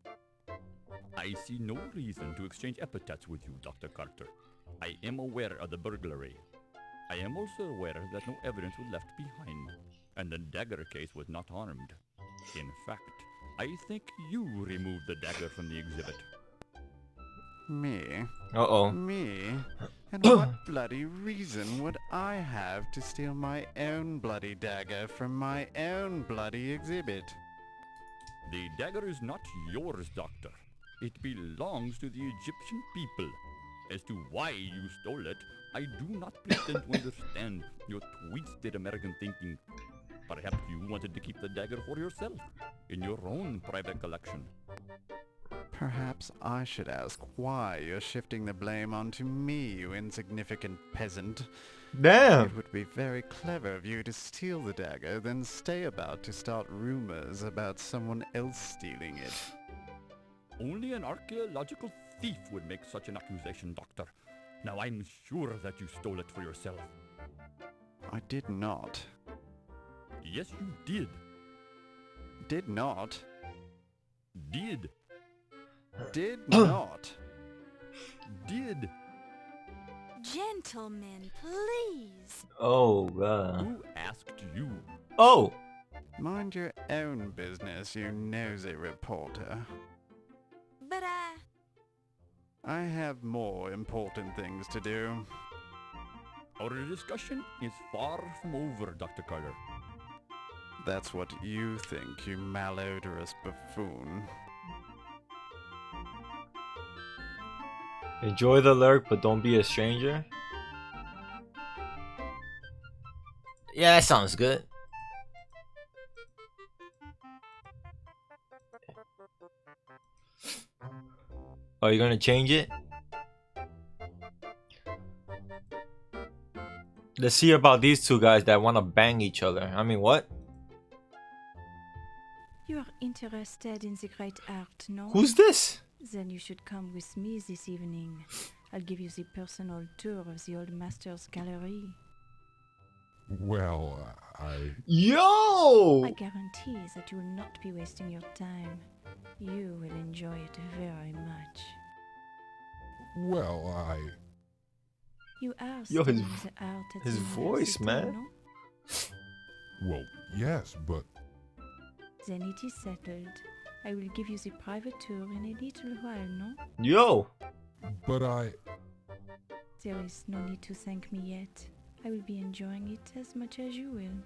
I see no reason to exchange epithets with you, Dr. Carter. I am aware of the burglary. I am also aware that no evidence was left behind, and the dagger case was not harmed. In fact, I think you removed the dagger from the exhibit. Me? Uh-oh. Me? And what bloody reason would I have to steal my own bloody dagger from my own bloody exhibit? The dagger is not yours, Doctor. It belongs to the Egyptian people. As to why you stole it, I do not pretend to understand your twisted American thinking. Perhaps you wanted to keep the dagger for yourself, in your own private collection. Perhaps I should ask why you're shifting the blame onto me, you insignificant peasant. Damn! It would be very clever of you to steal the dagger, then stay about to start rumors about someone else stealing it. Only an archaeological thief would make such an accusation, Doctor. Now I'm sure that you stole it for yourself. I did not. Yes, you did. Did not? Did. Did not. Did. Gentlemen, please. Oh, God. Who asked you? Oh! Mind your own business, you nosy reporter. But I have more important things to do. Our discussion is far from over, Dr. Carter. That's what you think, you malodorous buffoon. Enjoy the lurk, but don't be a stranger. Yeah, that sounds good. Oh, you gonna change it? Let's see about these two guys that want to bang each other. I mean, what? You are interested in the great art, no? Who's this? Then you should come with me this evening. I'll give you the personal tour of the old master's gallery. Well, Yo! I guarantee that you will not be wasting your time. You will enjoy it very much. Well, You are Yo, studying the art at his the voice, university, man. no? Well, yes, but... Then it is settled. I will give you the private tour in a little while, no? Yo! But There is no need to thank me yet. I will be enjoying it as much as you will.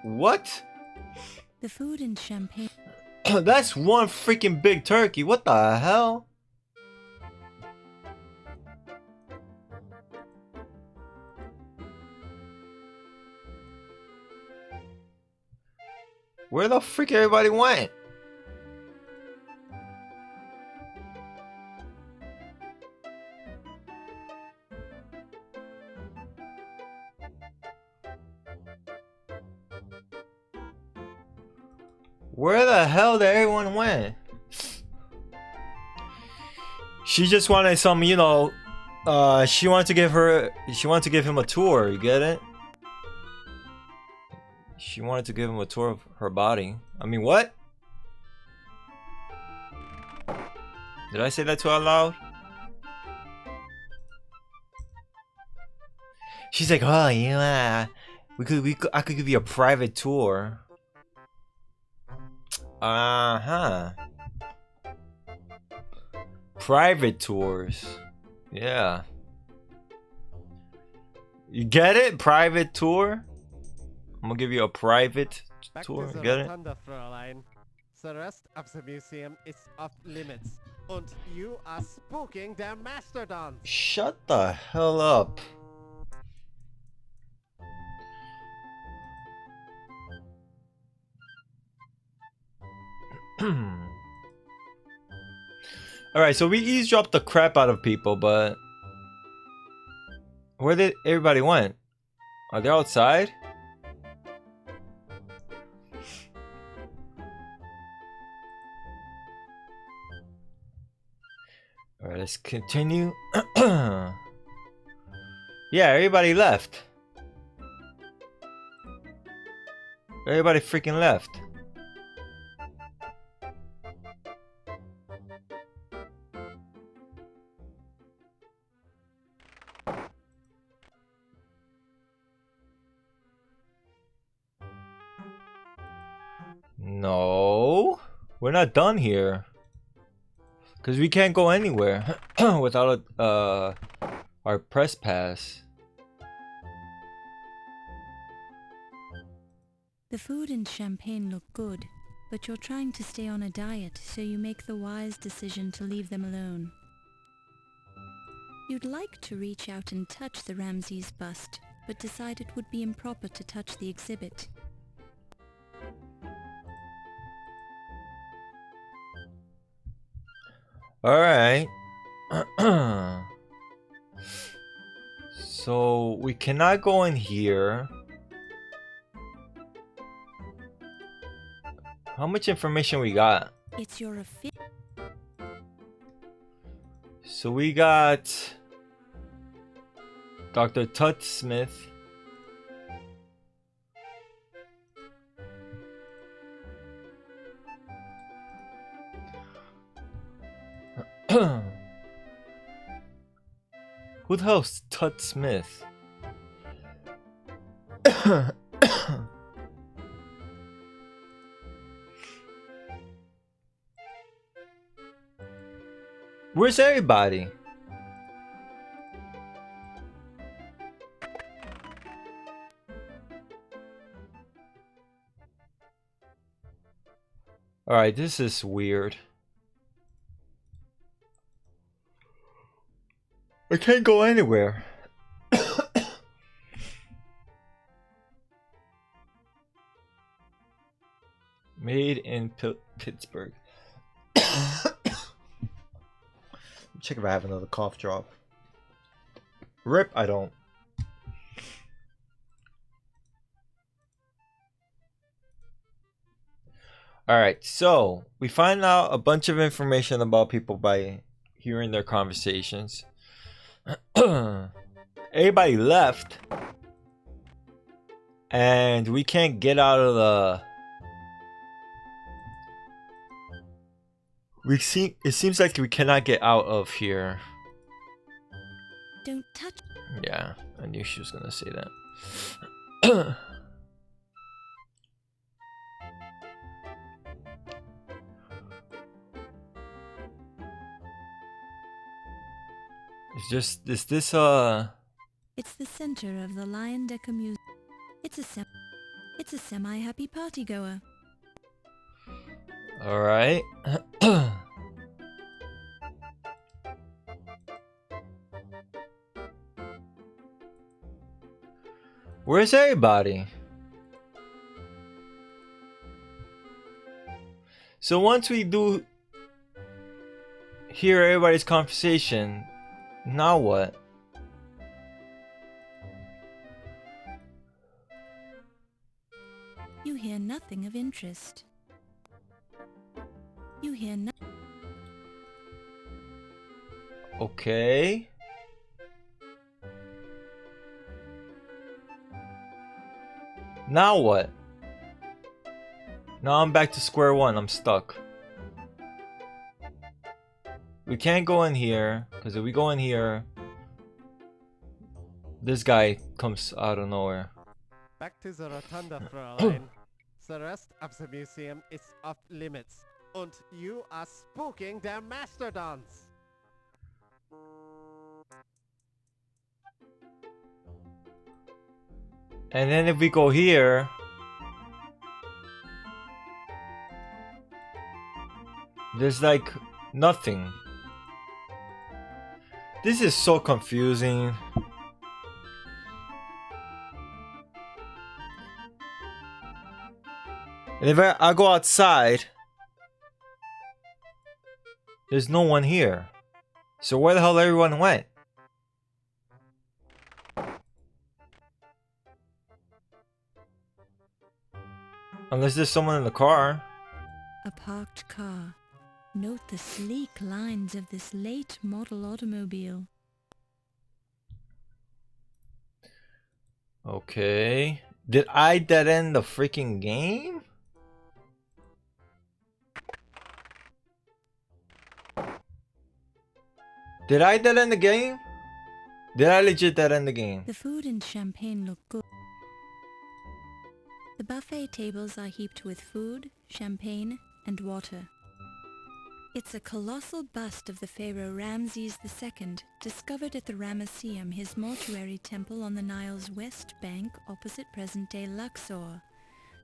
What? The food and champagne. That's one freaking big turkey. What the hell? Where the freak everybody went? Where the hell did everyone went? She just wanted some, you know, she wanted to give him a tour, you get it? She wanted to give him a tour of her body. I mean, what? Did I say that too out loud? She's like, oh yeah, I could give you a private tour. Uh-huh. Private tours. Yeah. You get it? Private tour? I'm gonna give you a private tour. Back to the Get it? Rotunda, Fräulein. The rest of the museum is off limits. And you are spooking their mastodons. Shut the hell up. Alright, so we eavesdropped the crap out of people, but... Where did everybody went? Are they outside? Alright, let's continue. Yeah, everybody left. Everybody freaking left. No, we're not done here. Cause we can't go anywhere without our press pass. The food and champagne look good, but you're trying to stay on a diet, so you make the wise decision to leave them alone. You'd like to reach out and touch the Ramses bust, but decide it would be improper to touch the exhibit. Alright. So we cannot go in here. How much information we got? It's your So we got Dr. Tut Smith. Who the hell's Tut Smith? Where's everybody? Alright, this is weird. I can't go anywhere. Made in Pittsburgh. Check if I have another cough drop. Rip, I don't. Alright, so we find out a bunch of information about people by hearing their conversations. Everybody left. And we can't get out of the... It seems like we cannot get out of here. Don't touch. Yeah, I knew she was gonna say that. It's just, is this It's the center of the Lion Decker Museum. It's a semi-happy partygoer. Alright. Where's everybody? So once we do hear everybody's conversation, now what? You hear nothing of interest. You hear nothing. Okay. Now what? Now I'm back to square one. I'm stuck. We can't go in here, because if we go in here, this guy comes out of nowhere. Back to the rotunda, Fräulein. The rest of the museum is off limits. And you are spooking their mastodons. And then if we go here, there's like nothing. This is so confusing. And if I go outside, there's no one here. So where the hell everyone went? Unless there's someone in the car. A parked car. Note the sleek lines of this late model automobile. Okay. Did I dead end the freaking game? Did I dead end the game? Did I legit dead end the game? The food and champagne look good. The buffet tables are heaped with food, champagne, and water. It's a colossal bust of the pharaoh Ramses II, discovered at the Ramesseum, his mortuary temple on the Nile's west bank opposite present-day Luxor.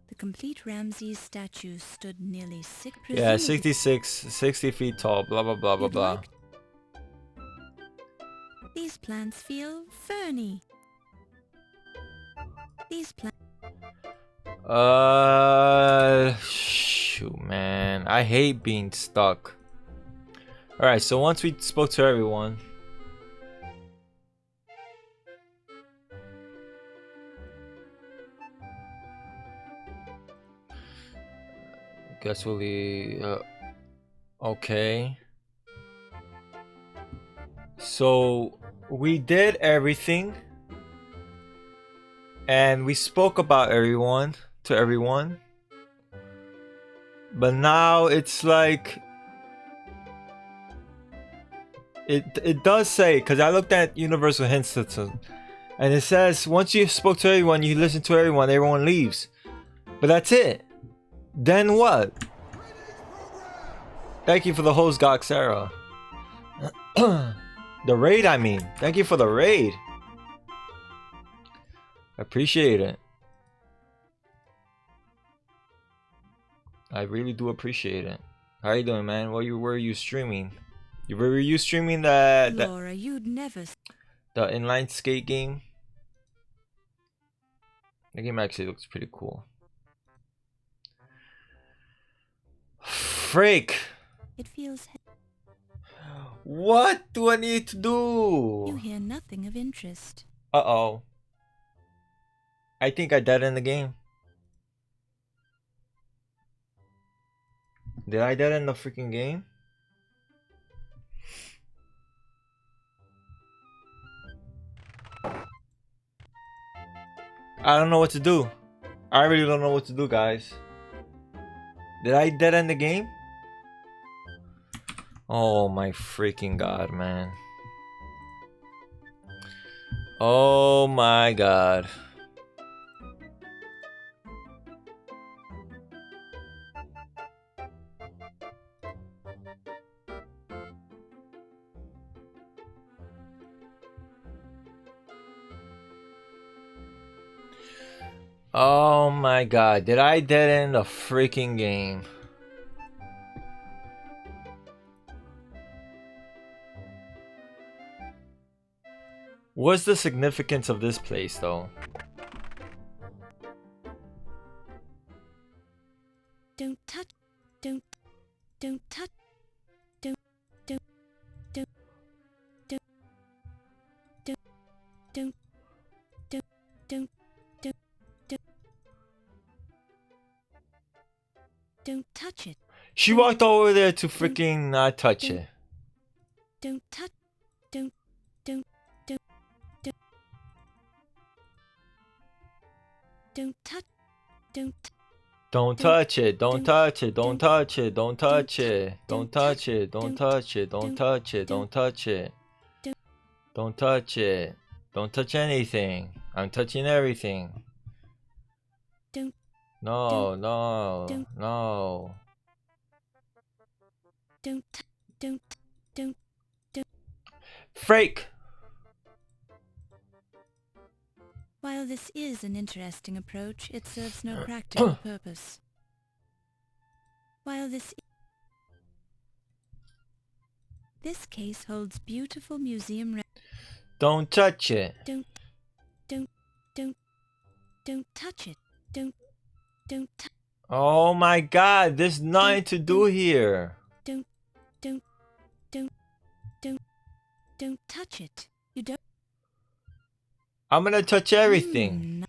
The complete Ramses statue stood nearly 6... Yeah, 60 feet tall, blah blah blah blah blah. These plants feel ferny. These plants... Shoot, man. I hate being stuck. Alright, so once we spoke to everyone. Guess we'll leave. Okay. So we did everything. And we spoke about everyone to everyone. But now it's like it does say, because I looked at Universal Hints and it says once you spoke to everyone, you listen to everyone, everyone leaves. But that's it. Then what? Thank you for the host, Goxera. The raid, I mean. Thank you for the raid. Appreciate it. I really do appreciate it. How you doing, man? Where are you streaming? Were you streaming Laura, you'd never... the inline skate game? The game actually looks pretty cool. Freak! It feels... What do I need to do? You hear nothing of interest. Uh-oh. I think I died in the game. Did I die in the freaking game? I don't know what to do. I really don't know what to do, guys. Did I dead end the game? Oh my freaking god, man. Oh my god. Oh my god, did I dead end the freaking game? What's the significance of this place though? Don't touch. Don't touch. Don't don't don't don't don't don't don't don't don't don't don't touch it. She walked over there to freaking not touch it. Don't touch. Don't don't don't don't don't touch. Don't touch it, don't touch it, don't touch it, don't touch it, don't touch it, don't touch it, don't touch it, don't touch it. Don't touch it. Don't touch anything. I'm touching everything. No, no, no. Don't. Freak! While this is an interesting approach, it serves no practical purpose. While this case holds beautiful museum Don't touch it. Don't touch it. Don't Oh my god, there's nothing to do here. Don't touch it. You don't. I'm gonna touch everything.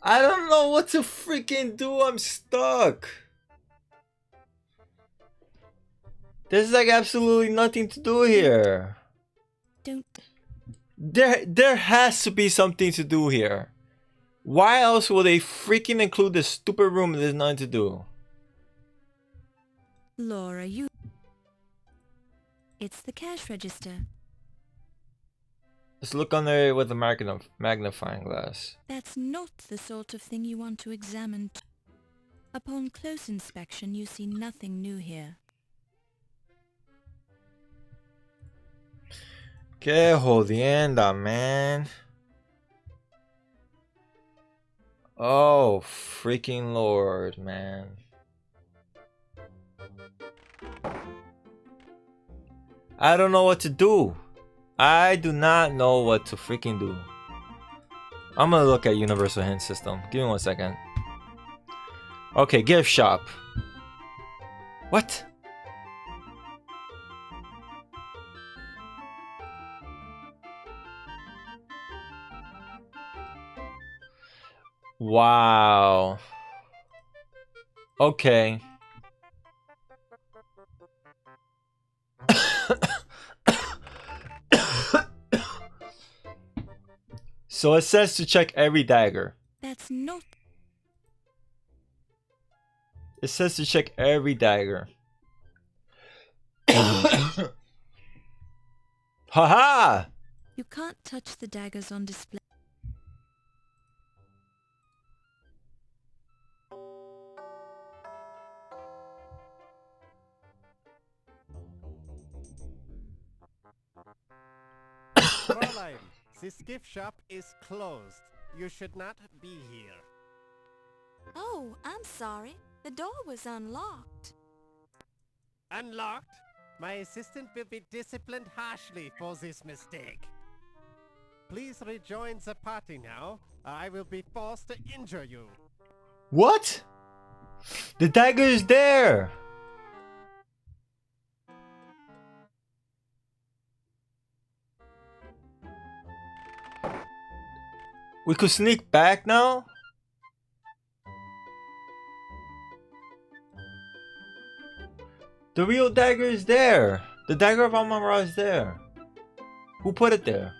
I don't know what to freaking do. I'm stuck. There's like absolutely nothing to do here. There has to be something to do here. Why else will they freaking include this stupid room and there's nothing to do? Laura, you... It's the cash register. Just look under it with a magnifying glass. That's not the sort of thing you want to examine. Upon close inspection, you see nothing new here. Que jodienda, man. Oh, freaking Lord, man. I don't know what to do. I do not know what to freaking do. I'm gonna look at Universal Hint System. Give me 1 second. Okay, gift shop. What? Wow. Okay. So it says to check every dagger. That's not... It says to check every dagger. Haha! You can't touch the daggers on display. Fräulein, this gift shop is closed. You should not be here. Oh, I'm sorry. The door was unlocked. Unlocked? My assistant will be disciplined harshly for this mistake. Please rejoin the party now. I will be forced to injure you. What? The dagger is there! We could sneak back now? The real dagger is there! The dagger of Amon is there. Who put it there?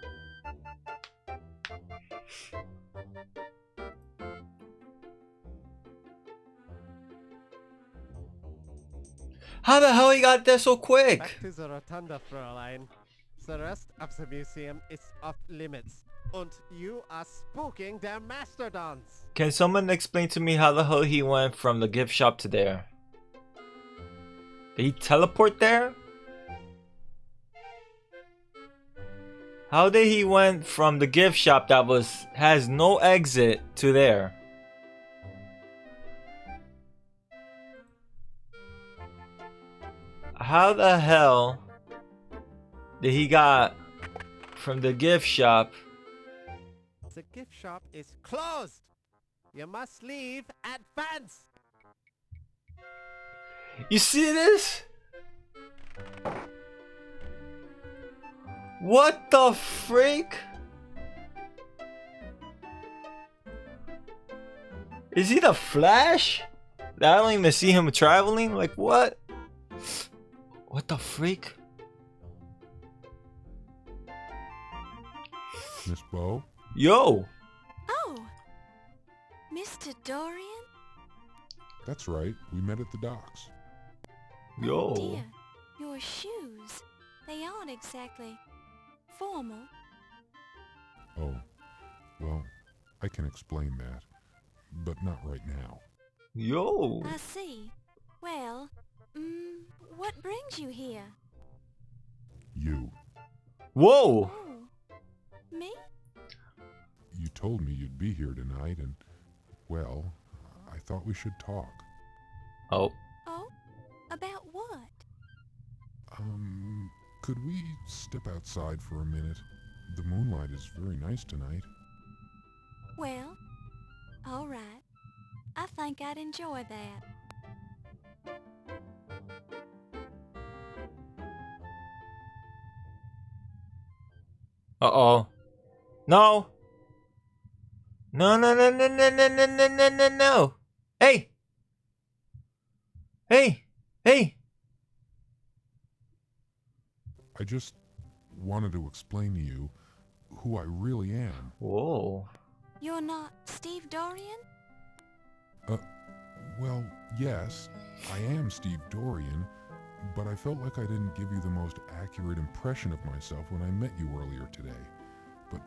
How the hell he got there so quick? Back to the rotunda, Fräulein. The rest of the museum is off limits, and you are spooking their mastodons. Can someone explain to me how the hell he went from the gift shop to there? Did he teleport there? How did he went from the gift shop that has no exit to there? How the hell did he got from the gift shop? The gift shop is closed. You must leave at once. You see this? What the freak? Is he the Flash? I don't even see him traveling? Like what? What the freak? Miss Bo? Yo! Oh, Mr. Dorian? That's right. We met at the docks. Yo. Oh dear, your shoes. They aren't exactly formal. Oh, well, I can explain that, but not right now. Yo. I see. Well, what brings you here? You. Whoa! Oh, me? You told me you'd be here tonight, and, well, I thought we should talk. Oh. Oh? About what? Could we step outside for a minute? The moonlight is very nice tonight. Well, all right. I think I'd enjoy that. Uh-oh. No! No, no, no, no, no, no, no, no, no, no, no! Hey! Hey! Hey! I just wanted to explain to you who I really am. Whoa. You're not Steve Dorian? Well, yes, I am Steve Dorian, but I felt like I didn't give you the most accurate impression of myself when I met you earlier today. But,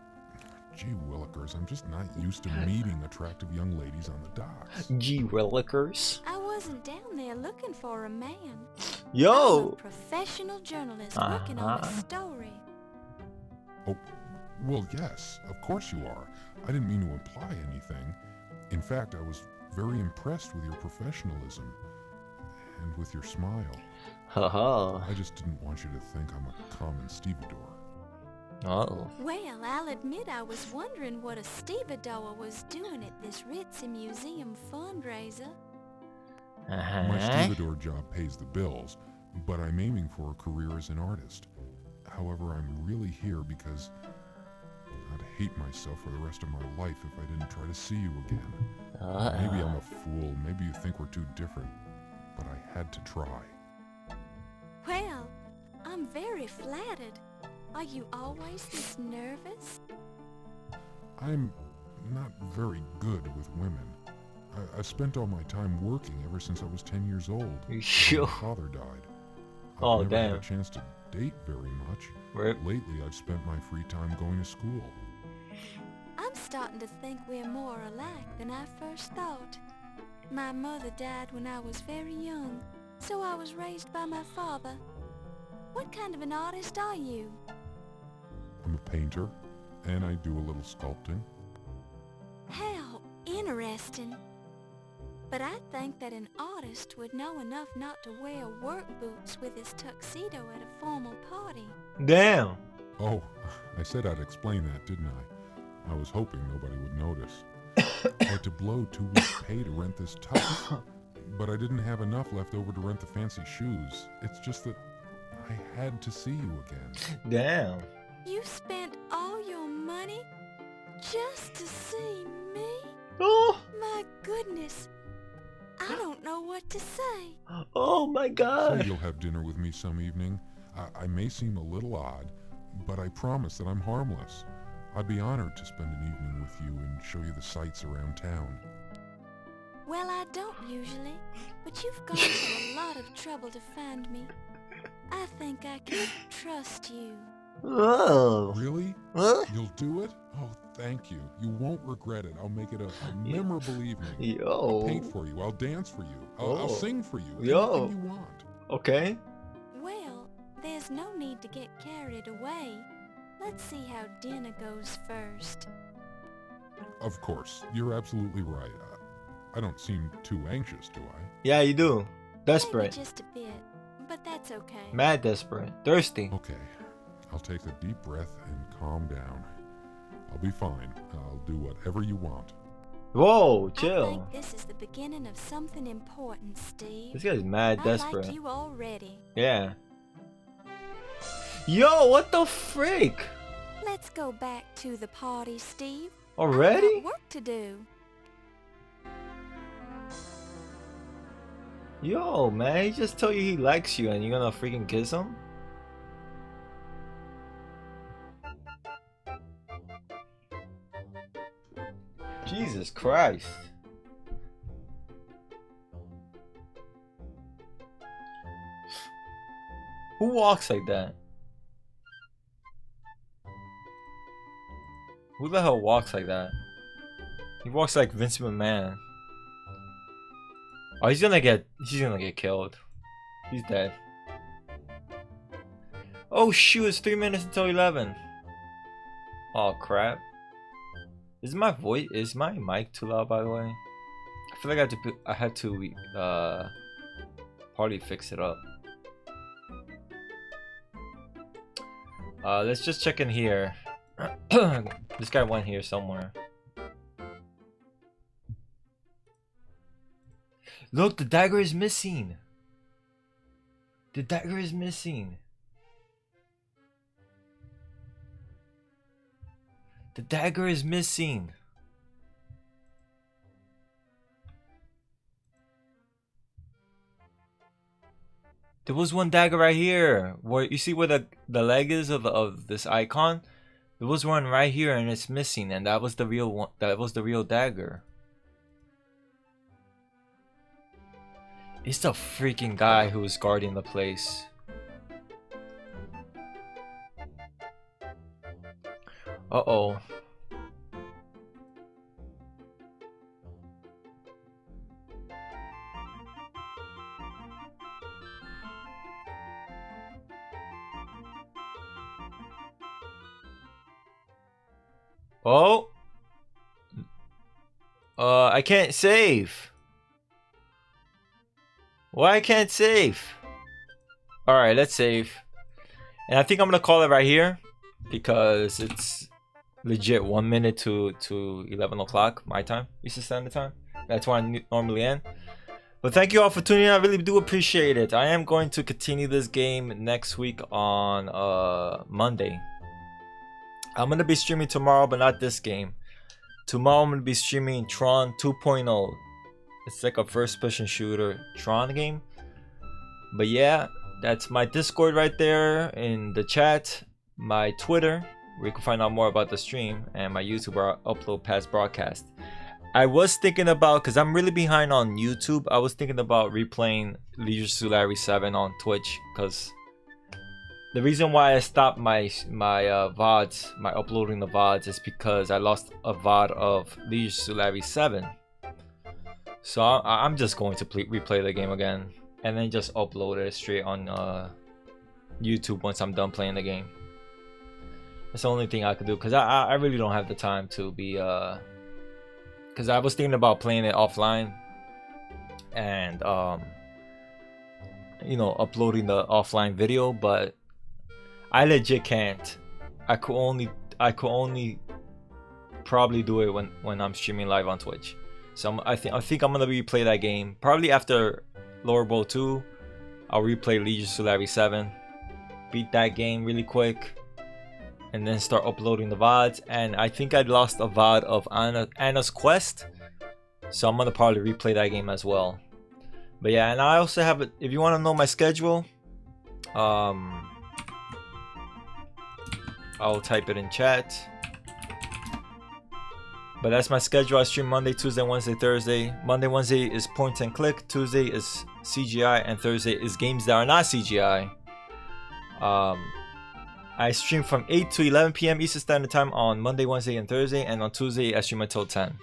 gee willikers, I'm just not used to meeting attractive young ladies on the docks. Gee willikers. I wasn't down there looking for a man. Yo! I'm a professional journalist working on a story. Oh, well, yes, of course you are. I didn't mean to imply anything. In fact, I was very impressed with your professionalism and with your smile. Haha. I just didn't want you to think I'm a common stevedore. Oh. Well, I'll admit I was wondering what a stevedore was doing at this ritzy museum fundraiser. My stevedore job pays the bills, but I'm aiming for a career as an artist. However, I'm really here because I'd hate myself for the rest of my life if I didn't try to see you again. Maybe I'm a fool, maybe you think we're too different, but I had to try. Well, I'm very flattered. Are you always this nervous? I'm not very good with women. I spent all my time working ever since I was 10 years old. Sure. My father died. Oh, I've never damn. had a chance to date very much. Rip. Lately, I've spent my free time going to school. I'm starting to think we're more alike than I first thought. My mother died when I was very young, so I was raised by my father. What kind of an artist are you? I'm a painter, and I do a little sculpting. How interesting. But I think that an artist would know enough not to wear work boots with his tuxedo at a formal party. Damn. Oh, I said I'd explain that, didn't I? I was hoping nobody would notice. I had to blow 2 weeks' pay to rent this tux. but I didn't have enough left over to rent the fancy shoes. It's just that I had to see you again. Damn. You spent all your money just to see me? Oh. My goodness. I don't know what to say. Oh my God. So you'll have dinner with me some evening. I may seem a little odd, but I promise that I'm harmless. I'd be honored to spend an evening with you and show you the sights around town. Well, I don't usually, but you've gone to a lot of trouble to find me. I think I can trust you. Oh. Really? Huh? You'll do it? Oh, thank you. You won't regret it. I'll make it a memorable evening. Yo. I'll paint for you. I'll dance for you. I'll sing for you. Yo. Anything you want. Okay. Well, there's no need to get carried away. Let's see how dinner goes first. Of course. You're absolutely right. I don't seem too anxious, do I? Yeah, you do. Desperate. Maybe just a bit, but that's okay. Mad desperate. Thirsty. Okay. I'll take a deep breath and calm down. I'll be fine. I'll do whatever you want. Whoa, I chill. think this is the beginning of something important, Steve. This guy's mad desperate. I like you already. Yeah. Yo, what the freak? Let's go back to the party, Steve. Already? I've got work to do. Yo, man, he just told you he likes you and you're gonna freaking kiss him? Jesus Christ. Who walks like that? Who the hell walks like that? He walks like Vince McMahon. Oh, he's gonna get killed. He's dead. Oh shoot, it's 3 minutes until 11. Oh crap. Is my mic too loud, by the way? I feel like I had to probably fix it up. Let's just check in here. This guy went here somewhere. Look, the dagger is missing. The dagger is missing. The dagger is missing. There was one dagger right here. Where you see where the leg is of this icon? There was one right here and it's missing, and that was the real one. That was the real dagger. It's the freaking guy who was guarding the place. Uh-oh. Oh. I can't save. Why I can't save? Alright, let's save. And I think I'm gonna call it right here, because it's legit 1 minute to 11 o'clock my time, Eastern Standard Time. That's where I normally end. But thank you all for tuning in. I really do appreciate it. I am going to continue this game next week on Monday. I'm gonna be streaming tomorrow, but not this game. Tomorrow I'm gonna be streaming Tron 2.0. It's like a first-person shooter Tron game. But yeah, that's my Discord right there in the chat. My Twitter, where you can find out more about the stream, and my YouTube where I upload past broadcast. I was thinking about, because I'm really behind on YouTube, I was thinking about replaying Leisure Suit Larry 7 on Twitch, because the reason why I stopped my VODs, my uploading the VODs, is because I lost a VOD of Leisure Suit Larry 7. So I'm just going to replay the game again, and then just upload it straight on YouTube once I'm done playing the game. That's the only thing I could do, because I really don't have the time to be because I was thinking about playing it offline and you know, uploading the offline video, but I legit can't. I could only probably do it when I'm streaming live on Twitch. So I think I'm gonna replay that game. Probably after Lower Bowl 2, I'll replay Legion Solari 7. Beat that game really quick. And then start uploading the VODs. And I think I lost a VOD of Anna's Quest. So I'm gonna probably replay that game as well. But yeah, and I also have, if you want to know my schedule, I'll type it in chat. But that's my schedule. I stream Monday, Tuesday, Wednesday, Thursday. Monday, Wednesday is point and click. Tuesday is CGI, and Thursday is games that are not CGI. I stream from 8 to 11 p.m. Eastern Standard Time on Monday, Wednesday, and Thursday, and on Tuesday I stream until 10.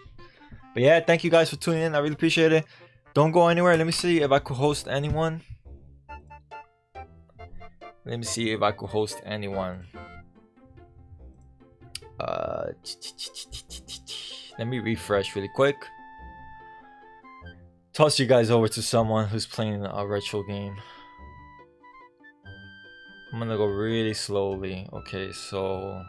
But yeah, thank you guys for tuning in. I really appreciate it. Don't go anywhere. Let me see if I could host anyone. Let me see if I could host anyone. Let me refresh really quick. Toss you guys over to someone who's playing a retro game. I'm gonna go really slowly. Okay, so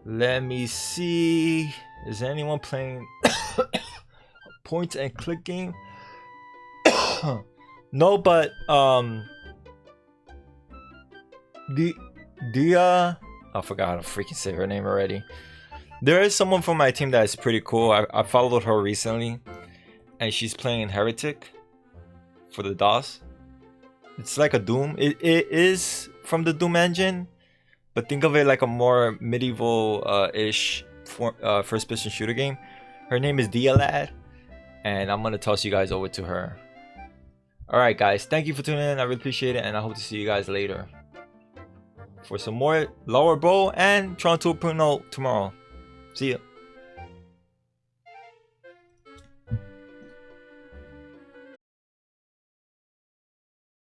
let me see. Is anyone playing point and click game? No, but Dia, I forgot how to freaking say her name already. There is someone from my team that is pretty cool. I followed her recently, and she's playing Heretic for the DOS. It's like a Doom. It is from the Doom engine, but think of it like a more medieval-ish first-person shooter game. Her name is Dia Lad, and I'm gonna toss you guys over to her. Alright guys, thank you for tuning in. I really appreciate it, and I hope to see you guys later for some more Lower Bowl and Tron 2.0 tomorrow. See ya.